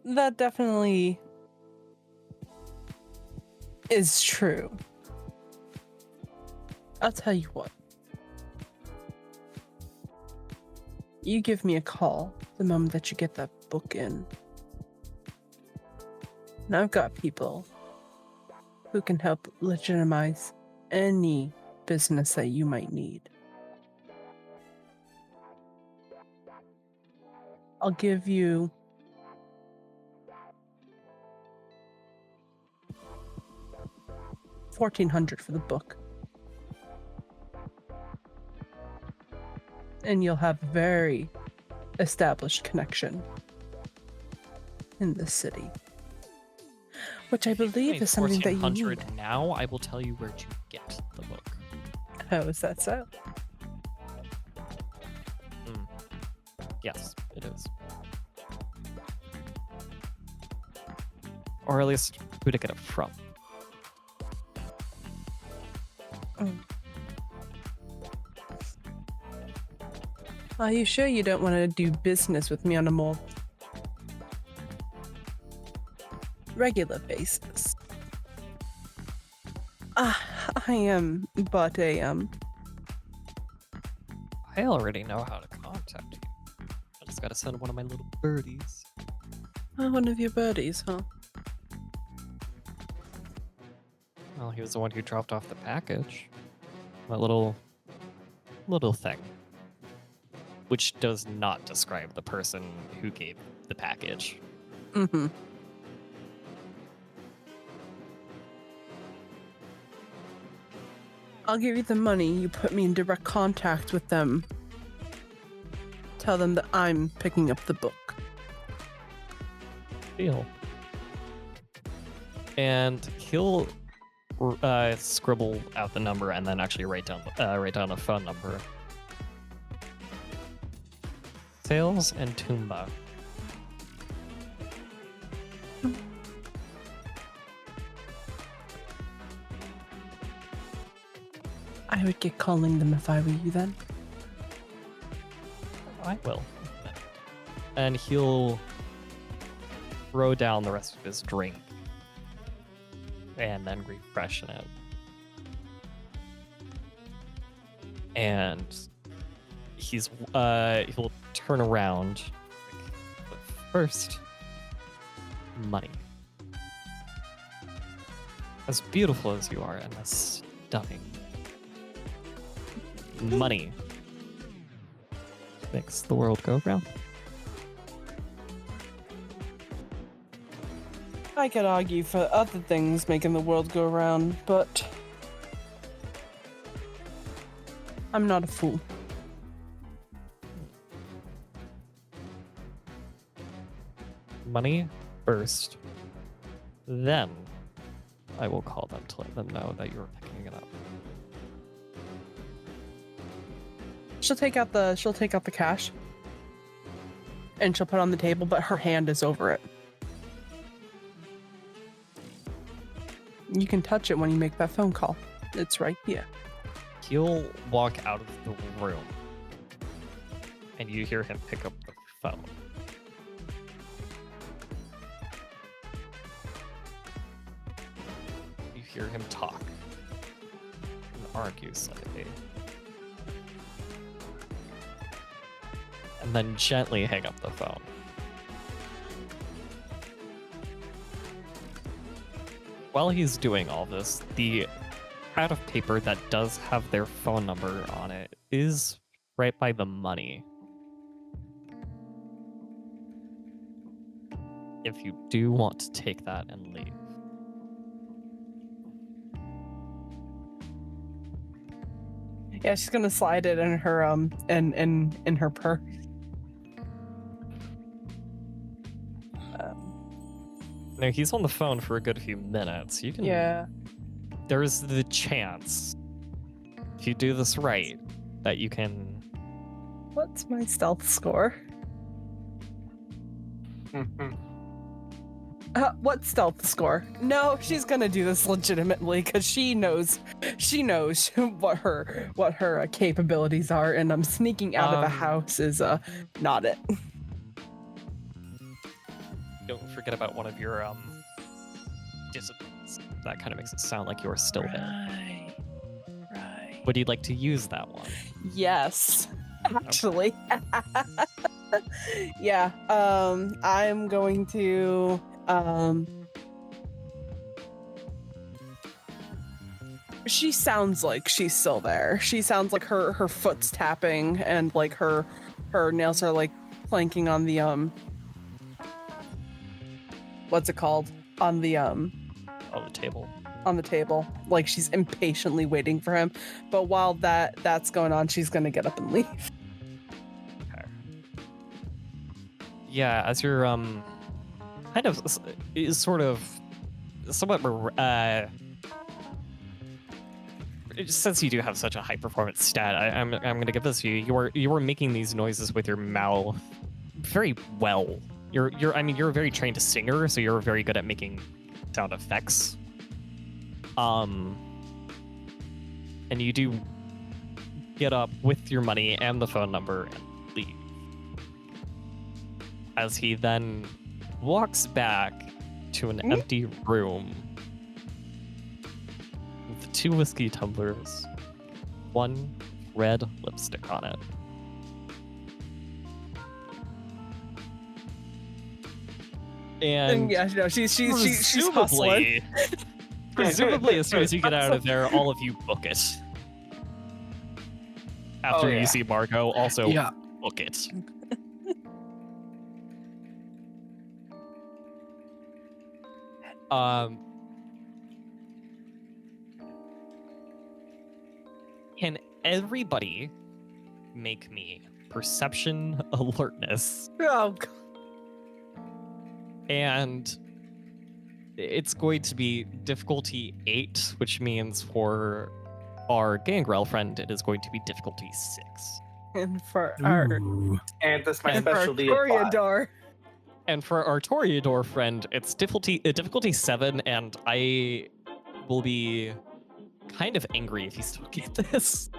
That definitely is true. I'll tell you what. You give me a call the moment that you get that book in. And I've got people who can help legitimize any business that you might need. I'll give you $1,400 for the book. And you'll have a very established connection in the city. Which I believe is something that you need. $1,400 now, I will tell you where to get the book. How is that so? Yes, it is. Or at least who to get it from. Are you sure you don't want to do business with me on a more regular basis? I am but a I already know how to contact you. I just gotta send one of my little birdies. Oh, one of your birdies, huh? Well, he was the one who dropped off the package. That little thing. Which does not describe the person who gave the package. Mm-hmm. I'll give you the money. You put me in direct contact with them. Tell them that I'm picking up the book. Deal. And he'll scribble out the number and then actually write down a phone number. Sales and Toomba. I would get calling them if I were you then. I will. And he'll throw down the rest of his drink and then refreshen it. And he'll turn around. But first, money. As beautiful as you are and as stunning. Money makes the world go round. I could argue for other things making the world go round, but I'm not a fool. Money first. Then I will call them to let them know that you're picking it up. She'll take out the cash and she'll put it on the table, but her hand is over it. You can touch it when you make that phone call. It's right here. He'll walk out of the room and you hear him pick up the phone. You hear him talk and argue slightly. And then gently hang up the phone. While he's doing all this, the pad of paper that does have their phone number on it is right by the money. If you do want to take that and leave. Yeah, she's gonna slide it in her in her purse. Now he's on the phone for a good few minutes. You can. Yeah. There's the chance, if you do this right, that you can. What's my stealth score? What stealth score? No, she's gonna do this legitimately because she knows what her capabilities are, and sneaking out of a house is not it. Don't forget about one of your disciplines. That kind of makes it sound like you're still there. Right. Would you like to use that one? Yes, actually. Yeah. I'm going to. She sounds like she's still there. She sounds like her foot's tapping and like her nails are like clanking on the what's it called? On the table. On the table. Like she's impatiently waiting for him. But while that's going on, she's gonna get up and leave. Okay. Yeah, as you're kind of sort of somewhat since you do have such a high performance stat, I'm gonna give this to you. You were making these noises with your mouth very well. You're a very trained singer, so you're very good at making sound effects. And you do get up with your money and the phone number and leave. As he then walks back to an empty room with 2 whiskey tumblers, 1 red lipstick on it. And yeah, no, she's hustling. presumably, as soon as you get out of there, all of you book it. After you see Margot, also book it. Can everybody make me perception alertness? Oh, God. And it's going to be difficulty 8, which means for our gangrel friend, it is going to be difficulty 6. And for our And that's my and for our specialty. Toreador. And for our Toreador friend, it's difficulty 7, and I will be kind of angry if you still get this.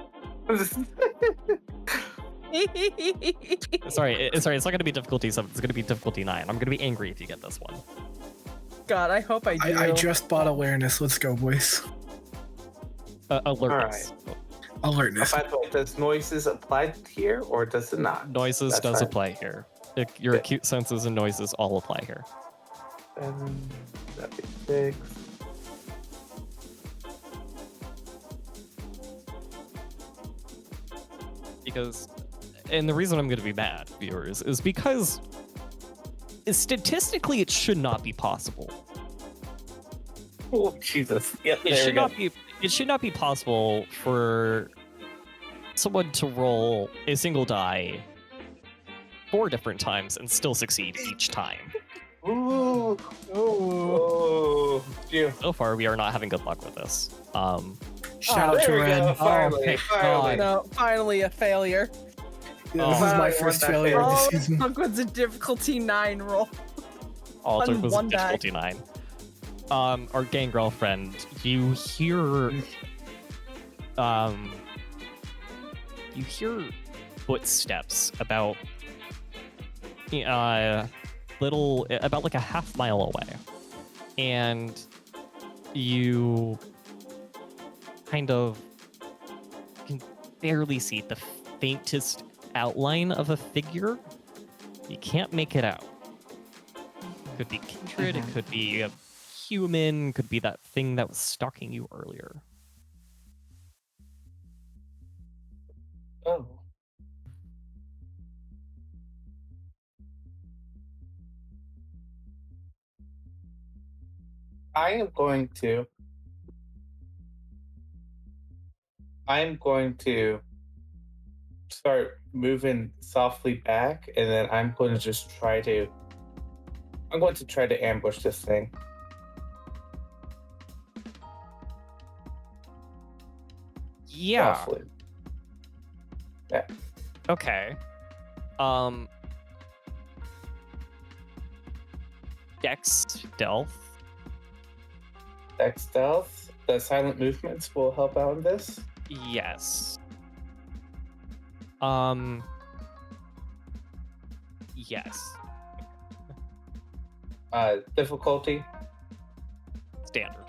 Sorry, it's not going to be difficulty 7. It's going to be difficulty 9. I'm going to be angry if you get this one. God, I hope I do. I just bought awareness. Let's go, boys. Alertness. Alertness. By the way, does noises apply here or does it not? Noises That's does fine. apply here. Your acute senses and noises all apply here. 7, that'd be 6. Because, and the reason I'm going to be mad, viewers, is because statistically it should not be possible. Oh, Jesus. Yep, It should not be possible for someone to roll a single die 4 different times and still succeed each time. Ooh. Oh. Yeah. So far, we are not having good luck with this. Shout out to Wren. Finally, finally. No, finally a failure. This is my first failure of the Oh, season. this was a difficulty 9 roll. All it took was a one die. difficulty 9. Our gangrel friend, you hear footsteps about about like a half mile away, and you kind of can barely see the faintest outline of a figure. You can't make it out. Could be kindred, it could be a human, could be that thing that was stalking you earlier. Oh. I'm going to start moving softly back, and then I'm going to try to ambush this thing. Yeah. Softly. Okay. Dex stealth. Dex stealth. The silent movements will help out in this. Yes. Yes. Difficulty. Standard.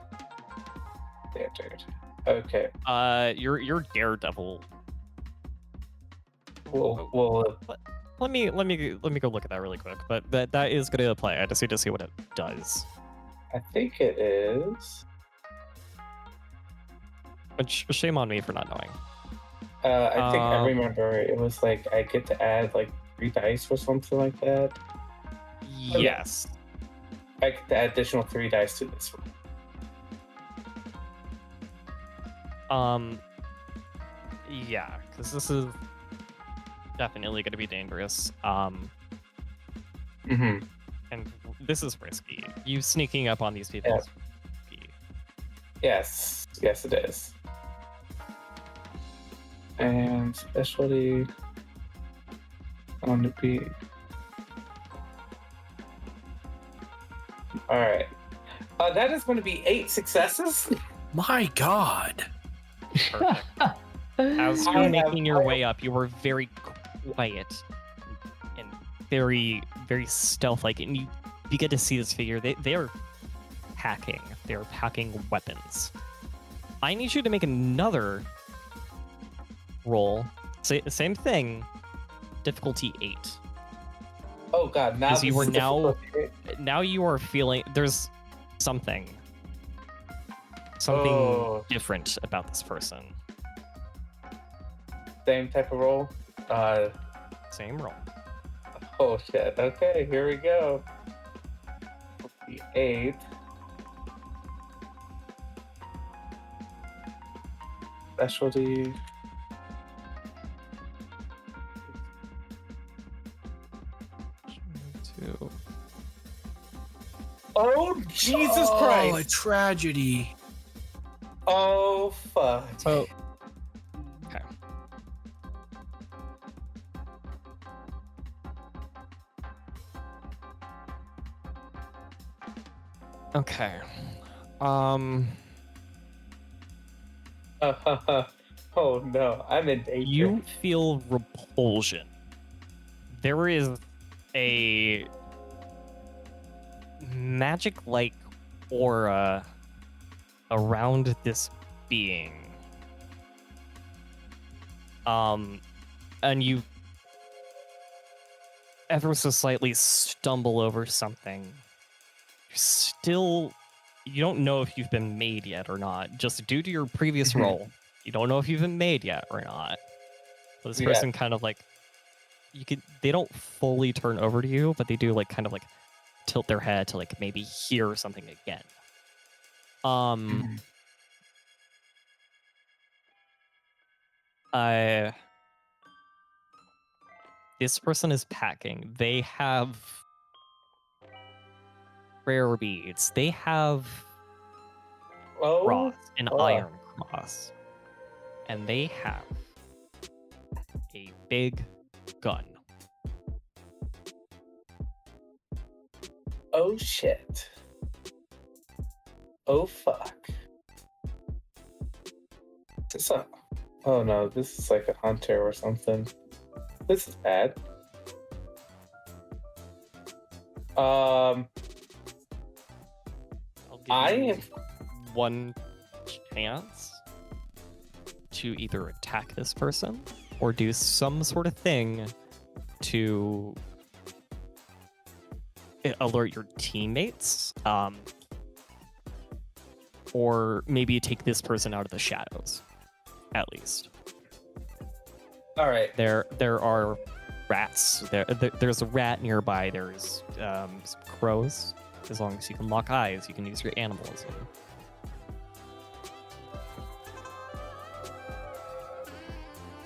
Standard. Okay. You're daredevil. Well. Let me go look at that really quick. But that is going to apply. I just need to see what it does. I think it is. Which shame on me for not knowing. I think I remember it was like I get to add like 3 dice or something like that. Yes. I get to add additional 3 dice to this one. Yeah, because this is definitely going to be dangerous. Mm-hmm. And this is risky. You sneaking up on these people is risky. Yes, it is. And especially on the beat. All right. That is going to be 8 successes. My God. Perfect. As you're making your way up, you were very quiet and very, very stealth-like, and you begin to see this figure. They are packing. They are packing weapons. I need you to make another roll. Same thing. Difficulty 8. Oh God! Now Because you this are is now difficult. now you are feeling there's something Oh. different about this person. Same type of roll. Same roll. Oh shit. Okay, here we go. The 8. Specialty. Two. Oh Jesus Oh, a Christ! tragedy. Oh fuck. So okay. Okay. Oh no, I'm in danger. You feel repulsion. There is a magic-like aura around this being. And you ever so slightly stumble over something. You don't know if you've been made yet or not. Just due to your previous roll, you don't know if you've been made yet or not. But this person kind of like, they don't fully turn over to you, but they do like kind of like tilt their head to like maybe hear something again. This person is packing. They have prayer beads. They have cross, an iron cross. And they have a big gun. Oh shit. Oh fuck. Oh no, this is like a hunter or something. This is bad. I'll give I you am one chance to either attack this person or do some sort of thing to alert your teammates, or maybe take this person out of the shadows, at least. all right. There are rats. There's a rat nearby. There's some crows. As long as you can lock eyes, you can use your animalism.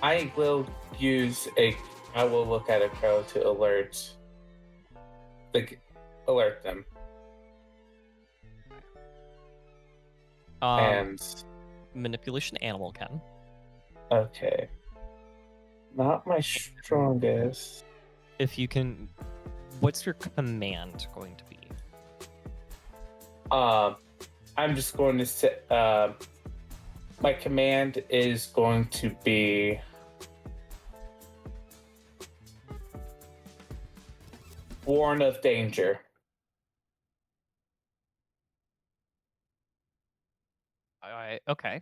I will look at a crow to alert them. And Manipulation animal can. okay. Not my strongest. If you can, what's your command going to be? I'm just going to say, my command is going to be warn of danger. Okay.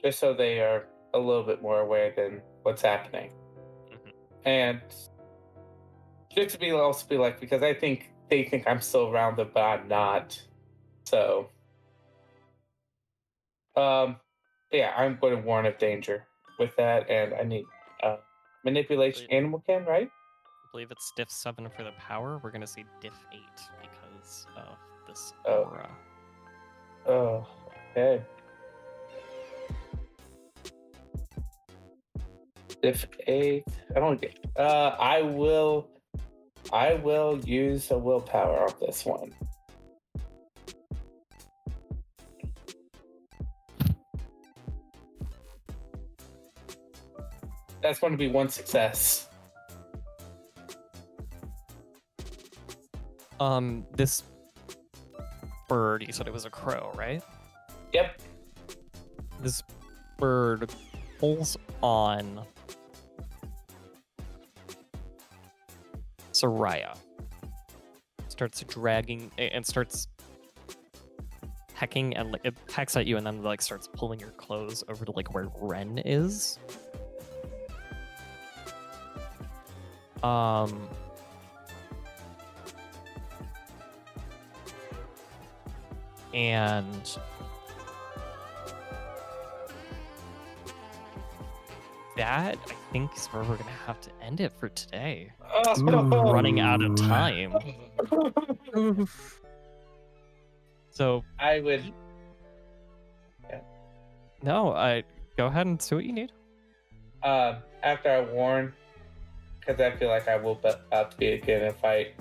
Just so they are a little bit more aware than what's happening. And just to also be like, because I think they think I'm still around them, but I'm not. So, yeah, I'm going to warn of danger with that, and I need manipulation animal can, right? I believe it's diff 7 for the power. We're gonna see diff 8 because of this aura. Oh, okay. Diff 8. I don't get. I will use a willpower on this one. That's going to be one success. This bird, you said it was a crow, right? Yep. This bird pulls on Soraya. Starts dragging and starts pecking, and like it pecks at you, and then like starts pulling your clothes over to like where Wren is. And that, I think, is where we're gonna have to end it for today. Oh. Running out of time. So I would. no, I go ahead and see what you need. After I warn, because I feel like I will about to be again in a fight,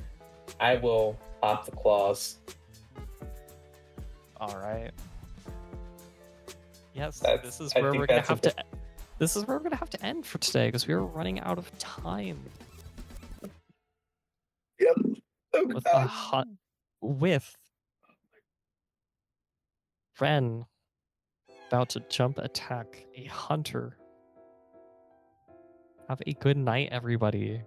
I will pop the claws. All right. Yes, That's- this is I where think we're gonna that's have a to. This is where we're gonna have to end for today because we are running out of time. Yep. With a with Wren about to jump attack a hunter. Have a good night, everybody.